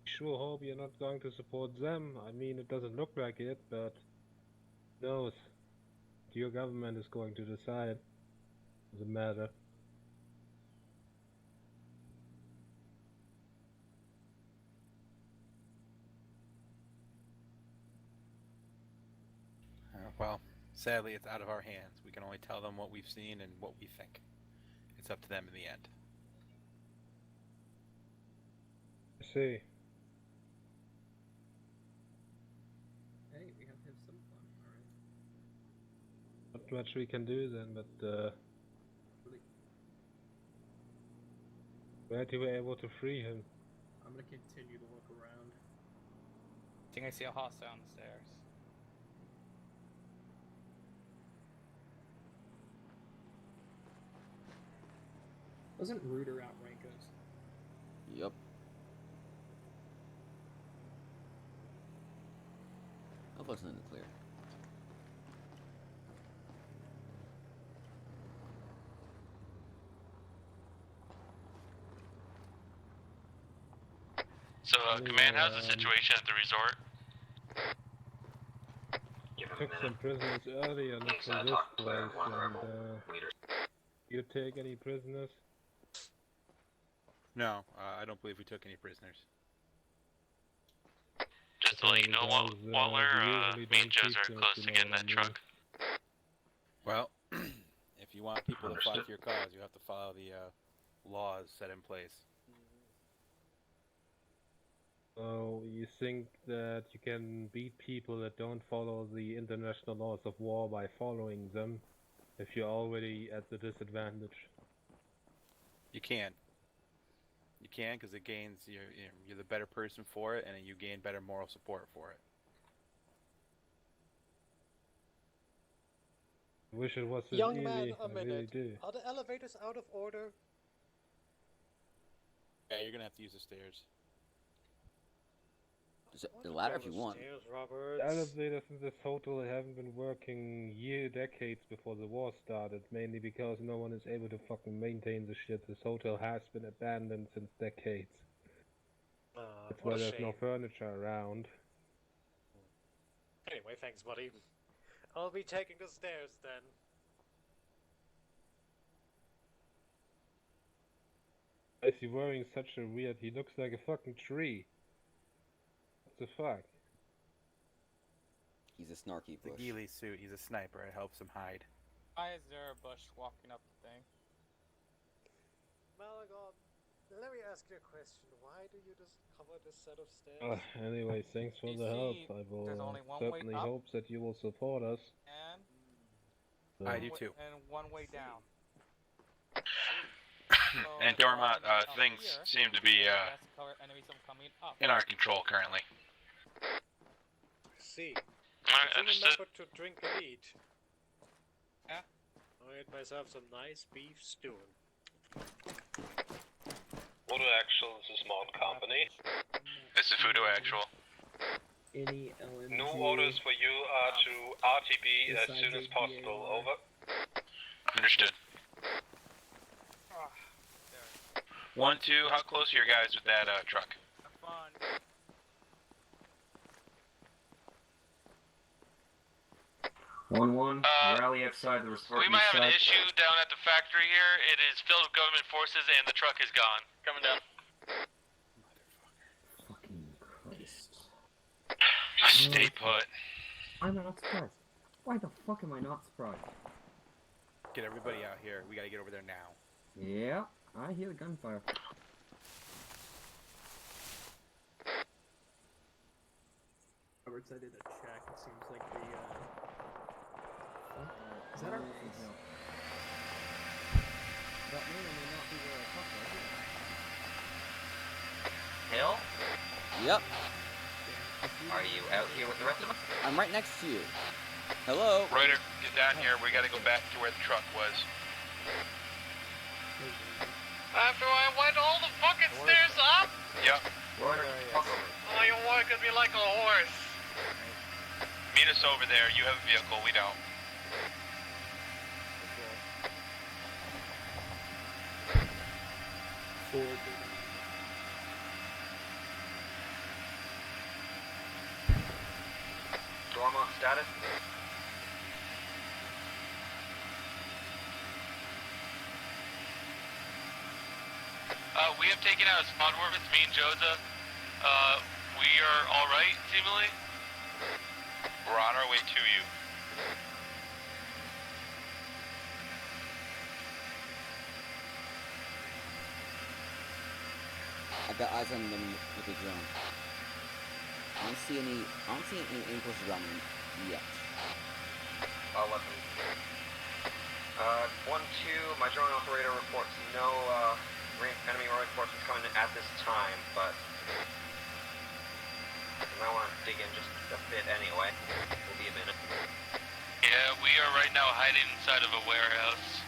Sure hope you're not going to support them. I mean, it doesn't look like it, but who knows? Your government is going to decide the matter. Well, sadly, it's out of our hands. We can only tell them what we've seen and what we think. It's up to them in the end. I see. Hey, we have to have some fun, alright. Not much we can do then, but glad you were able to free him. I'm gonna continue to look around. I think I see a hostile on the stairs. Doesn't Rooter outrank us? Yep. I wasn't in the clear. So, Command, how's the situation at the resort? Took some prisoners earlier, not from this place, and you take any prisoners? No, I don't believe we took any prisoners. Just to let you know, Waller, me and Joe's are close to getting that truck. Well, if you want people to fight for your cause, you have to follow the laws set in place. So you think that you can beat people that don't follow the international laws of war by following them, if you're already at the disadvantage? You can. You can, because it gains you're the better person for it, and you gain better moral support for it. I wish it was this Young easy. man, a I really minute. do. Are the elevators out of order? Yeah, you're gonna have to use the stairs. The ladder if you want. Stairs, The Robert. elevators in this hotel haven't been working decades before the war started, mainly because no one is able to fucking maintain the shit. This hotel has been abandoned since decades. That's why what a there's no shame. furniture around. Anyway, thanks, buddy. I'll be taking the stairs then. Is he wearing such a weird... He looks like a fucking tree. What the fuck? He's a snarky The bush. ghillie suit, he's a sniper, it helps him hide. Why is there a bush walking up the thing? Malagon, let me ask you a question. Why do you just cover this set of stairs? Anyway, thanks for You the help. see, I there's will only one way certainly up. hope that you will support us. And So. I do too. And one way down. And Dormont, things seem to be in our control currently. See. Alright, I understood. remember to drink and eat. Yeah? I made myself some nice beef stew. Voodoo Actual, this is Mount Company. This is Voodoo Actual. Any LMG. New orders for you are to RTB as soon as possible, over. Understood. 1-2, how close are your guys with that truck? Fun. One, rally outside the resort. We might have an issue down at the factory here. It is filled with government forces and the truck is gone. Coming down. Fucking Christ. Stay put. I'm not surprised. Why the fuck am I not surprised? Get everybody out here. We gotta get over there now. Yeah, I hear the gunfire. Roberts, I did a check. It seems like the, is that our base? No. That may or may not be where I fucked right. Hill? Yep. Are you out here with the rest of us? I'm right next to you. Hello? Reuter, get down here. We gotta go back to where the truck was. After I went all the fucking stairs up? Yep. Oh, you're working me like a horse. Meet us over there. You have a vehicle. We don't. Dormont status? We have taken out Spotworth, me and Joza. We are alright, seemingly. We're on our way to you. I've got eyes on them with the drone. I don't see any forces around me yet. I'll let them. 1-2, my drone operator reports no enemy reinforcements coming in at this time, but you might want to dig in just a bit anyway. We'll be a minute. Yeah, we are right now hiding inside of a warehouse.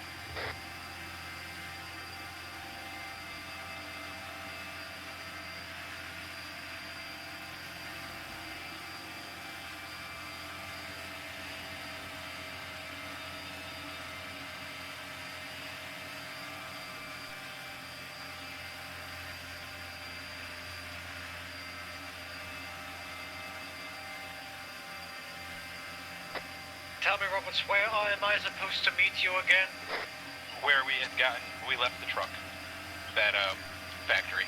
Tell me, Roberts, where am I supposed to meet you again? Where we left the truck. That, factory.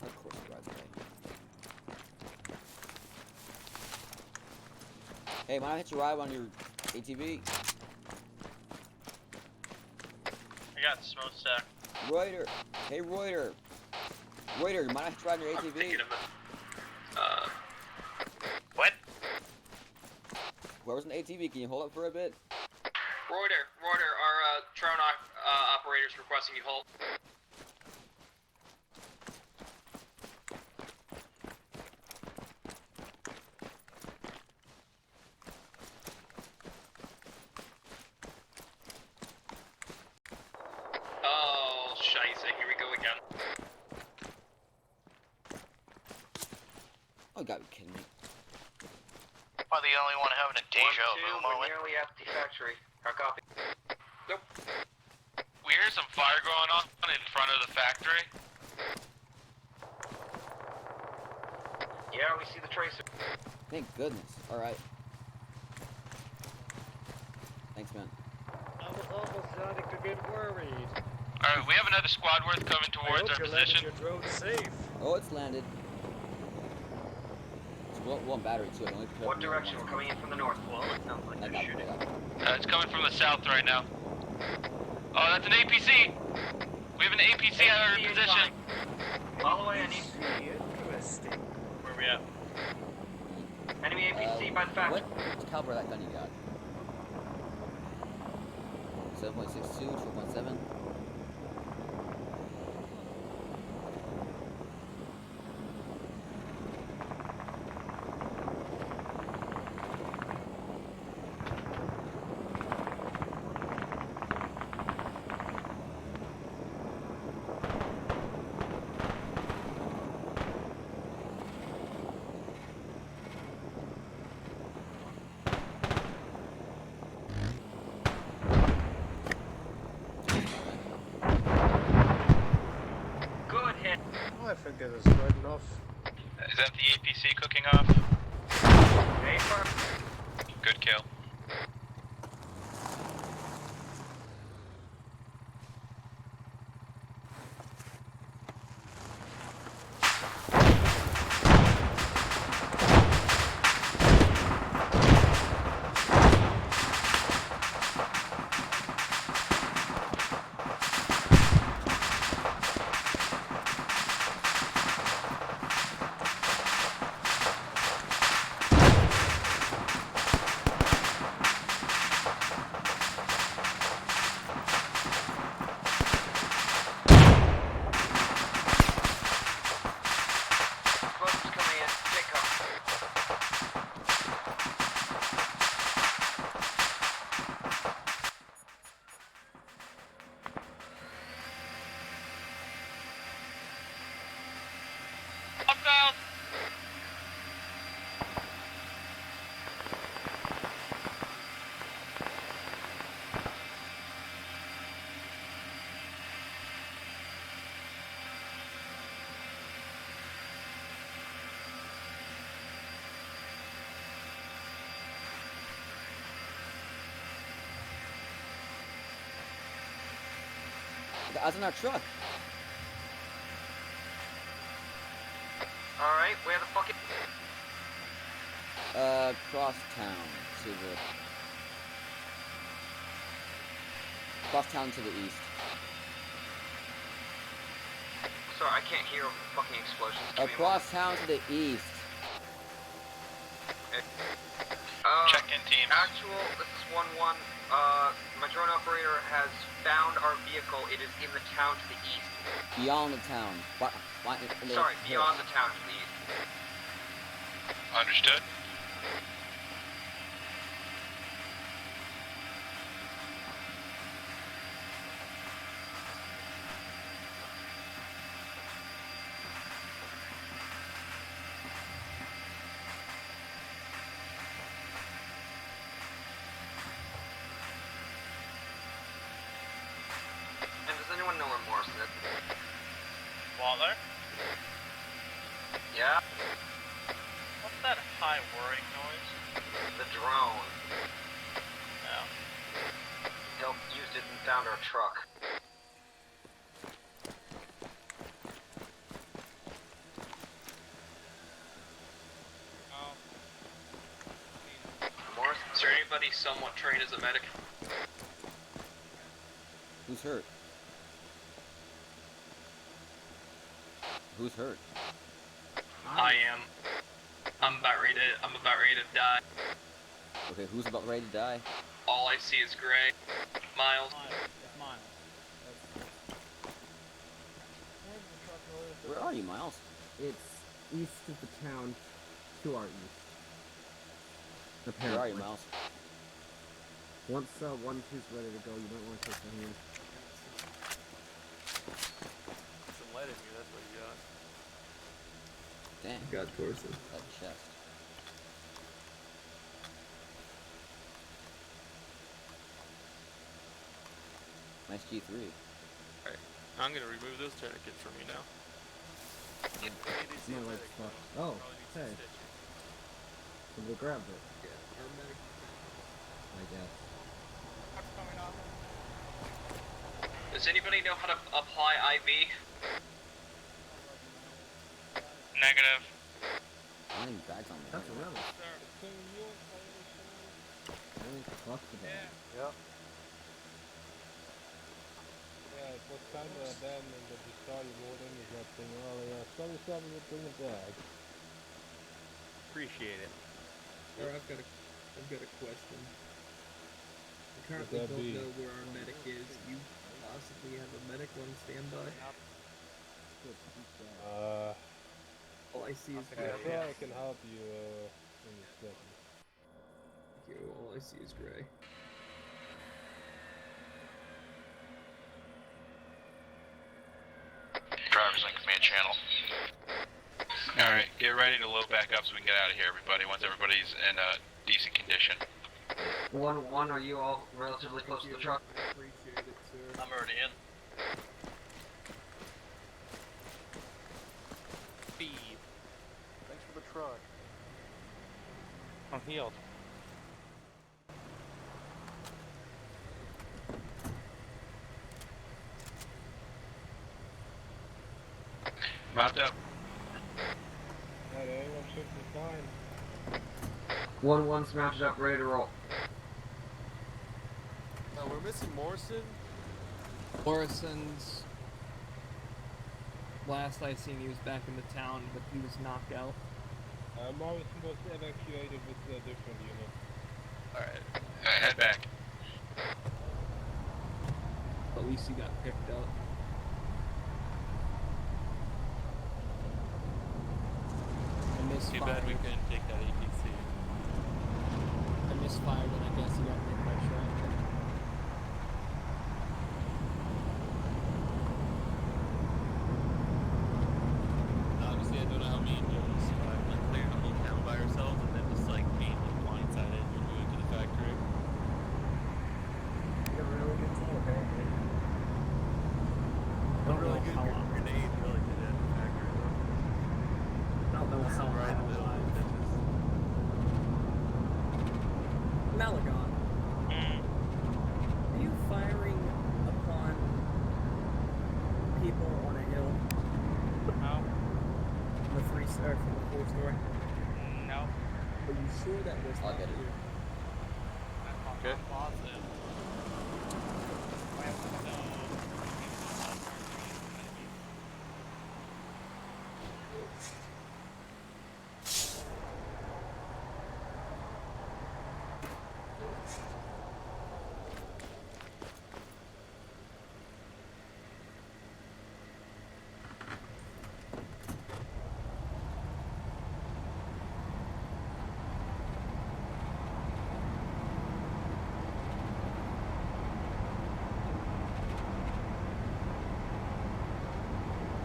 Of course, right away. Hey, why not hit your ride on your ATV? I got smokestack. Reuter! Hey, Reuter! Reuter, you might not hit your ride on your ATV? What? Whoever's an ATV, can you hold up for a bit? Reuter, our drone operator's requesting you hold. Oh, scheisse, here we go again. Oh, gotta be kidding me. Am I the only one having a deja vu We're moment? nearly at the factory. Our copy. Nope. We hear some fire going on in front of the factory. Yeah, we see the tracer. Thank goodness. Alright. Thanks, man. I was almost starting to get worried. Alright, we have another squad worth coming towards our position. Your drone safe. Oh, it's landed. It's one battery too. I only picked up What the direction? other We're coming in from the north. Well, it sounds like one. they're shooting. It's coming from the south right now. Oh, that's an APC! We have an APC at our position. Follow away, I need. Interesting. Where we at? Enemy APC by the factory. What caliber of that gun you got? 7.62, 12.7. Good hit. Oh, I think it is right enough. Is that the APC cooking off? Good kill. Explosives coming in. Take cover. Hostiles! The guy's in our truck. Alright, where the fuck is... Cross town to the... Cross town to the east. Sorry, I can't hear fucking explosions. Give me a Across town to the east. Check in teams. Actual, this is 1-1. My drone operator has found our vehicle. It is in the town to the east. Beyond the town. Sorry, beyond the town to the east. Understood. And does anyone know where Morris is? Waller? Yeah? What's that high whirring noise? The drone. No. Help used it and found our truck. Morris, is there anybody somewhat trained as a medic? Who's hurt? Who's hurt? I am. I'm about ready to die. Okay, who's about ready to die? All I see is gray. Miles. Where are you, Miles? It's east of the town, to our east. Where are you, Miles? Once 1-2's ready to go, you might want to take the hand. Some lead in here, that's what you got. Damn. Got torso. That chest. Nice G3. Alright, I'm gonna remove those tourniquets from you now. My leg's fucked. Oh, hey. Somebody grabbed it. Yeah, our medic. I guess. Does anybody know how to apply IV? Negative. I need bags on me. That's a relic. Really fucked with that. Yep. Yeah, it was kind of abandoned that you started warding is that thing earlier. Sorry, we'll bring it back. Appreciate it. Sir, I've got a question. I currently don't know where our medic is. You possibly have a medic on standby? All I see is gray. I'm sure I can help you in a second. Thank you. All I see is gray. Driver's link command channel. Alright, get ready to load back up so we can get out of here, everybody, once everybody's in a decent condition. 1-1, are you all relatively close to the truck? Appreciate it, sir. I'm already in. Speed. Thanks for the truck. I'm healed. Mount up. Alright, everyone should be fine. 1-1's mounted up, ready to roll. We're missing Morrison. Morrison's last I seen, he was back in the town, but he was knocked out. Morrison was evacuated with a different unit. Alright, head back. At least he got picked up. I misfired. Too bad we couldn't take that APC. I misfired and I guess he got hit by shrapnel. Obviously, I don't know how me and Joe survived. Like, clearing the whole town by ourselves and then just like being like blindsided when we went to the factory. You got a really good team, apparently. A really good grenade really did it at the factory though. I don't know how Right in the middle of the bitches. Malagon. Are you firing upon people on a hill? No. From the from the 4-story? No. Are you sure that was I'll not get it. you? Good. I'm positive.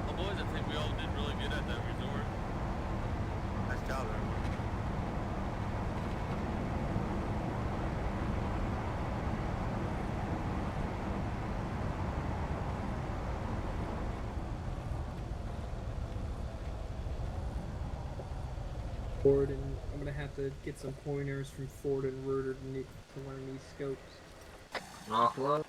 Well, boys, I think we all did really good at that resort. Nice job, everyone. Ford, and I'm gonna have to get some pointers from Ford and Reuter to learn these scopes. Offload.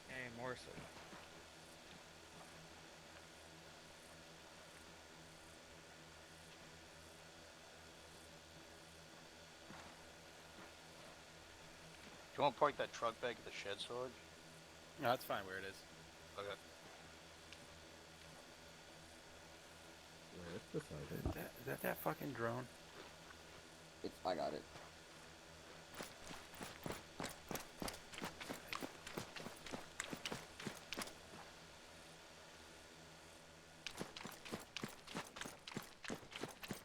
Hey, Morrison. Do you want to park that truck back at the shed storage? No, that's fine where it is. Okay. Where is this item? Is that fucking drone? I got it.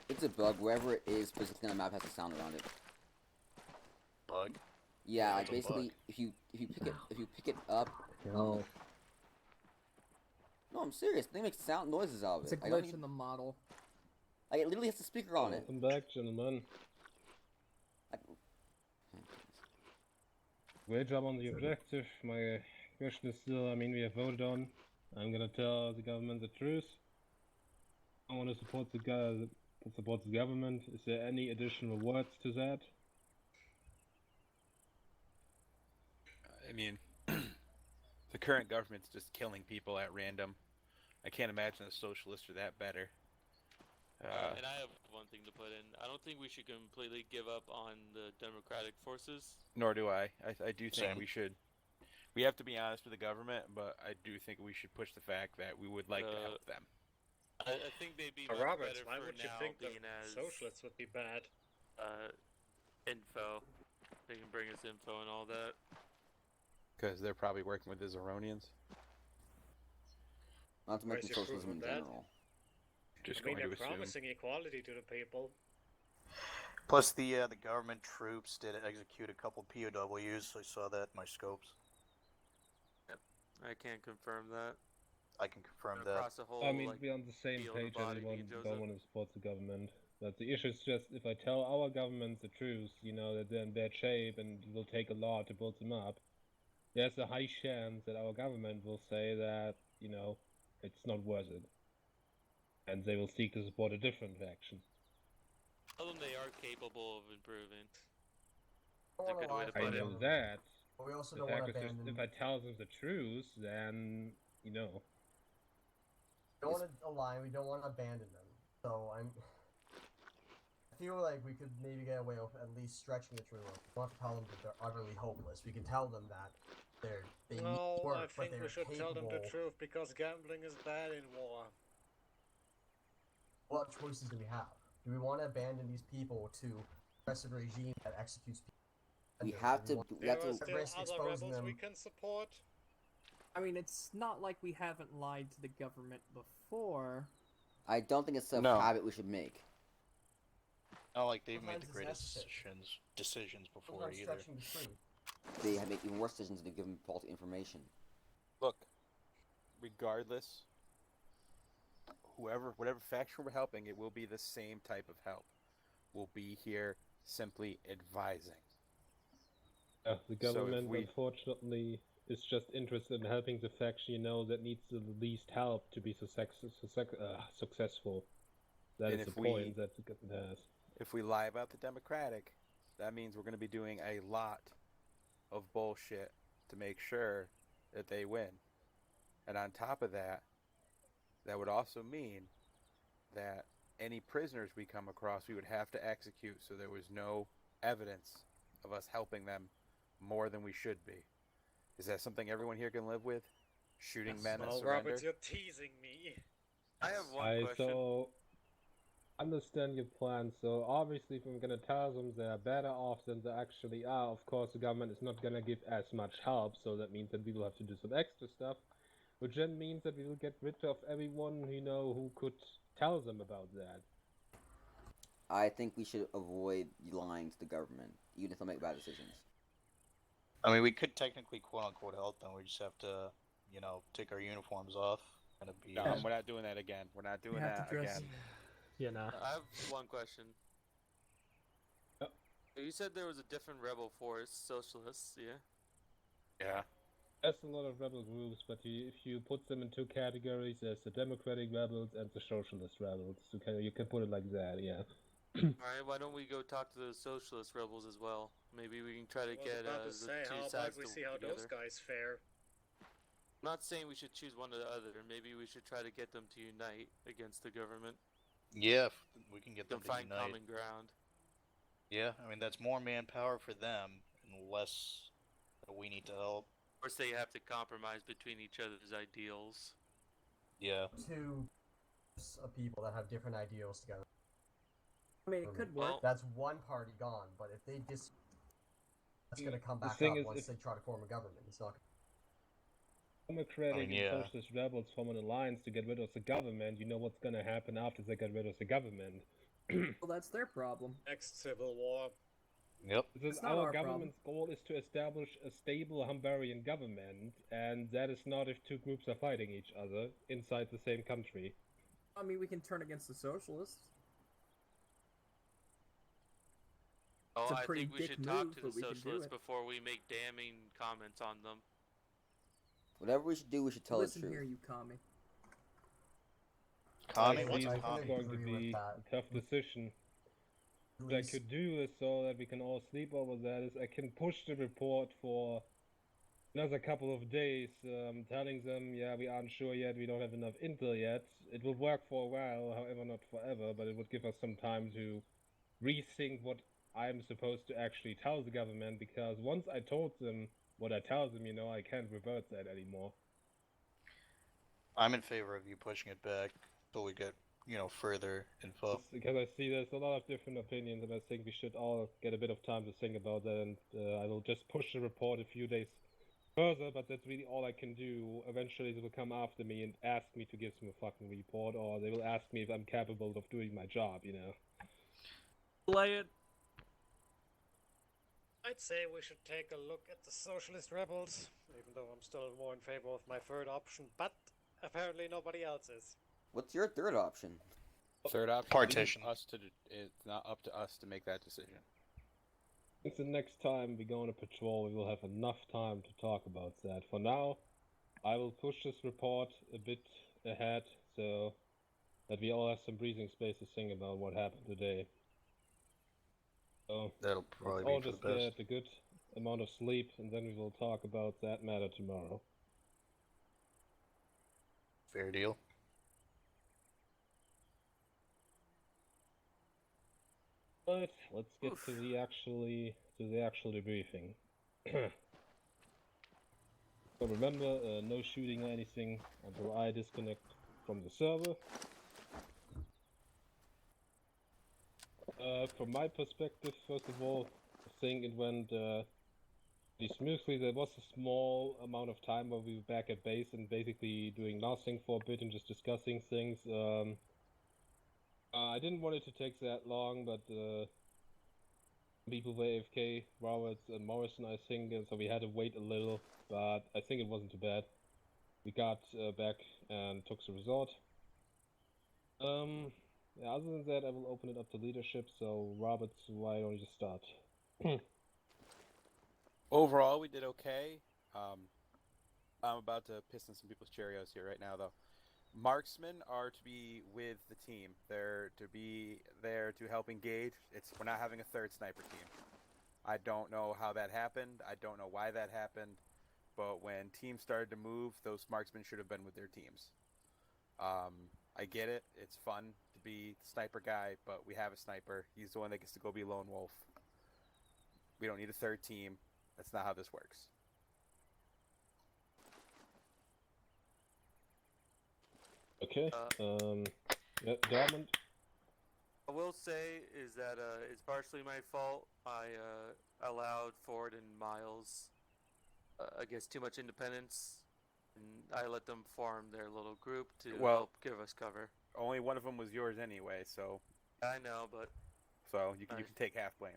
It's a bug. Wherever it is physically on the map has a sound around it. bug. Yeah, like it's a basically, bug. if you pick it up. No. No, I'm serious. They make sound noises out of It's a it. I don't glitch need... in the model. Like, it literally has a speaker on it. Welcome back, gentlemen. Great job on the objective. My question is still, I mean, we have voted on. I'm gonna tell the government the truth. I want to support the government. Is there any additional words to that? I mean, the current government's just killing people at random. I can't imagine the socialists are that better. And I have one thing to put in. I don't think we should completely give up on the democratic forces. Nor do I. I do think Same. we should. We have to be honest with the government, but I do think we should push the fact that we would like to help them. I think they'd be much Roberts, better why for would you now think the being as socialists would be bad? Info. They can bring us info and all that. Because they're probably working with the Zeronians. Not to Where's mention your proof socialism of in that? general. Just I mean, going they're to assume. promising equality to the people. Plus, the government troops did execute a couple POWs. I saw that in my scopes. Yep. I can't confirm that. I can confirm that. Across the whole, I mean, like, we're on the same field of page. body, Everyone me and don't Joseph. want to support the government. But the issue is just, if I tell our government the truth, you know, that they're in bad shape and it will take a lot to build them up, there's a high chance that our government will say that, you know, it's not worth it. And they will seek to support a different faction. Tell them they are capable of improving. I That's a good way to I put know it. that. But we also The don't want fact to is just, abandon. if I tell them the truth, then, you know. We don't want to align. We don't want to abandon them. So I feel like we could maybe get away with at least stretching the truth. We don't have to tell them that they're utterly hopeless. We can tell them that they need work, I but think they're we should tell them the capable. truth because gambling is bad in war. What choices do we have? Do we want to abandon these people to a oppressive regime that executes people? We have to There are still risk other exposing rebels them. we can support. I mean, it's not like we haven't lied to the government before. I don't think it's a habit we should make. Not like they've made Sometimes the it's greatest necessary. decisions before Sometimes either. stretching the truth. They have made even worse decisions than giving faulty information. Look, regardless, whatever faction we're helping, it will be the same type of help. We'll be here simply advising. The government, unfortunately, is just interested in helping the faction, you know, that needs the least help to be successful. That is the point that the government has. If we lie about the Democratic, that means we're going to be doing a lot of bullshit to make sure that they win. And on top of that, that would also mean that any prisoners we come across, we would have to execute, so there was no evidence of us helping them more than we should be. Is that something everyone here can live with? Shooting men and surrender? Roberts, you're teasing me. I have one question. So, understand your plan. So, obviously, if I'm going to tell them they're better off than they actually are, of course, the government is not going to give as much help, so that means that we will have to do some extra stuff, which then means that we will get rid of everyone, you know, who could tell them about that. I think we should avoid lying to the government, even if they make bad decisions. I mean, we could technically quote-unquote help them. We just have to, you know, take our uniforms off. And be... No, we're not doing that again. We're not doing that again. Yeah, no. I have one question. You said there was a different rebel force, socialists, yeah? Yeah. There's a lot of rebel groups, but if you put them in two categories, there's the democratic rebels and the socialist rebels. You can put it like that, yeah. Alright, why don't we go talk to the socialist rebels as well? Maybe we can try to get the two sides we to see how together. those guys fare. I'm not saying we should choose one or the other. Maybe we should try to get them to unite against the government. Yeah, we can get them to find unite. common ground. Yeah, I mean, that's more manpower for them and less that we need to help. Of course, they have to compromise between each other's ideals. Yeah. Two people that have different ideals together. I mean, it could work. That's one party gone, but if they that's going to come back up once they try to form a government. It's not. Democratic and socialist rebels form an alliance to get rid of the government. You know what's going to happen after they get rid of the government. Well, that's their problem. Next civil war. Yep. Because our government's goal is to establish a stable Hungarian government, and that is not if two groups are fighting each other inside the same country. I mean, we can turn against the socialists. Oh, It's a I pretty think we dick should talk move, to but the we can do socialists it. before we make damning comments on them. Whatever we should do, we should tell Listen the truth. here, you commie. Connie, I what's see this Connie? is going to be a tough decision. What I could do is, so that we can all sleep over that, is I can push the report for another couple of days, telling them, yeah, we aren't sure yet, we don't have enough intel yet. It will work for a while, however not forever, but it would give us some time to rethink what I'm supposed to actually tell the government, because once I told them what I tell them, I can't revert that anymore. I'm in favor of you pushing it back till we get, further info. Because I see there's a lot of different opinions, and I think we should all get a bit of time to think about that, and I will just push the report a few days further, but that's really all I can do. Eventually they will come after me and ask me to give them a fucking report, or they will ask me if I'm capable of doing my job, Play it. I'd say we should take a look at the socialist rebels, even though I'm still more in favor of my third option, but apparently nobody else is. What's your third option? Third option. Partition. It's not up to us to make that decision. I think the next time we go on a patrol, we will have enough time to talk about that. For now, I will push this report a bit ahead, so that we all have some breathing space to think about what happened today. So that'll probably all be for just the best. get a good amount of sleep, and then we will talk about that matter tomorrow. Fair deal. But let's get to the actual debriefing. So remember, no shooting or anything until I disconnect from the server. From my perspective, first of all, I think it went pretty smoothly. There was a small amount of time where we were back at base and basically doing nothing for a bit and just discussing things. I didn't want it to take that long, but people were AFK, Roberts and Morrison, I think, and so we had to wait a little, but I think it wasn't too bad. We got back and took the resort. Yeah, other than that, I will open it up to leadership, so Roberts, why don't you start? Overall, we did okay. I'm about to piss in some people's Cheerios here right now, though. Marksmen are to be with the team. They're to be there to help engage. We're not having a third sniper team. I don't know how that happened. I don't know why that happened. But when teams started to move, those marksmen should have been with their teams. I get it. It's fun to be the sniper guy, but we have a sniper. He's the one that gets to go be lone wolf. We don't need a third team. That's not how this works. Okay, yeah, Diamond? I will say is that it's partially my fault. I allowed Ford and Miles, I guess, too much independence, and I let them form their little group to help give us cover. Only one of them was yours anyway, so. I know, but. So you can take half blame.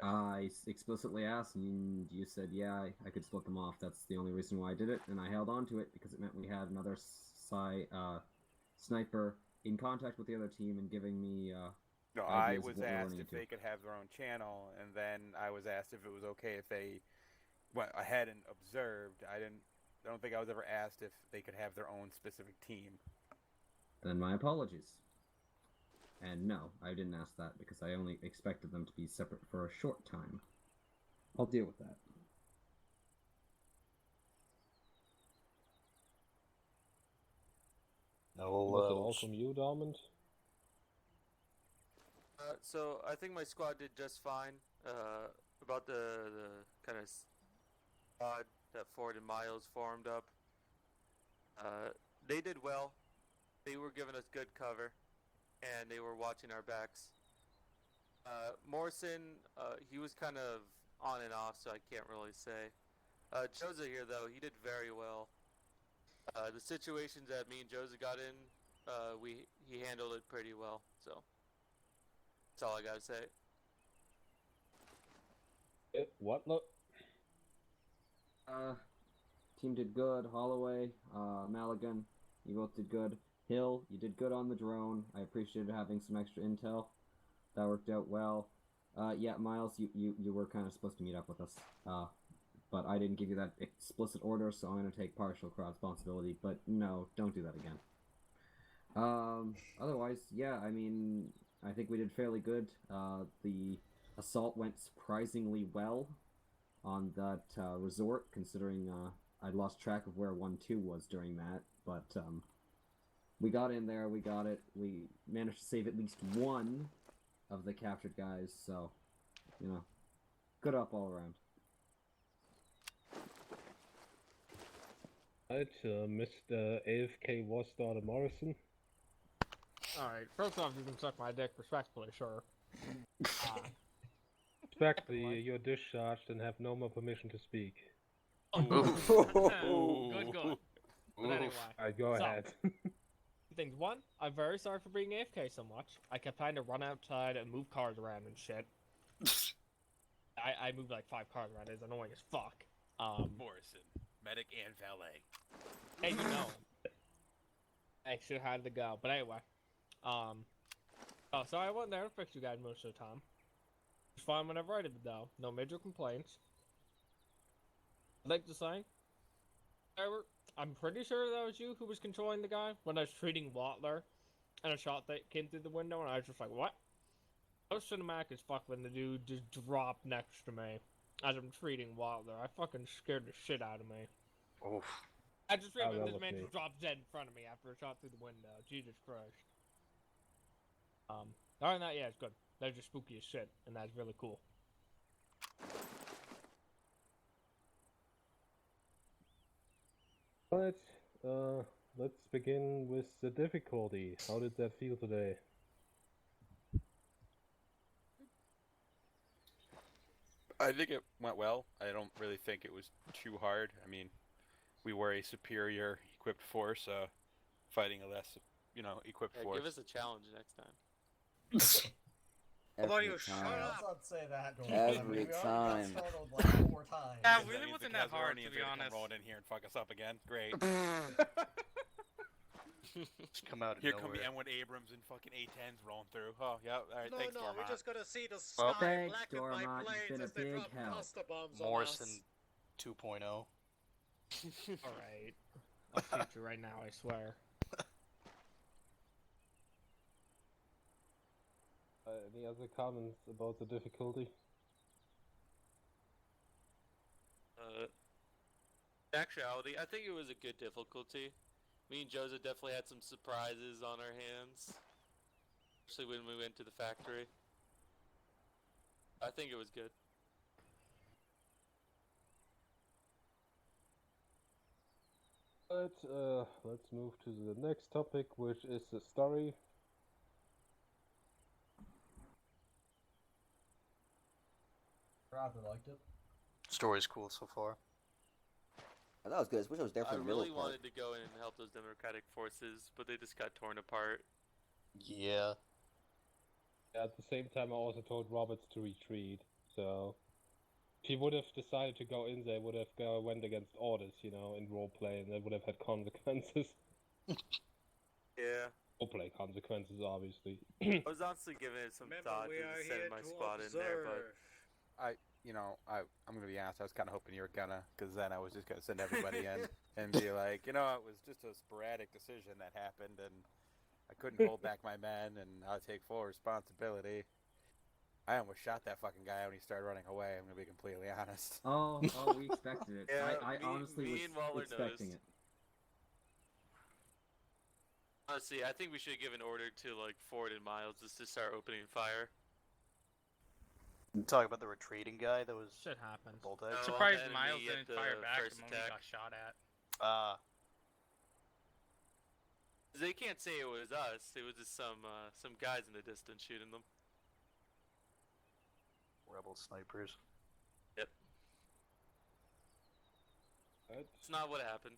I explicitly asked, and you said, yeah, I could split them off. That's the only reason why I did it, and I held on to it because it meant we had another sniper in contact with the other team and giving me No, I was asked if they could have their own channel, and then I was asked if it was okay if they went ahead and observed. I don't think I was ever asked if they could have their own specific team. Then my apologies. And no, I didn't ask that because I only expected them to be separate for a short time. I'll deal with that. Was it all from you, Diamond? So I think my squad did just fine. About the kind of squad that Ford and Miles formed up. They did well. They were giving us good cover, and they were watching our backs. Morrison, he was kind of on and off, so I can't really say. Jose here, though, he did very well. The situations that me and Jose got in, he handled it pretty well, so that's all I gotta say. What? Look. Team did good. Holloway, Maligan, you both did good. Hill, you did good on the drone. I appreciated having some extra intel. That worked out well. Yeah, Miles, you were kind of supposed to meet up with us. But I didn't give you that explicit order, so I'm going to take partial responsibility. But no, don't do that again. Otherwise, yeah, I mean, I think we did fairly good. The assault went surprisingly well on that resort, considering I lost track of where 1-2 was during that. But we got in there, we got it. We managed to save at least one of the captured guys, so, you know, good up all around. Right, Mr. AFK War Starter Morrison. Alright, first off, you can suck my dick respectfully, sure. Respectfully, you're discharged and have no more permission to speak. Good, good. But anyway. Alright, go ahead. Things. One, I'm very sorry for being AFK so much. I kept trying to run outside and move cars around and shit. I moved like 5 cars around. It's annoying as fuck. Morrison, medic and valet. Hey, you know. I should have had to go. But anyway. Oh, so I went there and fixed you guys most of the time. It was fine whenever I did it, though. No major complaints. I'd like to say, however, I'm pretty sure that was you who was controlling the guy when I was treating Watler, and a shot that came through the window, and I was just like, what? I was cinematic as fuck when the dude just dropped next to me as I'm treating Watler. I fucking scared the shit out of me. Oof. I just remember this man just dropped dead in front of me after a shot through the window. Jesus Christ. Other than that, yeah, it's good. That's just spooky as shit, and that's really cool. Alright, let's begin with the difficulty. How did that feel today? I think it went well. I don't really think it was too hard. I mean, we were a superior equipped force, fighting a less, equipped force. Give us a challenge next time. Every time. Let's not say that. Every time. Like 4 times. Yeah, really wasn't that hard, to be honest. Come rolling in here and fuck us up again. Great. Just come out of Here nowhere. come the M1 Abrams and fucking A10s rolling through. Oh, yeah. Alright, thanks, No, Dormont. we're just gonna see the Well, sky thanks, blackened by Dormont. It's planes been a as they big drop help. cluster bombs Morrison on us. 2.0. Alright. I'll shoot you right now, I swear. Any other comments about the difficulty? Actuality, I think it was a good difficulty. Me and Joseph definitely had some surprises on our hands. Especially when we went to the factory. I think it was good. Let's move to the next topic, which is the story. Rather liked it. Story's cool so far. I thought it was good. I wish I was there for I the middle really part. wanted to go in and help those democratic forces, but they just got torn apart. Yeah. At the same time, I also told Roberts to retreat, so... If he would have decided to go in there, would have went against orders, in roleplay, and that would have had consequences. Yeah. Roleplay consequences, obviously. I was honestly giving it some thought to send my squad in there, but... I'm gonna be honest, I was kind of hoping you were gonna, because then I was just gonna send everybody in and be like, it was just a sporadic decision that happened, and I couldn't hold back my men, and I'll take full responsibility. I almost shot that fucking guy when he started running away, I'm gonna be completely honest. Oh, we expected it. Yeah, I honestly was expecting it. Honestly, I think we should give an order to, Ford and Miles just to start opening fire. You talk about the retreating guy that was... Shit happens. No, Surprised Miles didn't fire back first the moment he attack. got shot at. They can't say it was us. It was just some guys in the distance shooting them. Rebel snipers. Yep. It's not what happened.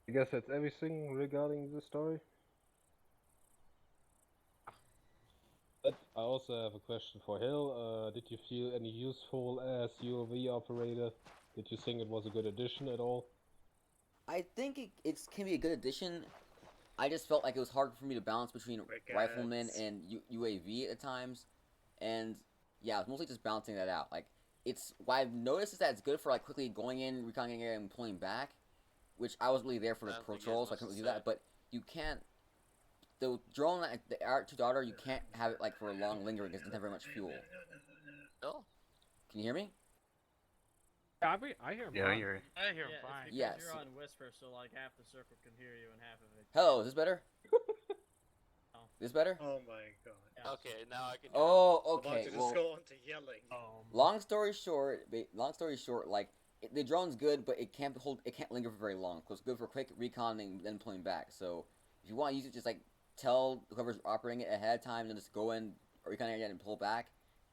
I guess that's everything regarding the story. But I also have a question for Hill. Did you feel any useful as UAV operator? Did you think it was a good addition at all? I think it can be a good addition. I just felt like it was hard for me to balance between rifleman and UAV at times, and yeah, it's mostly just balancing that out. Like, it's what I've noticed is that it's good for like quickly going in, reconning area, and pulling back, which I wasn't really there for the patrol, so I couldn't really do that. But you can't. The drone, like the R2 daughter, you can't have it like for a long lingering because it doesn't have very much fuel. Oh. Can you hear me? Yeah, I hear him. Yeah, I hear him Yeah, fine. it's because Yes. you're on Whisper, so like half the circle can hear you and half of it. Hello, is this better? This better? Oh my god. Okay, now I can. Oh, I'm about okay. to just Well, go on to yelling. long story short, like the drone's good, but it can't linger for very long. So it's good for quick recon and then pulling back. So if you want to use it, just like tell whoever's operating it ahead of time, and then just go in recon area and pull back.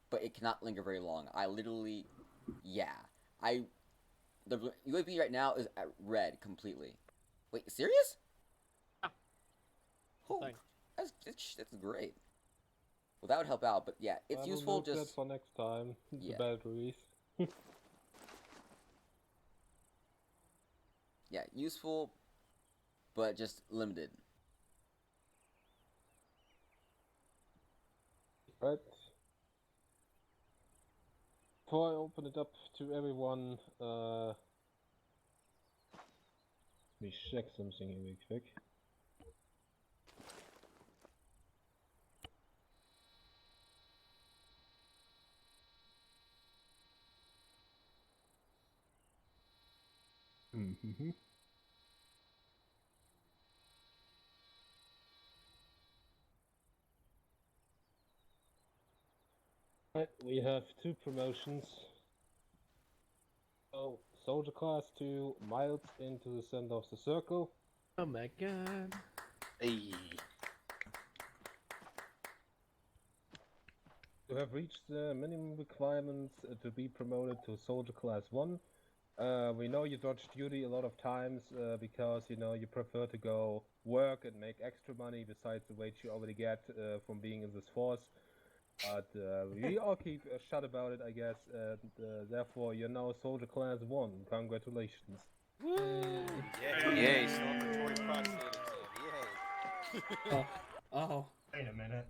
But it cannot linger very long. I literally, the UAV right now is at red completely. Wait, serious? Yeah. Oh, that's great. Well, that would help out, but yeah, it's useful. Note that Just for next time. Yeah. The batteries. yeah, useful, but just limited. Right. Before I open it up to everyone, let me check something here real quick. Mm-hmm. Right, we have 2 promotions. So, Soldier Class 2, miles into the center of the circle. Oh my god. Hey. You have reached the minimum requirements to be promoted to Soldier Class 1. We know you dodge duty a lot of times because, you know, you prefer to go work and make extra money besides the wage you already get from being in this force. But we all keep shut about it, I guess, and therefore you're now Soldier Class 1. Congratulations. Woo! Yay, celebratory proximity team. Yay. Oh. Wait a minute.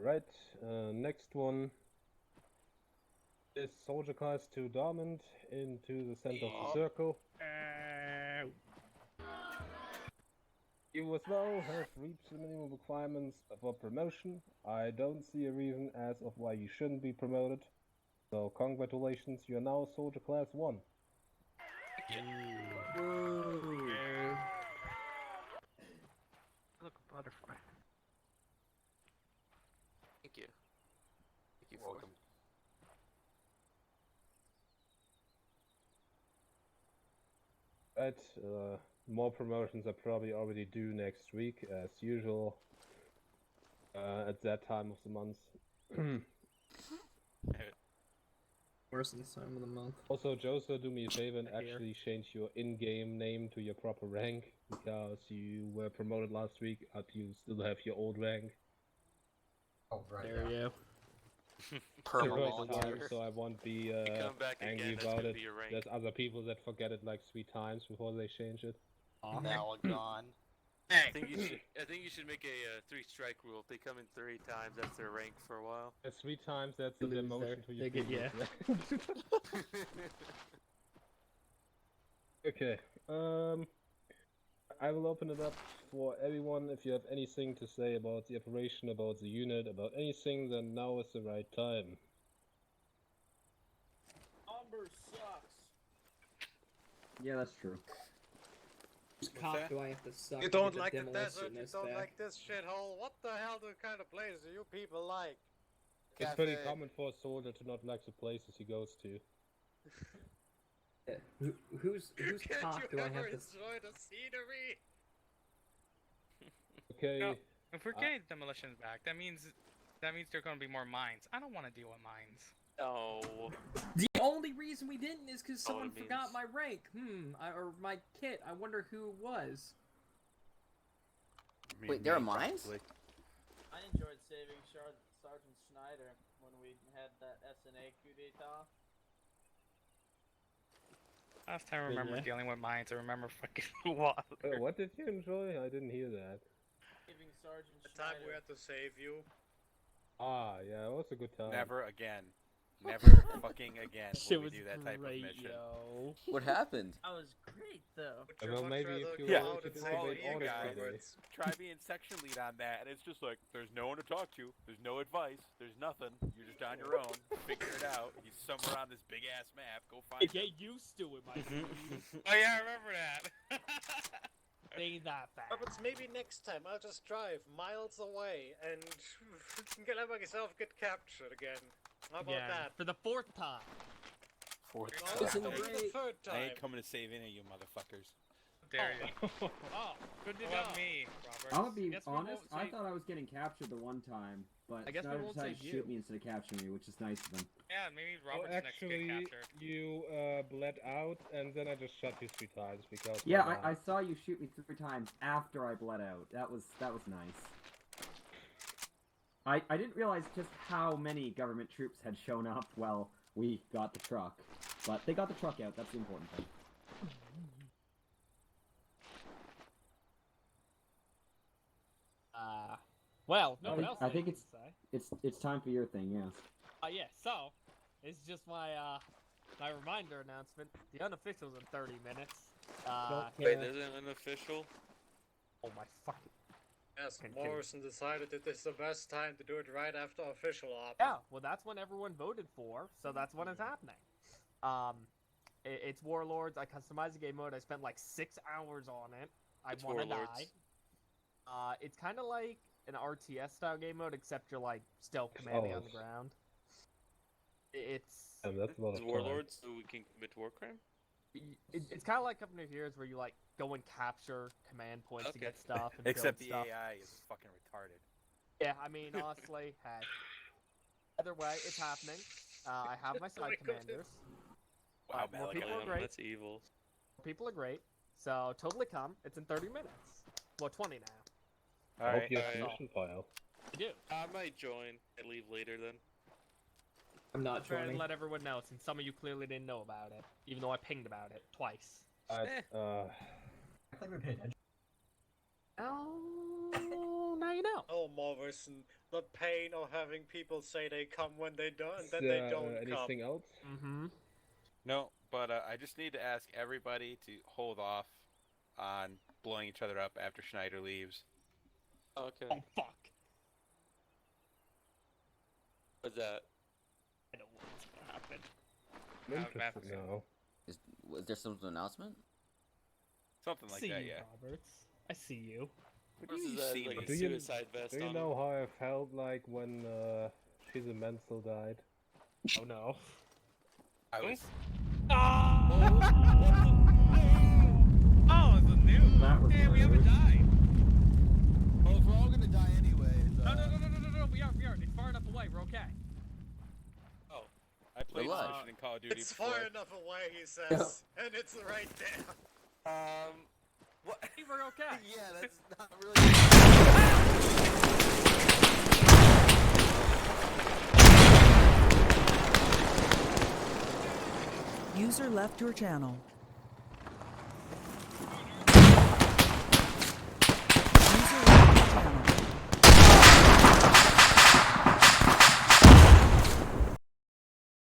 Right, next one is Soldier Class 2 Diamond into the center of the circle. You as well have reached the minimum requirements for promotion. I don't see a reason as of why you shouldn't be promoted. So congratulations, you're now Soldier Class 1. Woo. Look, a butterfly. Thank you. Thank you. Welcome. Right, more promotions are probably already due next week, as usual, at that time of the month. Worse than this time of the month. Also, Joso, do me a favor and actually change your in-game name to your proper rank, because you were promoted last week, but you still have your old rank. Oh, right. There you go. Time, so I won't be angry about it. There's other people that forget it like 3 times before they change it. Malagon. I think you should make a 3-strike rule. If they come in 3 times, that's their rank for a while. That's 3 times, that's the demotion to your yeah. Okay, I will open it up for everyone. If you have anything to say about the operation, about the unit, about anything, then now is the right time. Umber sucks. Yeah, that's true. Whose cock do I have to suck? You to don't get like the Demolisher desert, in you this don't back? like this shithole. What the hell kind of place do you people like? It's pretty common for a soldier to not like the places he goes to. Whose Can't cock you do I ever have to? enjoy the scenery? Okay. No, if we're getting demolitions back, that means there are going to be more mines. I don't want to deal with mines. No. The only reason we didn't is because Know what someone it forgot means. my rank. Or my kit. I wonder who it was. Wait, there are mines? I enjoyed saving Sergeant Schneider when we had that SNA coup d'etat. Last time I remember Yeah. dealing with mines, I remember fucking Waller. What did you enjoy? I didn't hear that. Saving Sergeant The time Schneider. we had to save you. Ah, yeah, it was a good time. Never again. Never fucking again Shit will we was do that type of great, mission. yo. What happened? That was great, though. Well, maybe if you Yeah, if you it's didn't all wait you orders guys. today. Try being section lead on that, and it's just like, there's no one to talk to, there's no advice, there's nothing, you're just on your own, figure it out, he's somewhere on this big-ass map, go find him. Get used to it, my dude. Oh yeah, I remember that. Ain't that bad. But maybe next time I'll just drive miles away and let myself get captured again. How about that? For the 4th time. Fourth No, time. maybe the 3rd I time. ain't coming to save any of you motherfuckers. Dare you. Oh, good to What know. about me, Robert? I'm gonna be Guess we honest, won't I save- thought I was getting captured the one time, but I guess we Schneider won't decided save to shoot you. me instead of capturing me, which is nice of them. Yeah, maybe Well, Robert's next to get actually, captured. you bled out, and then I just shot you 3 times because. Yeah, why I not? saw you shoot me 3 times after I bled out. That was nice. I didn't realize just how many government troops had shown up while we got the truck, but they got the truck out. That's the important thing. Well, no one else. I think had anything it's to say. it's time for your thing, yes. Yeah. So, it's just my my reminder announcement. The unofficial's in 30 minutes. Wait, there's an unofficial? Oh my fucking. Yes, Can- Morrison decided that this is the best time to do it right after official op. Yeah, well, that's when everyone voted for, so that's when it's happening. It's Warlords. I customized the game mode. I spent like 6 hours on it. I It's want to Warlords. die. It's kind of like an RTS style game mode, except you're like stealth commanding on the ground. It's That's a lot It's of Warlords, so we can commit war crime? it's kind of like Company of Heroes, where you like go and capture command points to Okay. get stuff. And Except the build stuff. AI is fucking retarded. Yeah, I mean, honestly, hey. Either way, it's happening. I have my side commanders. Wow, more Malik, people are great. That's evil. People are great. So totally come. It's in 30 minutes. Well, 20 now. I hope you have Alright. a mission file. I do. I might join. I leave later then. I'm not Trying to joining. let everyone know, since some of you clearly didn't know about it, even though I pinged about it twice. I think we paid attention. Oh, now you know. Oh, Morrison, the pain of having people say they come when they don't, and then they don't anything come. else? Mm-hmm. No, but I just need to ask everybody to hold off on blowing each other up after Schneider leaves. Okay. Oh, fuck. What's that? I don't want what's gonna happen. Interesting now. Was there some announcement? Something like see that, you, yeah. Roberts. I see you. What is that, see like me. a Do you, suicide vest do you on know how I felt like when She's a Mental died? Oh no. I was. Oh, it's a new. That was Damn, we haven't died. Well, if we're all gonna die anyways. No, we are. It's far enough away. We're okay. Oh, I played this mission in Call of Duty It's before. far enough away, he says, and it's right there. What? We're okay. Yeah, that's not really. User left your channel.